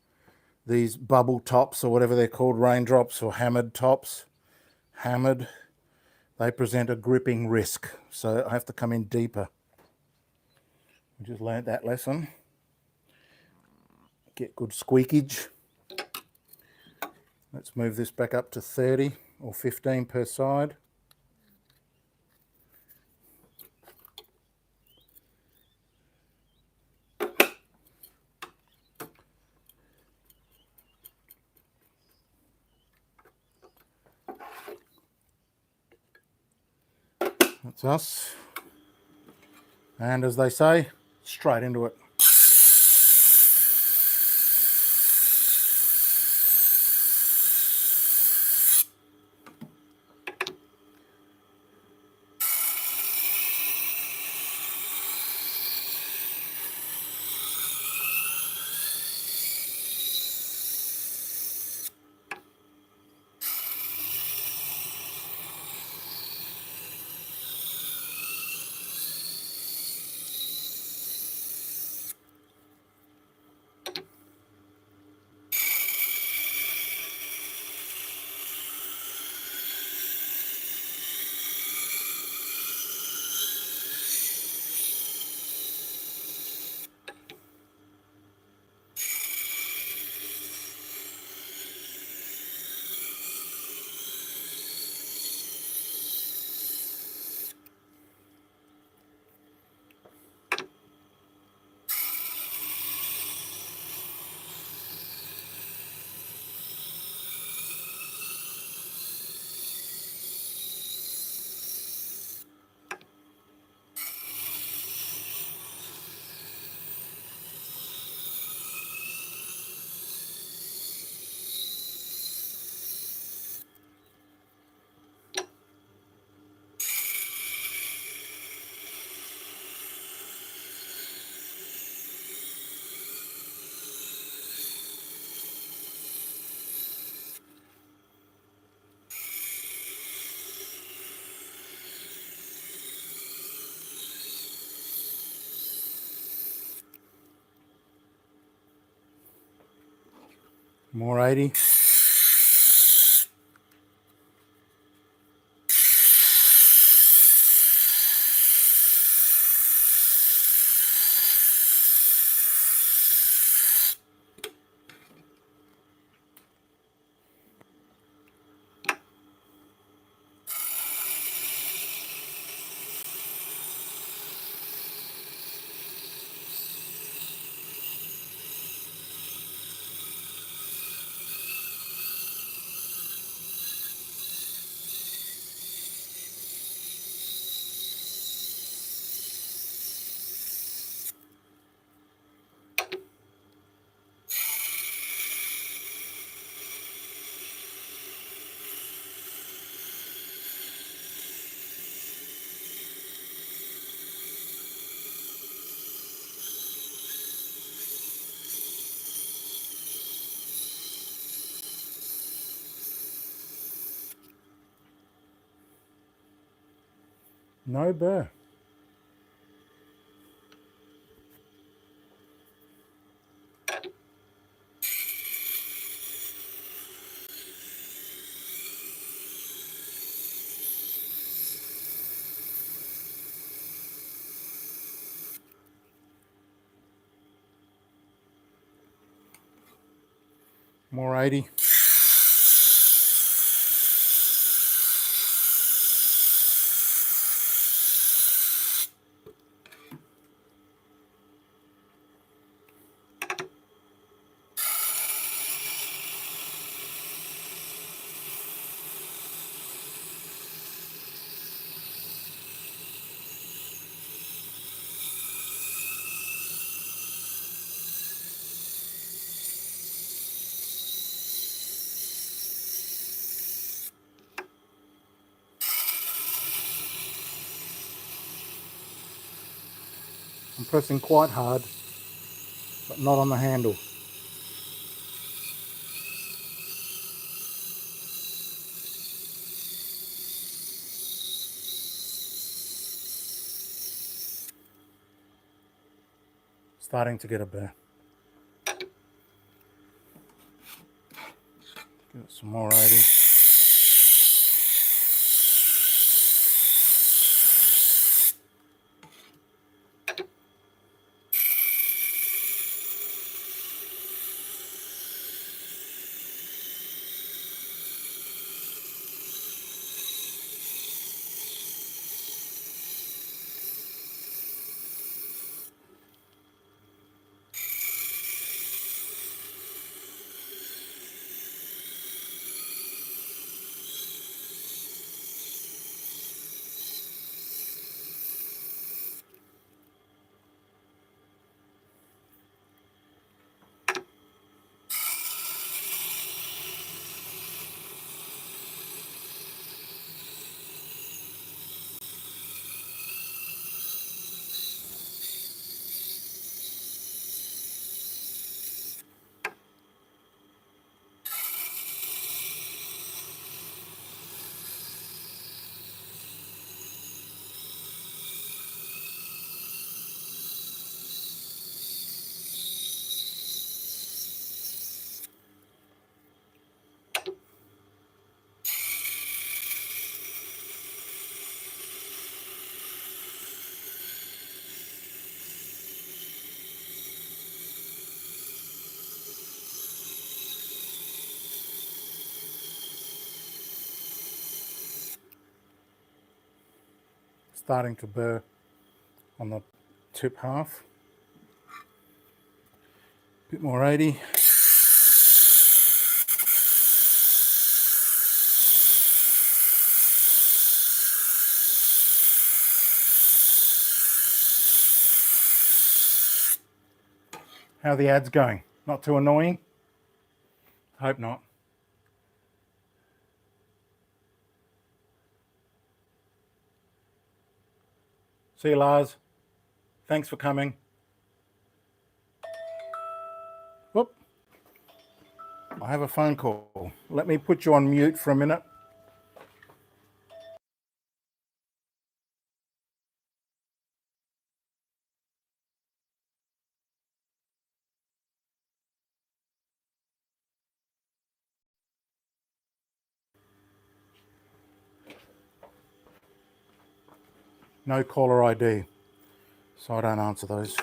these bubble tops, or whatever they're called, raindrops or hammered tops, they present a gripping risk. So I have to come in deeper. We just learned that lesson. Get good squeakage. Let's move this back up to 30 or 15 per side. That's us. And as they say, straight into it. More 80. No burr. More 80. I'm pressing quite hard, but not on the handle. Starting to get a burr. Give it some more 80. Starting to burr on the tip half. Bit more 80. How are the ads going? Not too annoying? Hope not. See you, Lars. Thanks for coming. Whoop. I have a phone call. Let me put you on mute for a minute. no caller ID, so I don't answer those.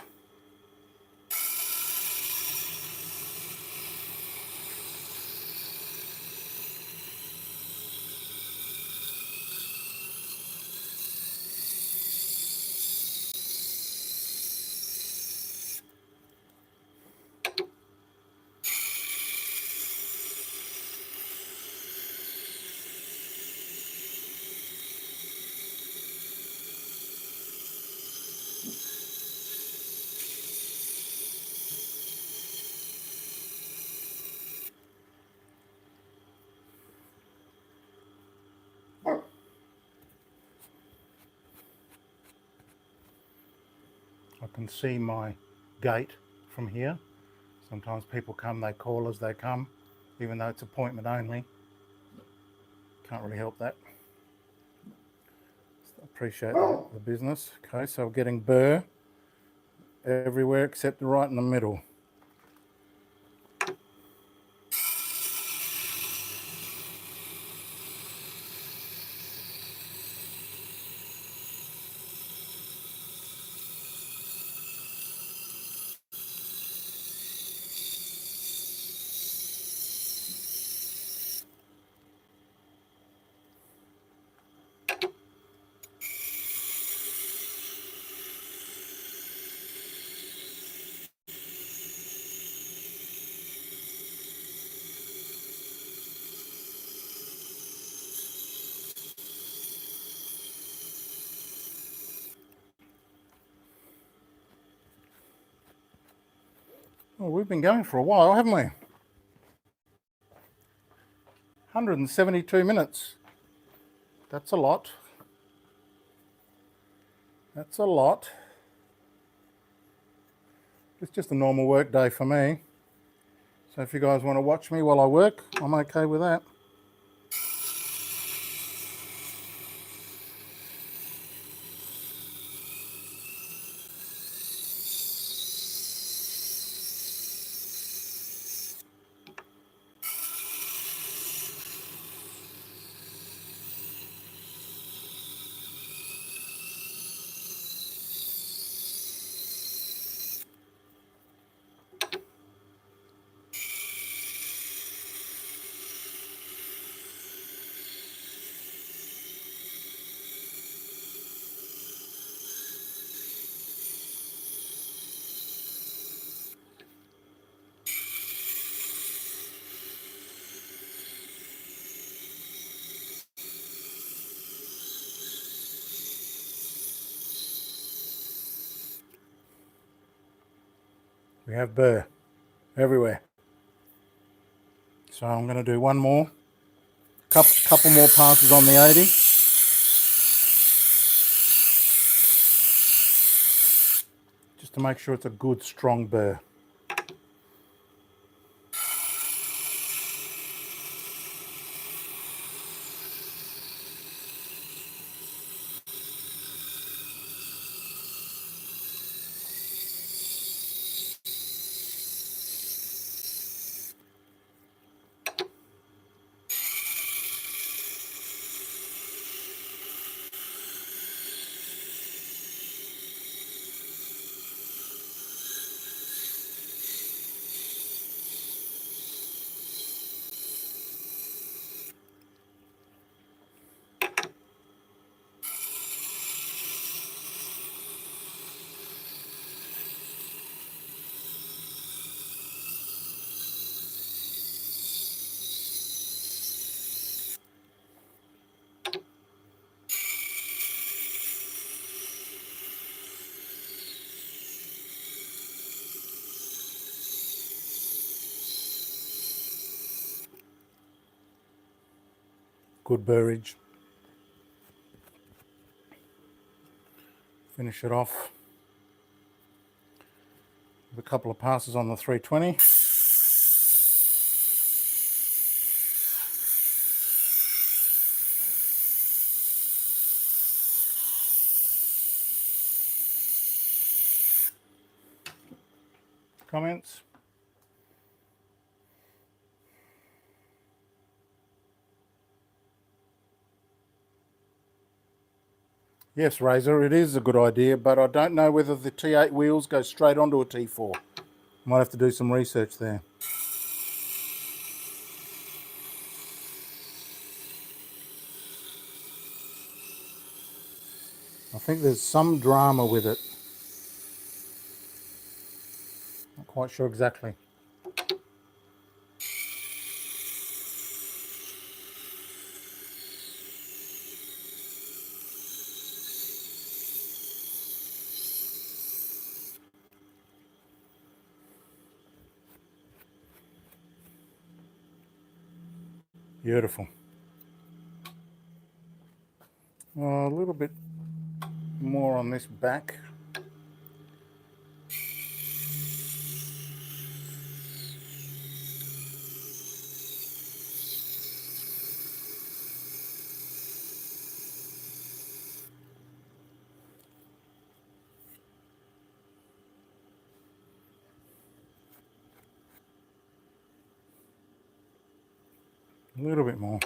I can see my gate from here. Sometimes people come, they call as they come, even though it's appointment only. Can't really help that. Appreciate the business. Okay, so we're getting burr everywhere except right in the middle. Well, we've been going for a while, haven't we? 172 minutes. That's a lot. That's a lot. It's just a normal work day for me. So if you guys want to watch me while I work, I'm okay with that. We have burr everywhere. So I'm going to do one more, couple more passes on the 80. Just to make sure it's a good strong burr. Good burrage. Finish it off with a couple of passes on the 320. Comments? Yes, Razor, it is a good idea, but I don't know whether the T8 wheels go straight onto a T4. Might have to do some research there. I think there's some drama with it. Not quite sure exactly. Beautiful. A little bit more on this back. A little bit more.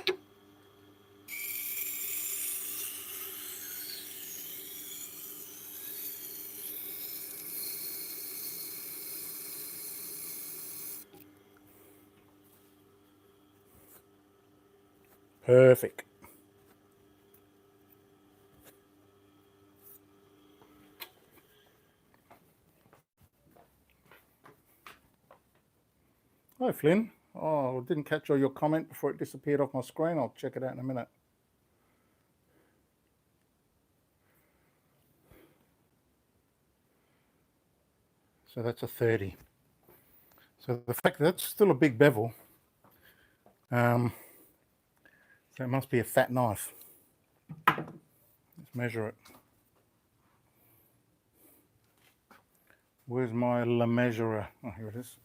Perfect. Hi, Flynn. Oh, I didn't catch all your comment before it disappeared off my screen. I'll check it out in a minute. So that's a 30. So the fact that that's still a big bevel, so it must be a fat knife. Let's measure it. Where's my La Measurer? Oh, here it is.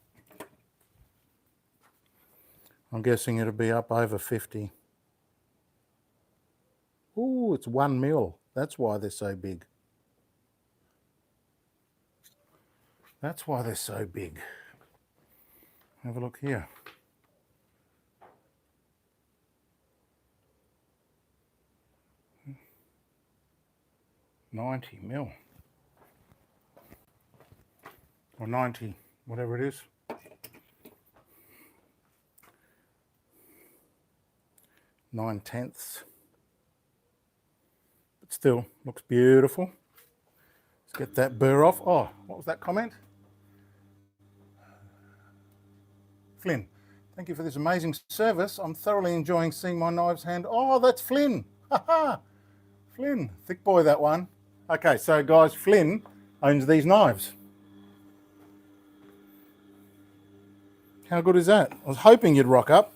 I'm guessing it'll be up over 50. Ooh, it's 1 mil. That's why they're so big. That's why they're so big. Have a look here. $90 mil. Or 90, whatever it is. 9/10. But still, looks beautiful. Let's get that burr off. Oh, what was that comment? Flynn, thank you for this amazing service. I'm thoroughly enjoying seeing my knives hand. Oh, that's Flynn. Haha. Flynn, thick boy that one. Okay, so guys, Flynn owns these knives. How good is that? I was hoping you'd rock up.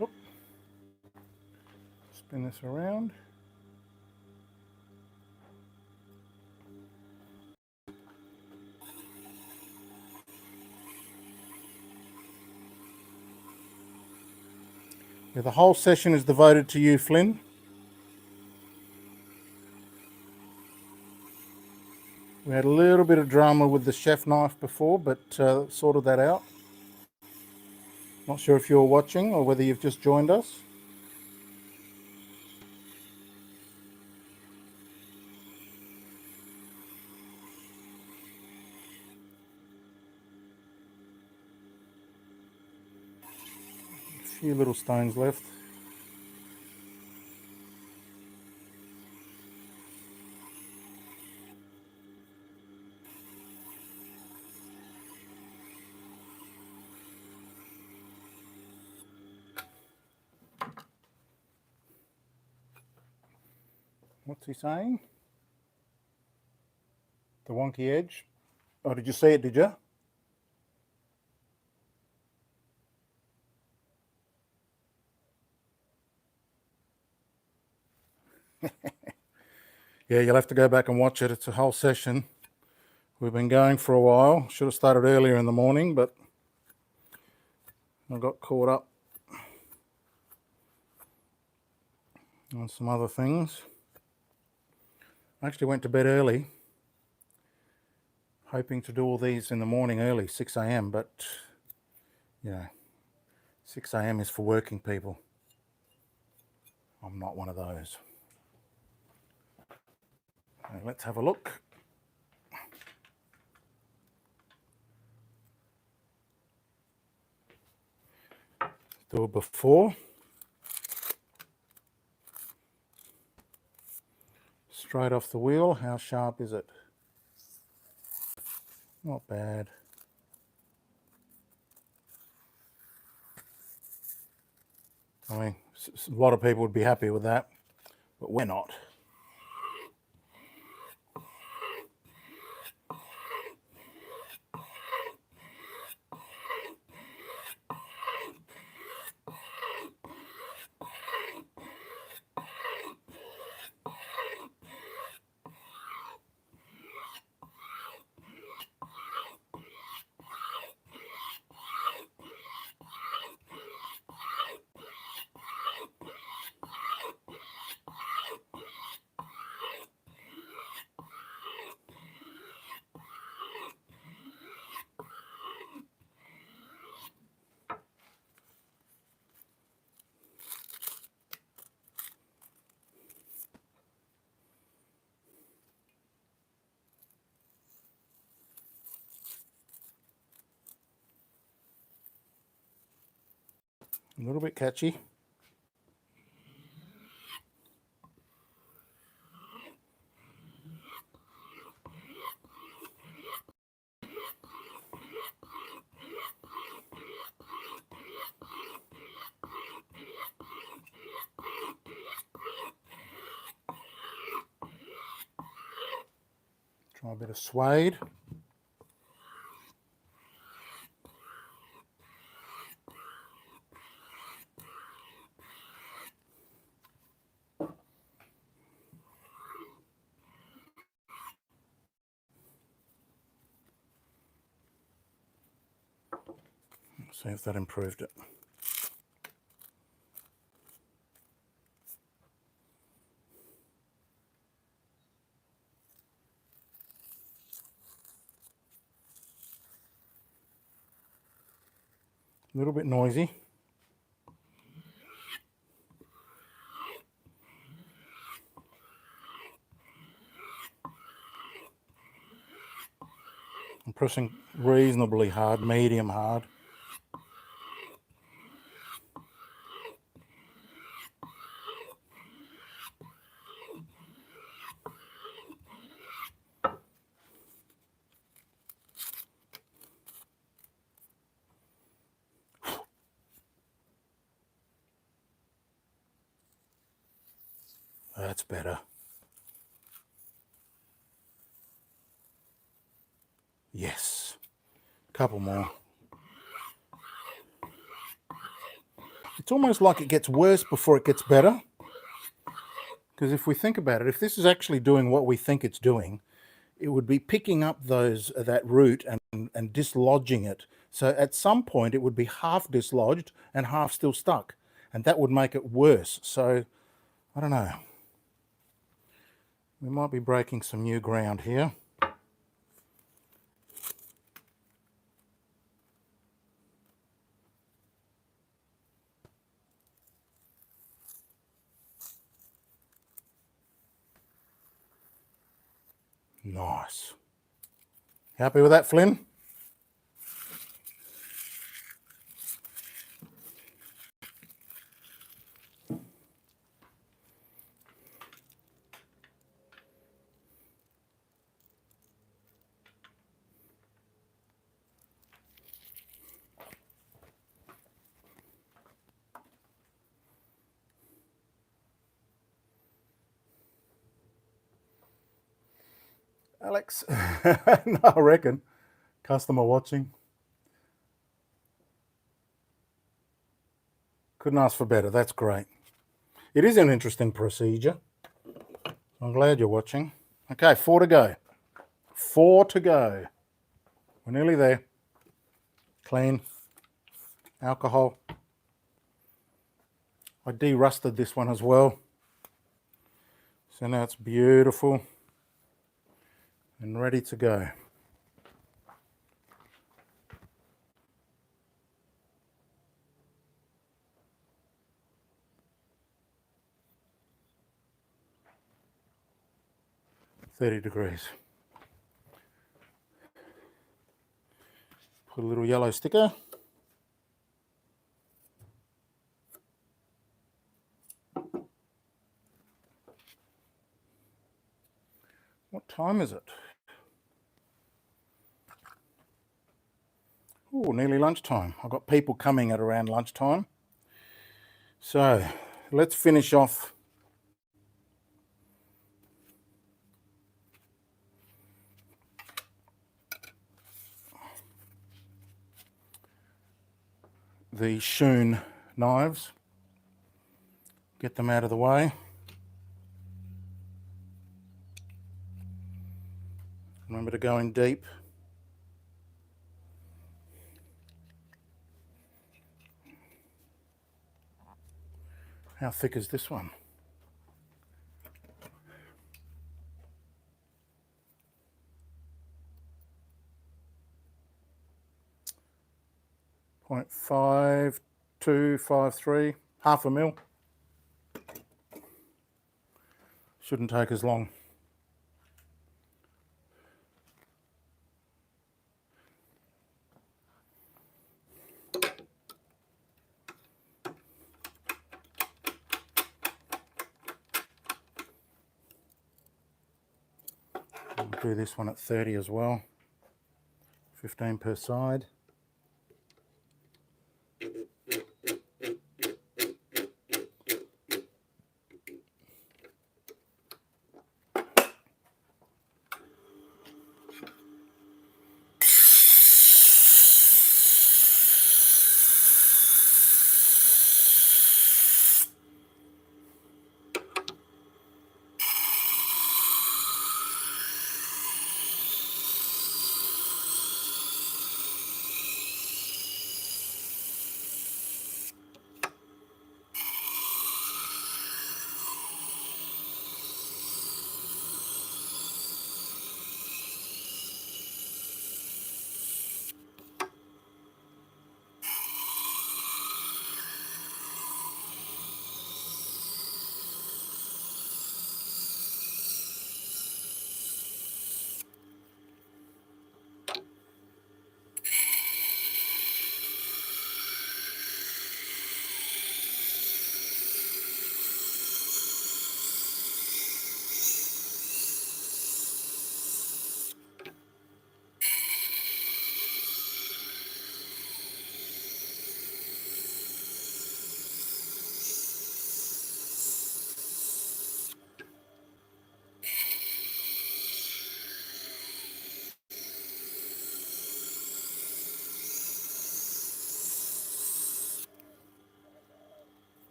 Oop. Spin this around. Yeah, the whole session is devoted to you, Flynn. We had a little bit of drama with the chef knife before, but sorted that out. Not sure if you're watching or whether you've just joined us. A few little stones left. What's he saying? The wonky edge. Oh, did you see it, did you? Yeah, you'll have to go back and watch it. It's a whole session. We've been going for a while. Should have started earlier in the morning, but I got caught up on some other things. I actually went to bed early, hoping to do all these in the morning early, 6 a.m, but you know, 6 a.m. is for working people. I'm not one of those. Now let's have a look. Do it before. Straight off the wheel. How sharp is it? Not bad. I mean, a lot of people would be happy with that, but we're not. A little bit catchy. Try a bit of suede. See if that improved it. A little bit noisy. I'm pressing reasonably hard, medium hard. That's better. Yes. Couple more. It's almost like it gets worse before it gets better. Because if we think about it, if this is actually doing what we think it's doing, it would be picking up that root and dislodging it. So at some point it would be half dislodged and half still stuck. And that would make it worse. So, I don't know. We might be breaking some new ground here. Nice. Happy with that, Flynn? Alex? No, I reckon. Customer watching. Couldn't ask for better. That's great. It is an interesting procedure. I'm glad you're watching. Okay, 4 to go. 4 to go. We're nearly there. Clean. Alcohol. I de-rusted this one as well. So now it's beautiful and ready to go. 30 degrees. Put a little yellow sticker. What time is it? Oh, nearly lunchtime. I've got people coming at around lunchtime. So let's finish off the Shoon knives. Get them out of the way. Remember to go in deep. How thick is this one? .5253, half a mil. Shouldn't take as long. I'll do this one at 30 as well. 15 per side.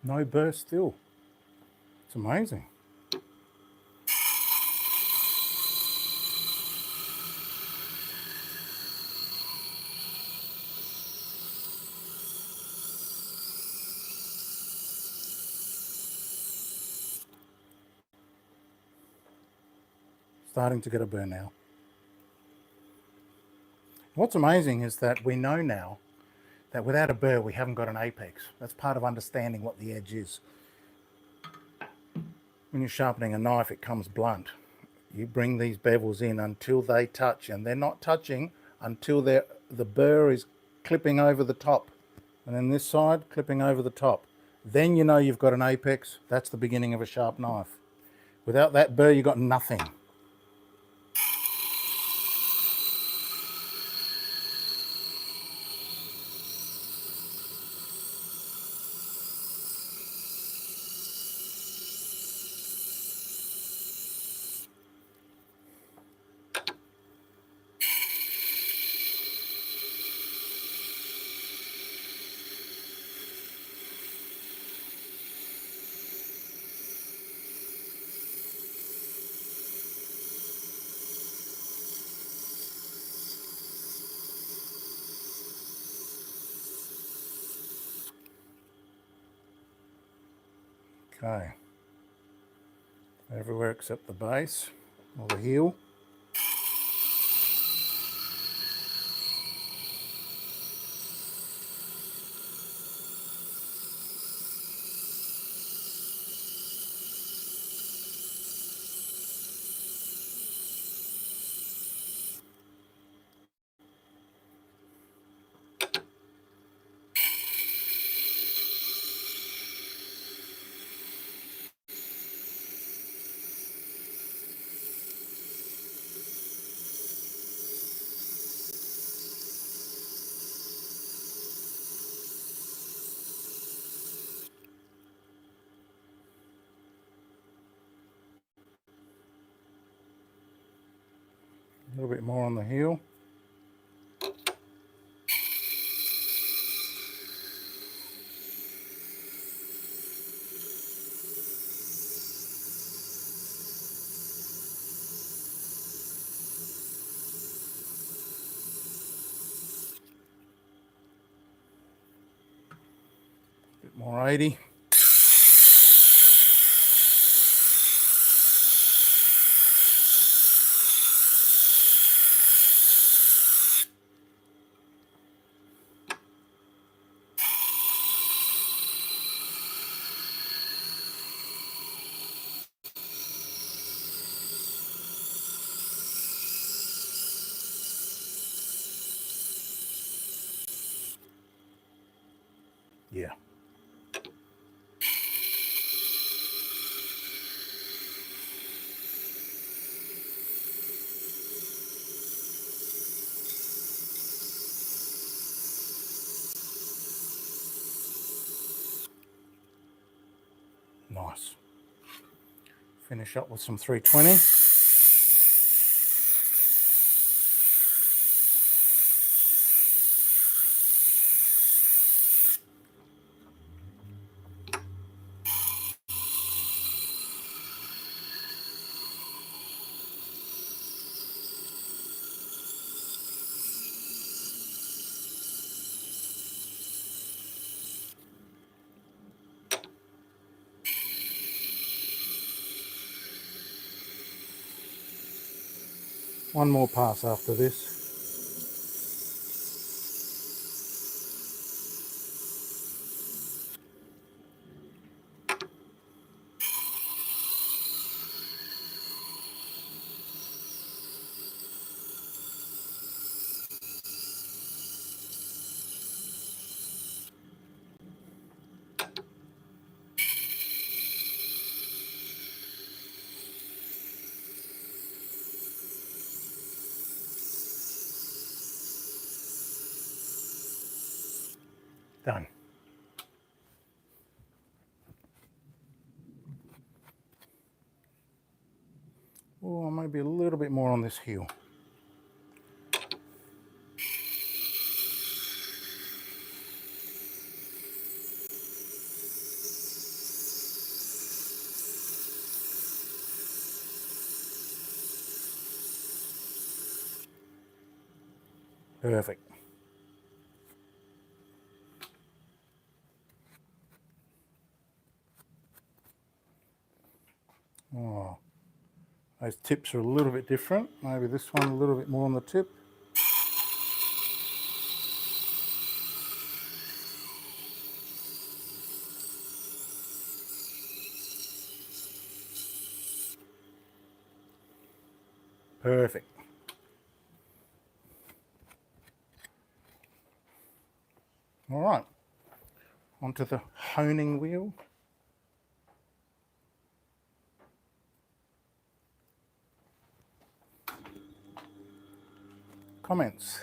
No burst still. It's amazing. starting to get a burr now. What's amazing is that we know now that without a burr we haven't got an apex. That's part of understanding what the edge is. When you're sharpening a knife, it comes blunt. You bring these bevels in until they touch, and they're not touching until the burr is clipping over the top. And then this side, clipping over the top. Then you know you've got an apex. That's the beginning of a sharp knife. Without that burr, you've got nothing. Okay. Everywhere except the base or the heel. A little bit more on the heel. A bit more 80. Yeah. Nice. Finish up with some 320. One more pass after this. Done. Oh, maybe a little bit more on this heel. Perfect. Oh, Those tips are a little bit different. Maybe this one a little bit more on the tip. Perfect. All right, onto the honing wheel. Comments.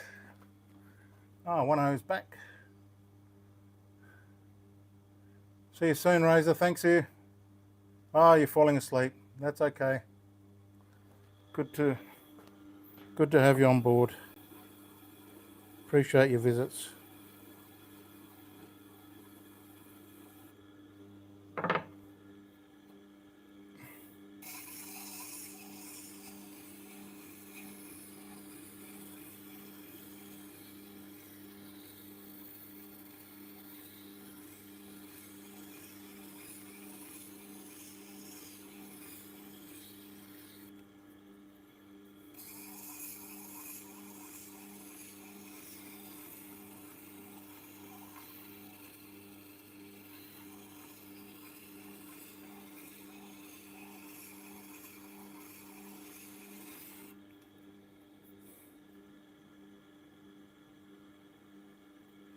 Oh, one hose back. See you soon, Razor. Thanks you. Oh, you're falling asleep. That's okay. Good to have you on board. Appreciate your visits.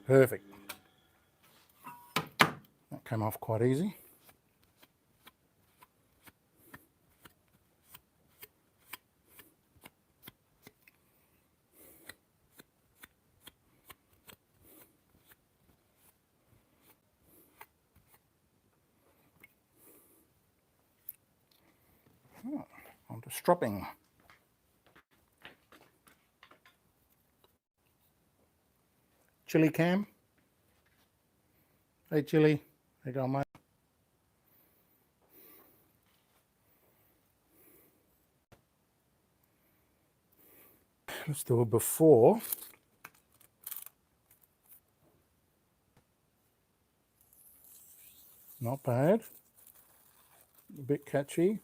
Perfect. That came off quite easy. Oh, onto stropping. Chili cam. Hey Chili, how you going, mate? Let's do a before. Not bad. A bit catchy.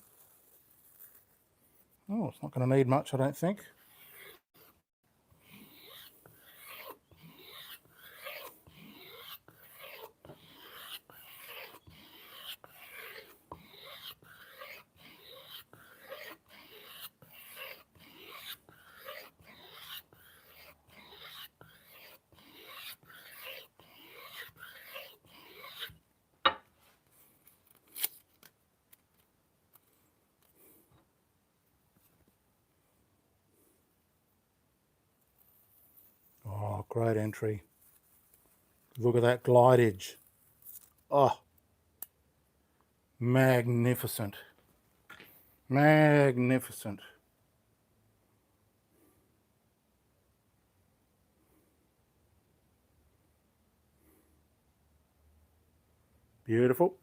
Oh, it's not going to need much, I don't think. Oh, great entry. Look at that glide edge. Oh, magnificent. Magnificent. Beautiful.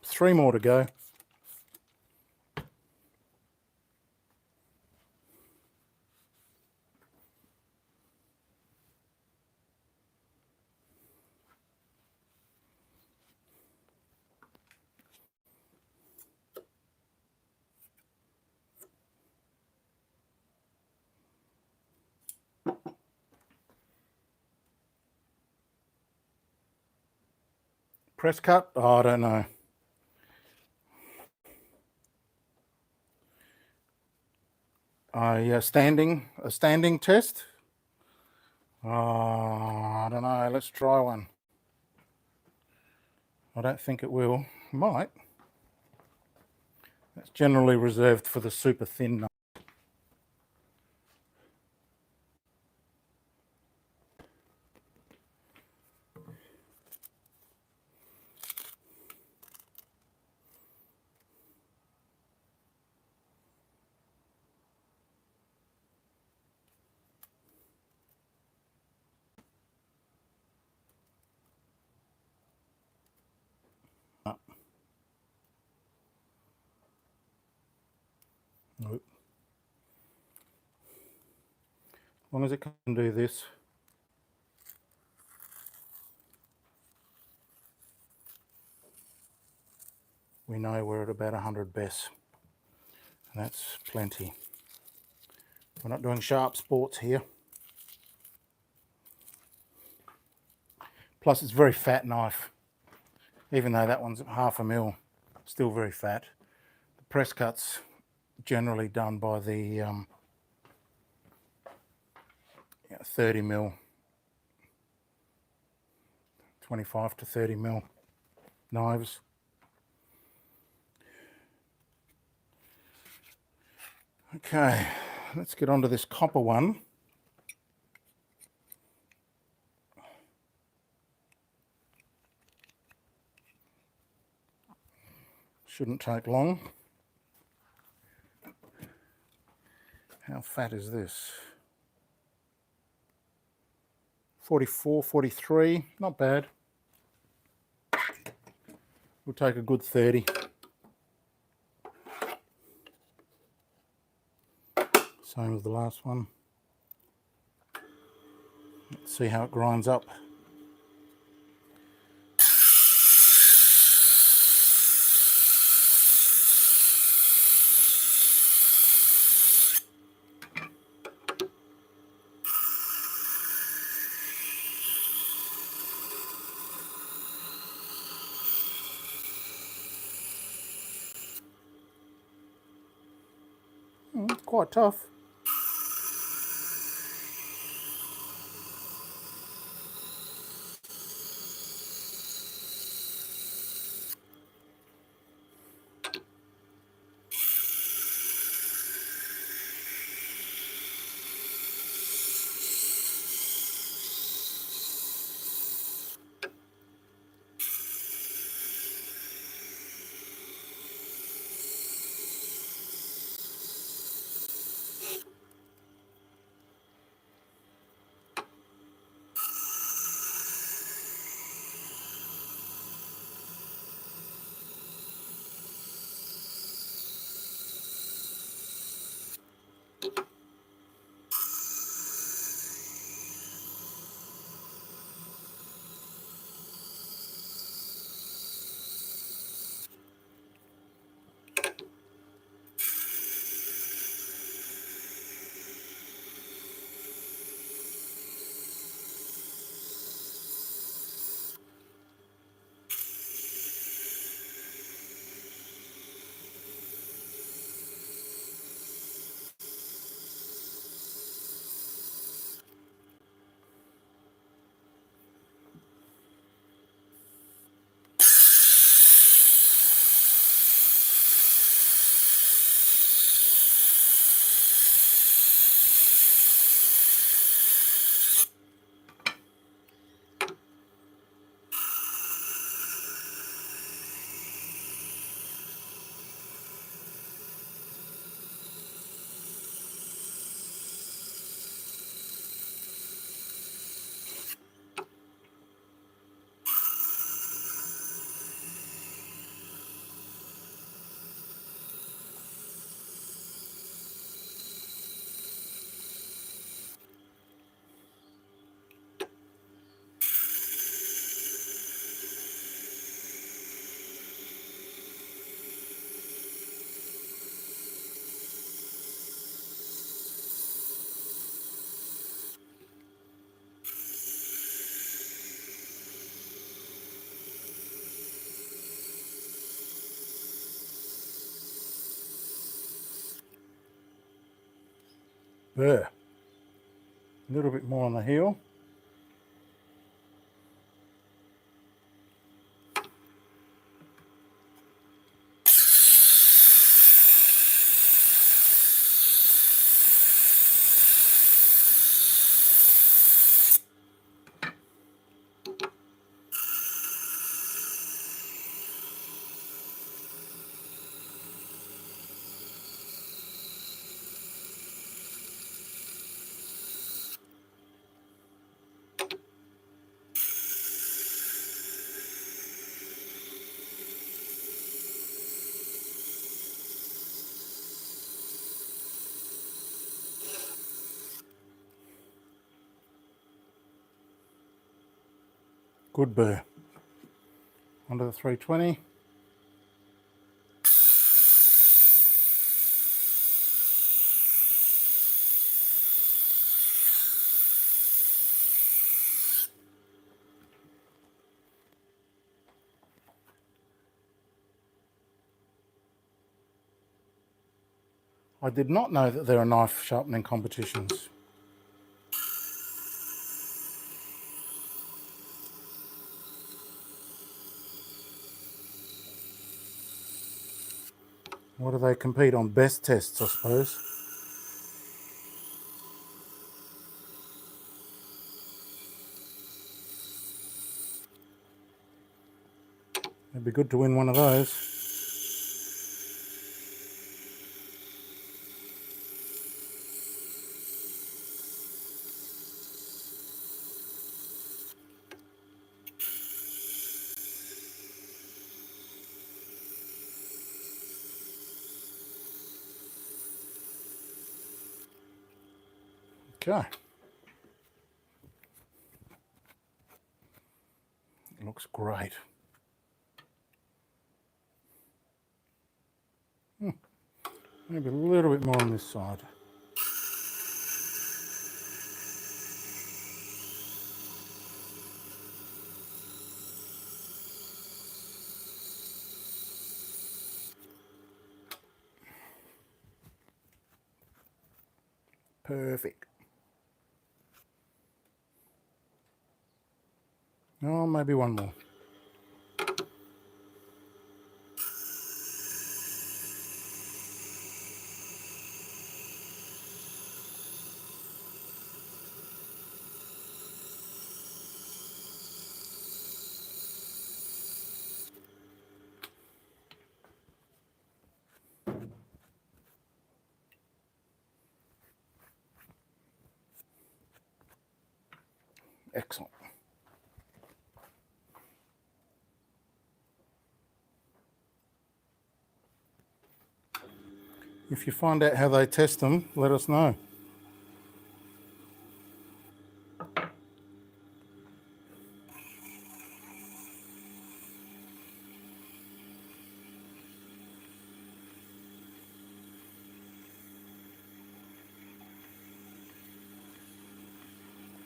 Three more to go. Press cut? Oh, I don't know. A standing test? Oh, I don't know. Let's try one. I don't think it will. Might. That's generally reserved for the super thin. Nope. As long as it can do this. We know we're at about 100 bes, and that's plenty. We're not doing sharp sports here. Plus it's a very fat knife. Even though that one's 1/2 mil, still very fat. The press cut's generally done by the 30 mil, 25 to 30 mil knives. Okay, let's get onto this copper one. Shouldn't take long. How fat is this? 44, 43, not bad. We'll take a good 30. Same as the last one. Let's see how it grinds up. Quite tough. There. A little bit more on the heel. Good burr. Onto the 320. I did not know that there are knife sharpening competitions. What do they compete on? Best tests, I suppose. It'd be good to win one of those. Okay. It looks great. Maybe a little bit more on this side. Perfect. Oh, maybe one more. Excellent. If you find out how they test them, let us know.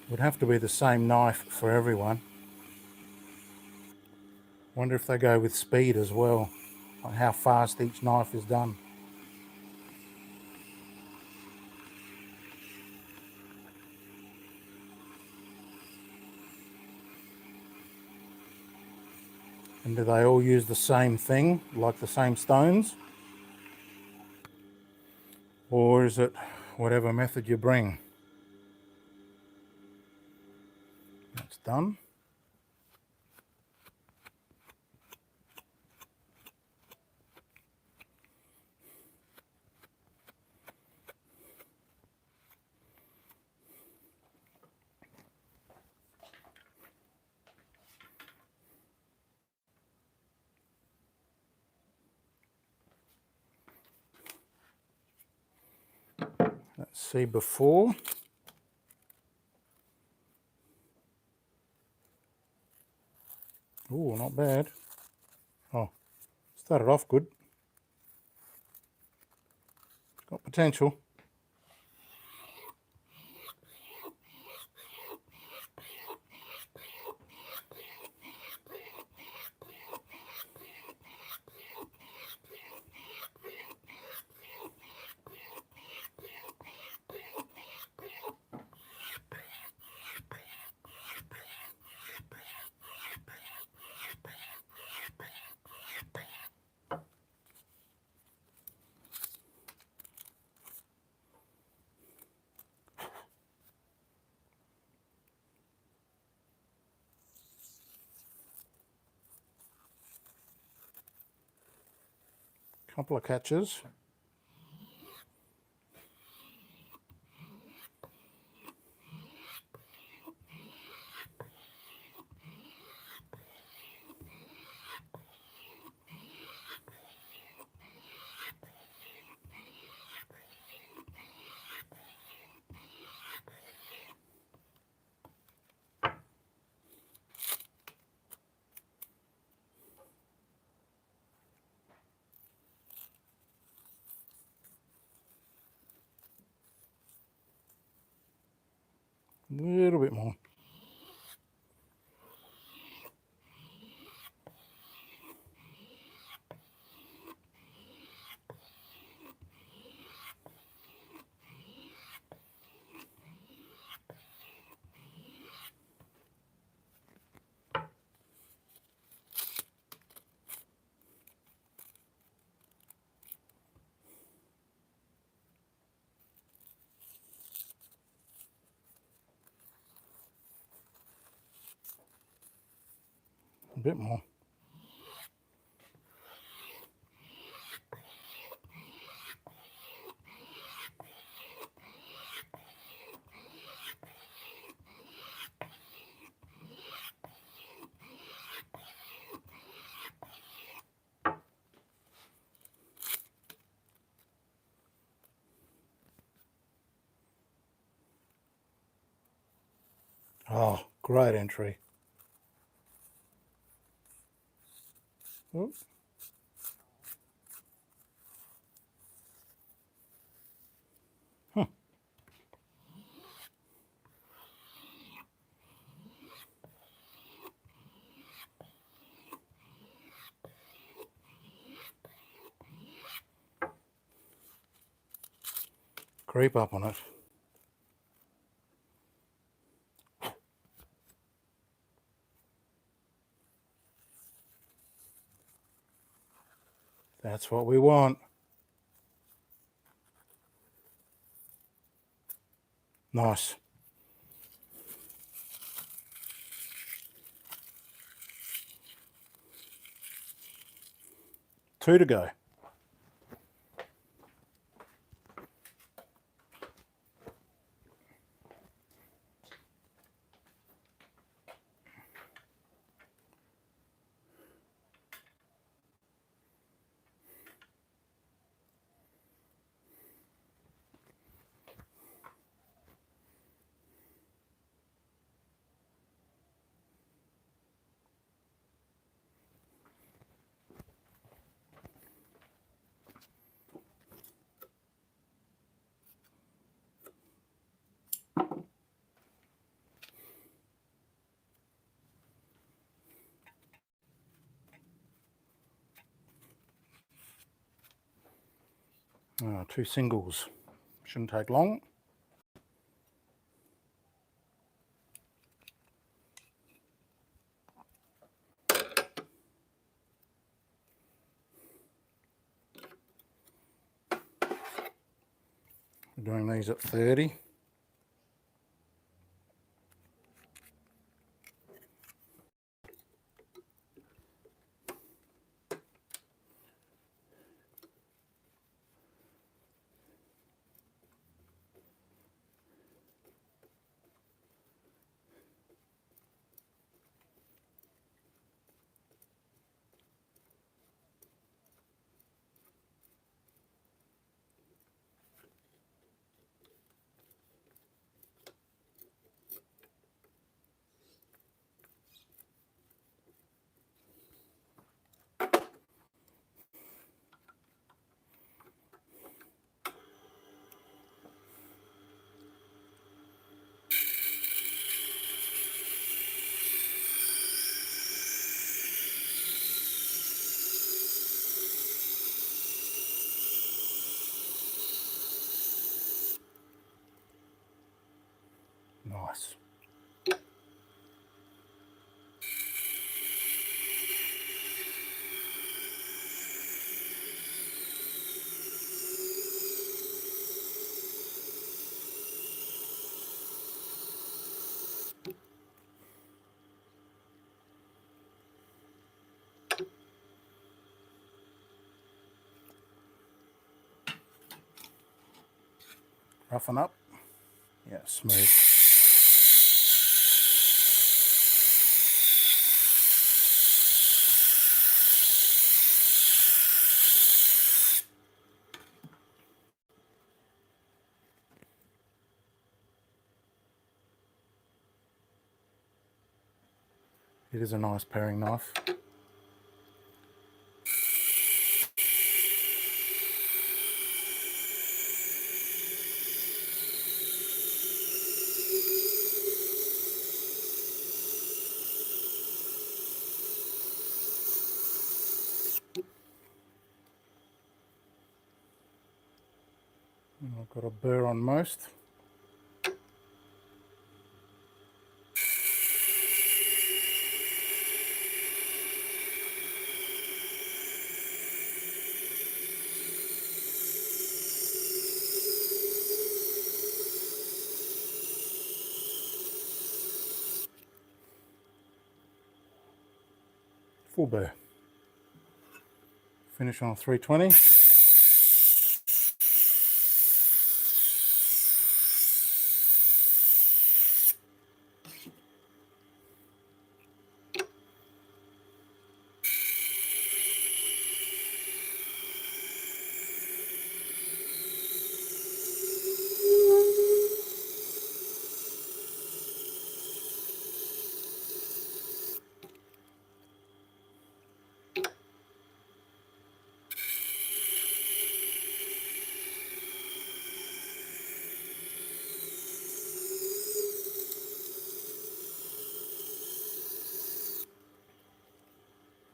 Would have to be the same knife for everyone. Wonder if they go with speed as well, like how fast each knife is done. And do they all use the same thing, like the same stones? Or is it whatever method you bring? That's done. Let's see before. Oh, not bad. Oh, started off good. Got potential. Couple of catches. little bit more. A bit more. Oh, great entry. Oops. Creep up on it. That's what we want. Nice. Two to go. Oh, two singles. Shouldn't take long. We're doing these at 30. Nice. Roughen up. Yeah, smooth. It is a nice paring knife. I've got a burr on most. Full burr. Finish on 320.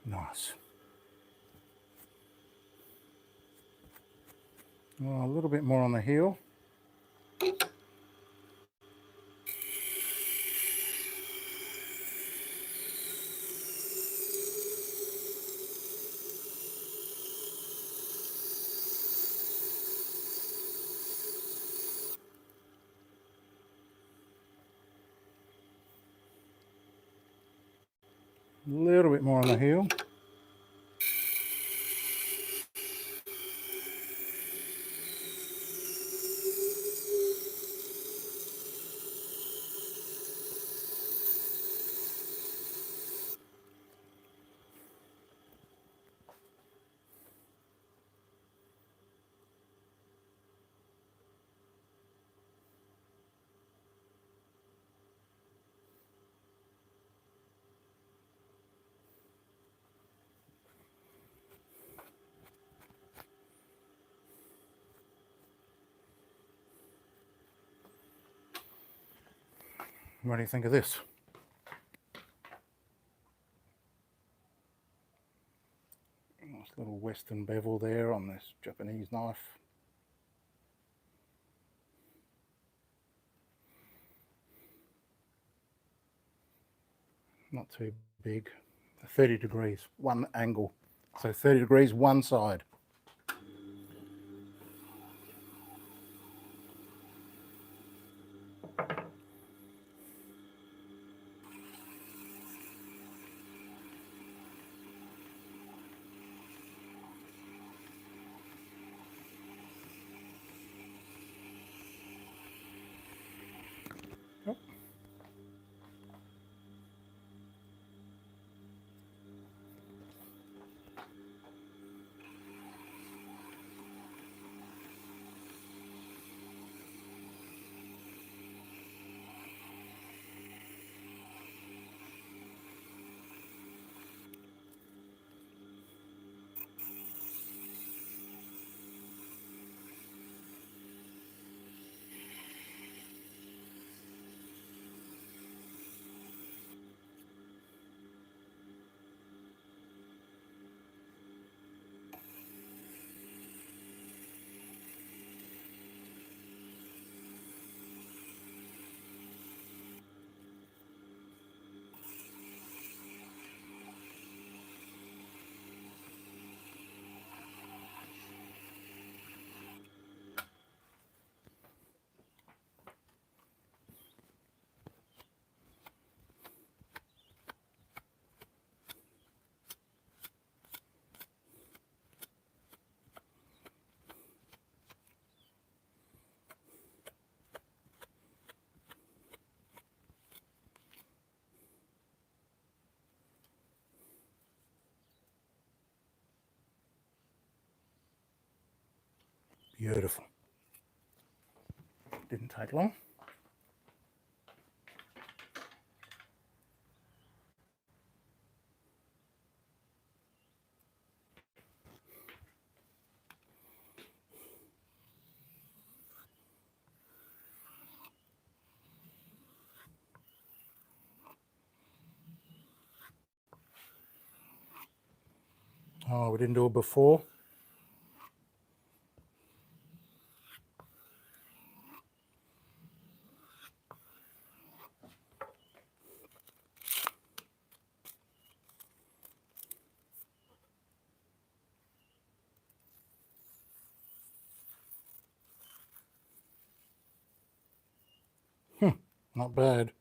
Nice. Well, a little bit more on the heel. A little bit more on the heel. What do you think of this? Nice little Western bevel there on this Japanese knife. Not too big. 30 degrees, one angle. So 30 degrees, one side. Yep. Beautiful. Didn't take long. Oh, we didn't do it before. Not bad.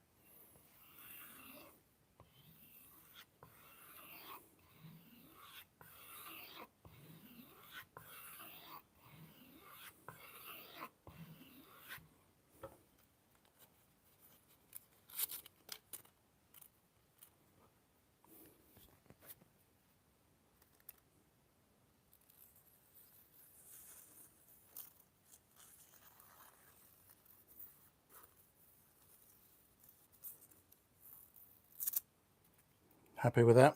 Happy with that?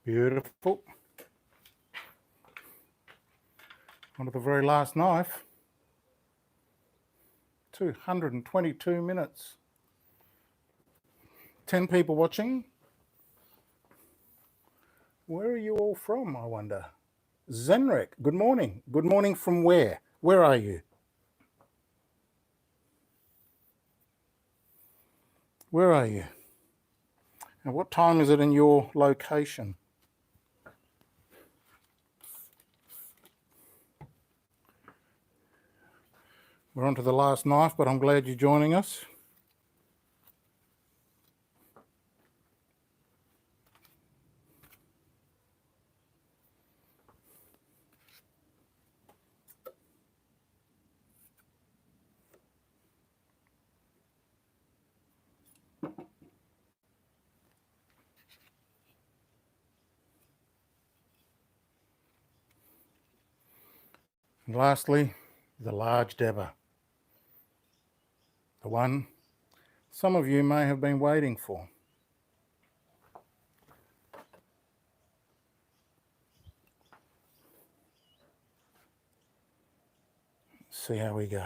Beautiful. On to the very last knife. 222 minutes. 10 people watching. Where are you all from, I wonder? Zenrik, good morning. Good morning from where? Where are you? Where are you? And what time is it in your location? We're on to the last knife, but I'm glad you're joining us. And lastly, the large dabber. The one some of you may have been waiting for. Let's see how we go.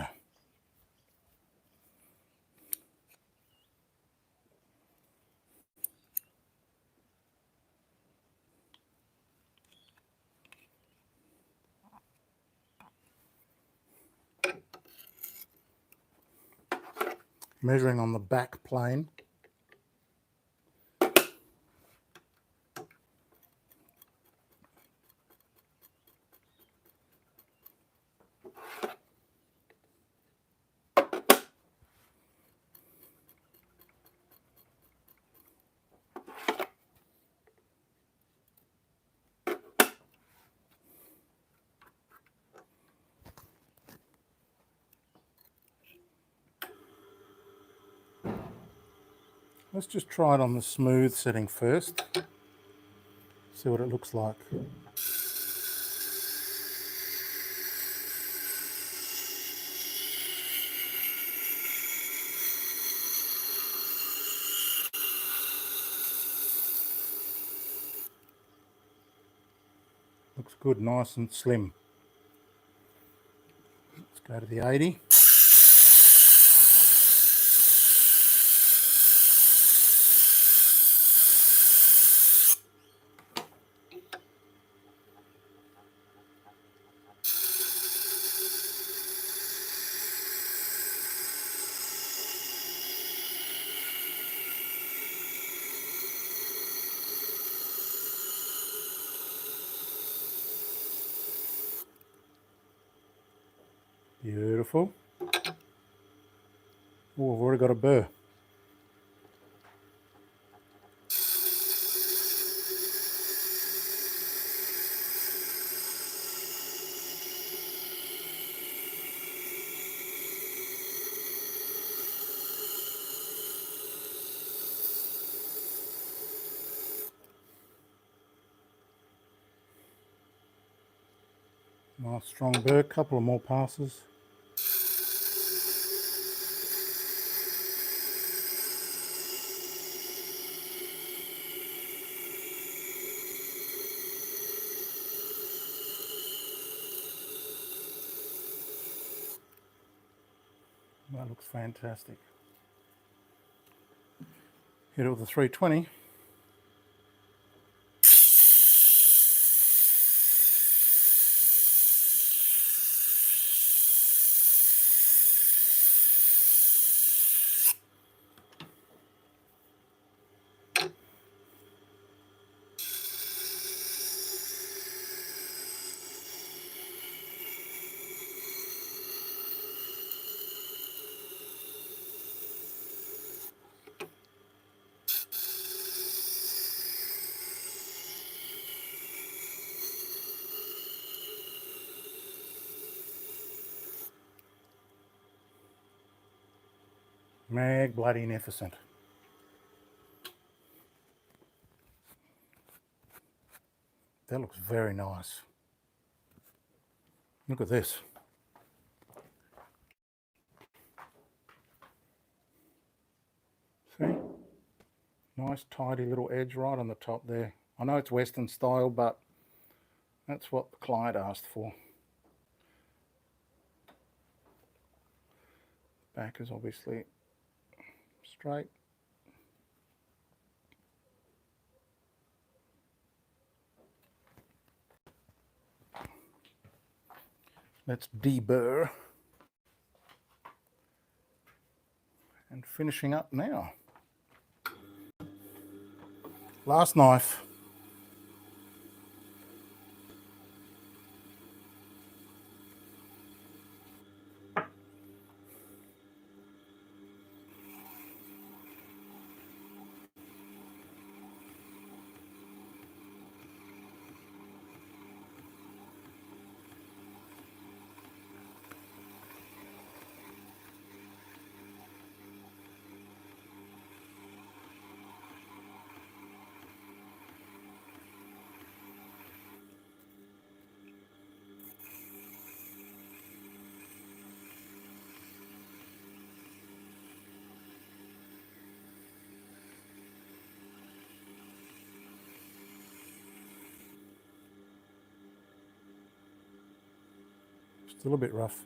Measuring on the back plane. Let's just try it on the smooth setting first. See what it looks like. Looks good, nice and slim. Let's go to the 80. Beautiful. Oh, I've already got a burr. Nice strong burr, couple of more passes. That looks fantastic. Hit it with a 320. Mag-bloody-nificent. That looks very nice. Look at this. See? Nice tidy little edge right on the top there. I know it's Western style, but that's what the client asked for. Back is obviously straight. Let's deburr. And finishing up now. Last knife. Still a bit rough.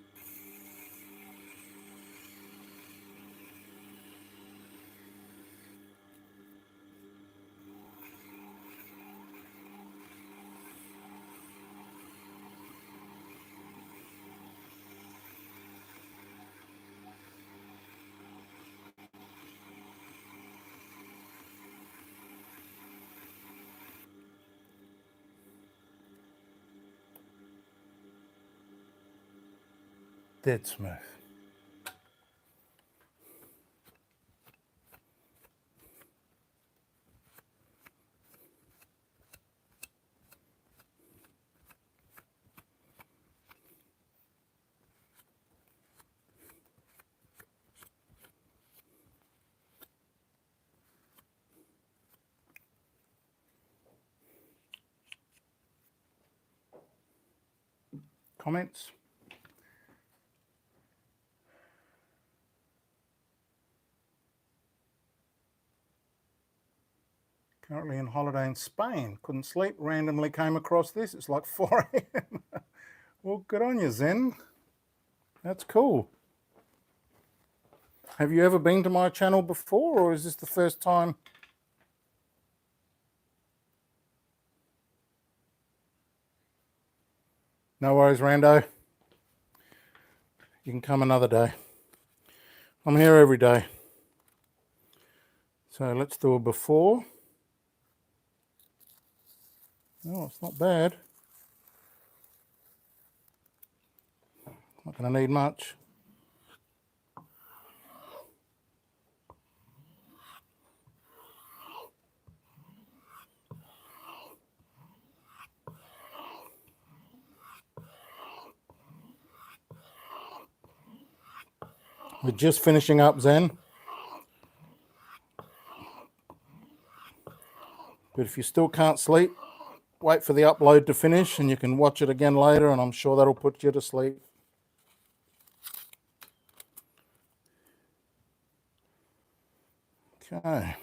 Dead smooth. Comments? Currently on holiday in Spain. Couldn't sleep. Randomly came across this. It's like 4 a.m. Well, good on you, Zen. That's cool. Have you ever been to my channel before, or is this the first time? No worries, Rando. You can come another day. I'm here every day. So let's do a before. Oh, it's not bad. Not going to need much. We're just finishing up, Zen. But if you still can't sleep, wait for the upload to finish and you can watch it again later, and I'm sure that'll put you to sleep. Okay.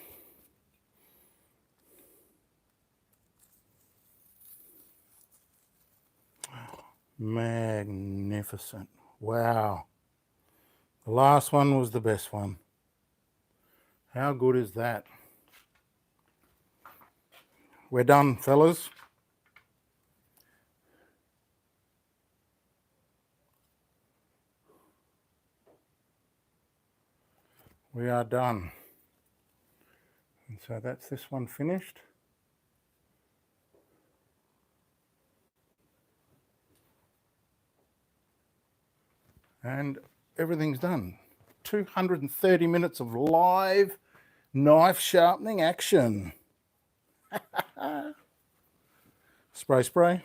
Magnificent. Wow. The last one was the best one. How good is that? We're done, fellas. We are done. And so that's this one finished. And everything's done. 230 minutes of live knife sharpening action. Spray, spray.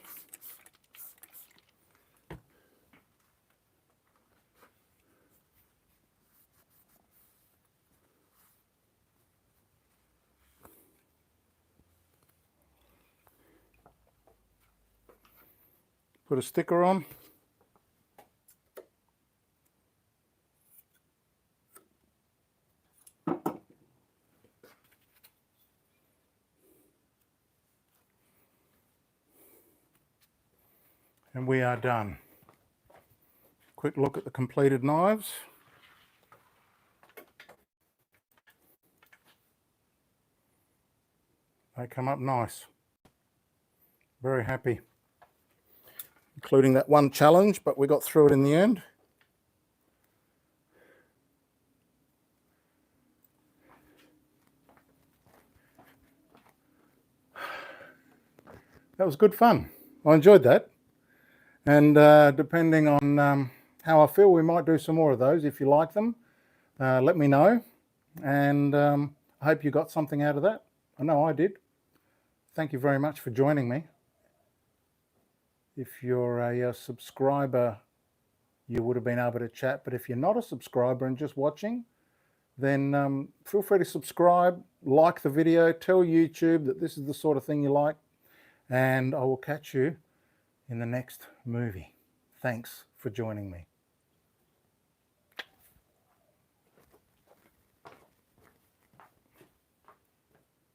Put a sticker on. And we are done. Quick look at the completed knives. They come up nice. Very happy. Including that one challenge, but we got through it in the end. That was good fun. I enjoyed that. And depending on how I feel, we might do some more of those. If you like them, let me know. And I hope you got something out of that. I know I did. Thank you very much for joining me. If you're a subscriber, you would have been able to chat. But if you're not a subscriber and just watching, then feel free to subscribe, like the video, tell YouTube that this is the sort of thing you like. And I will catch you in the next movie. Thanks for joining me.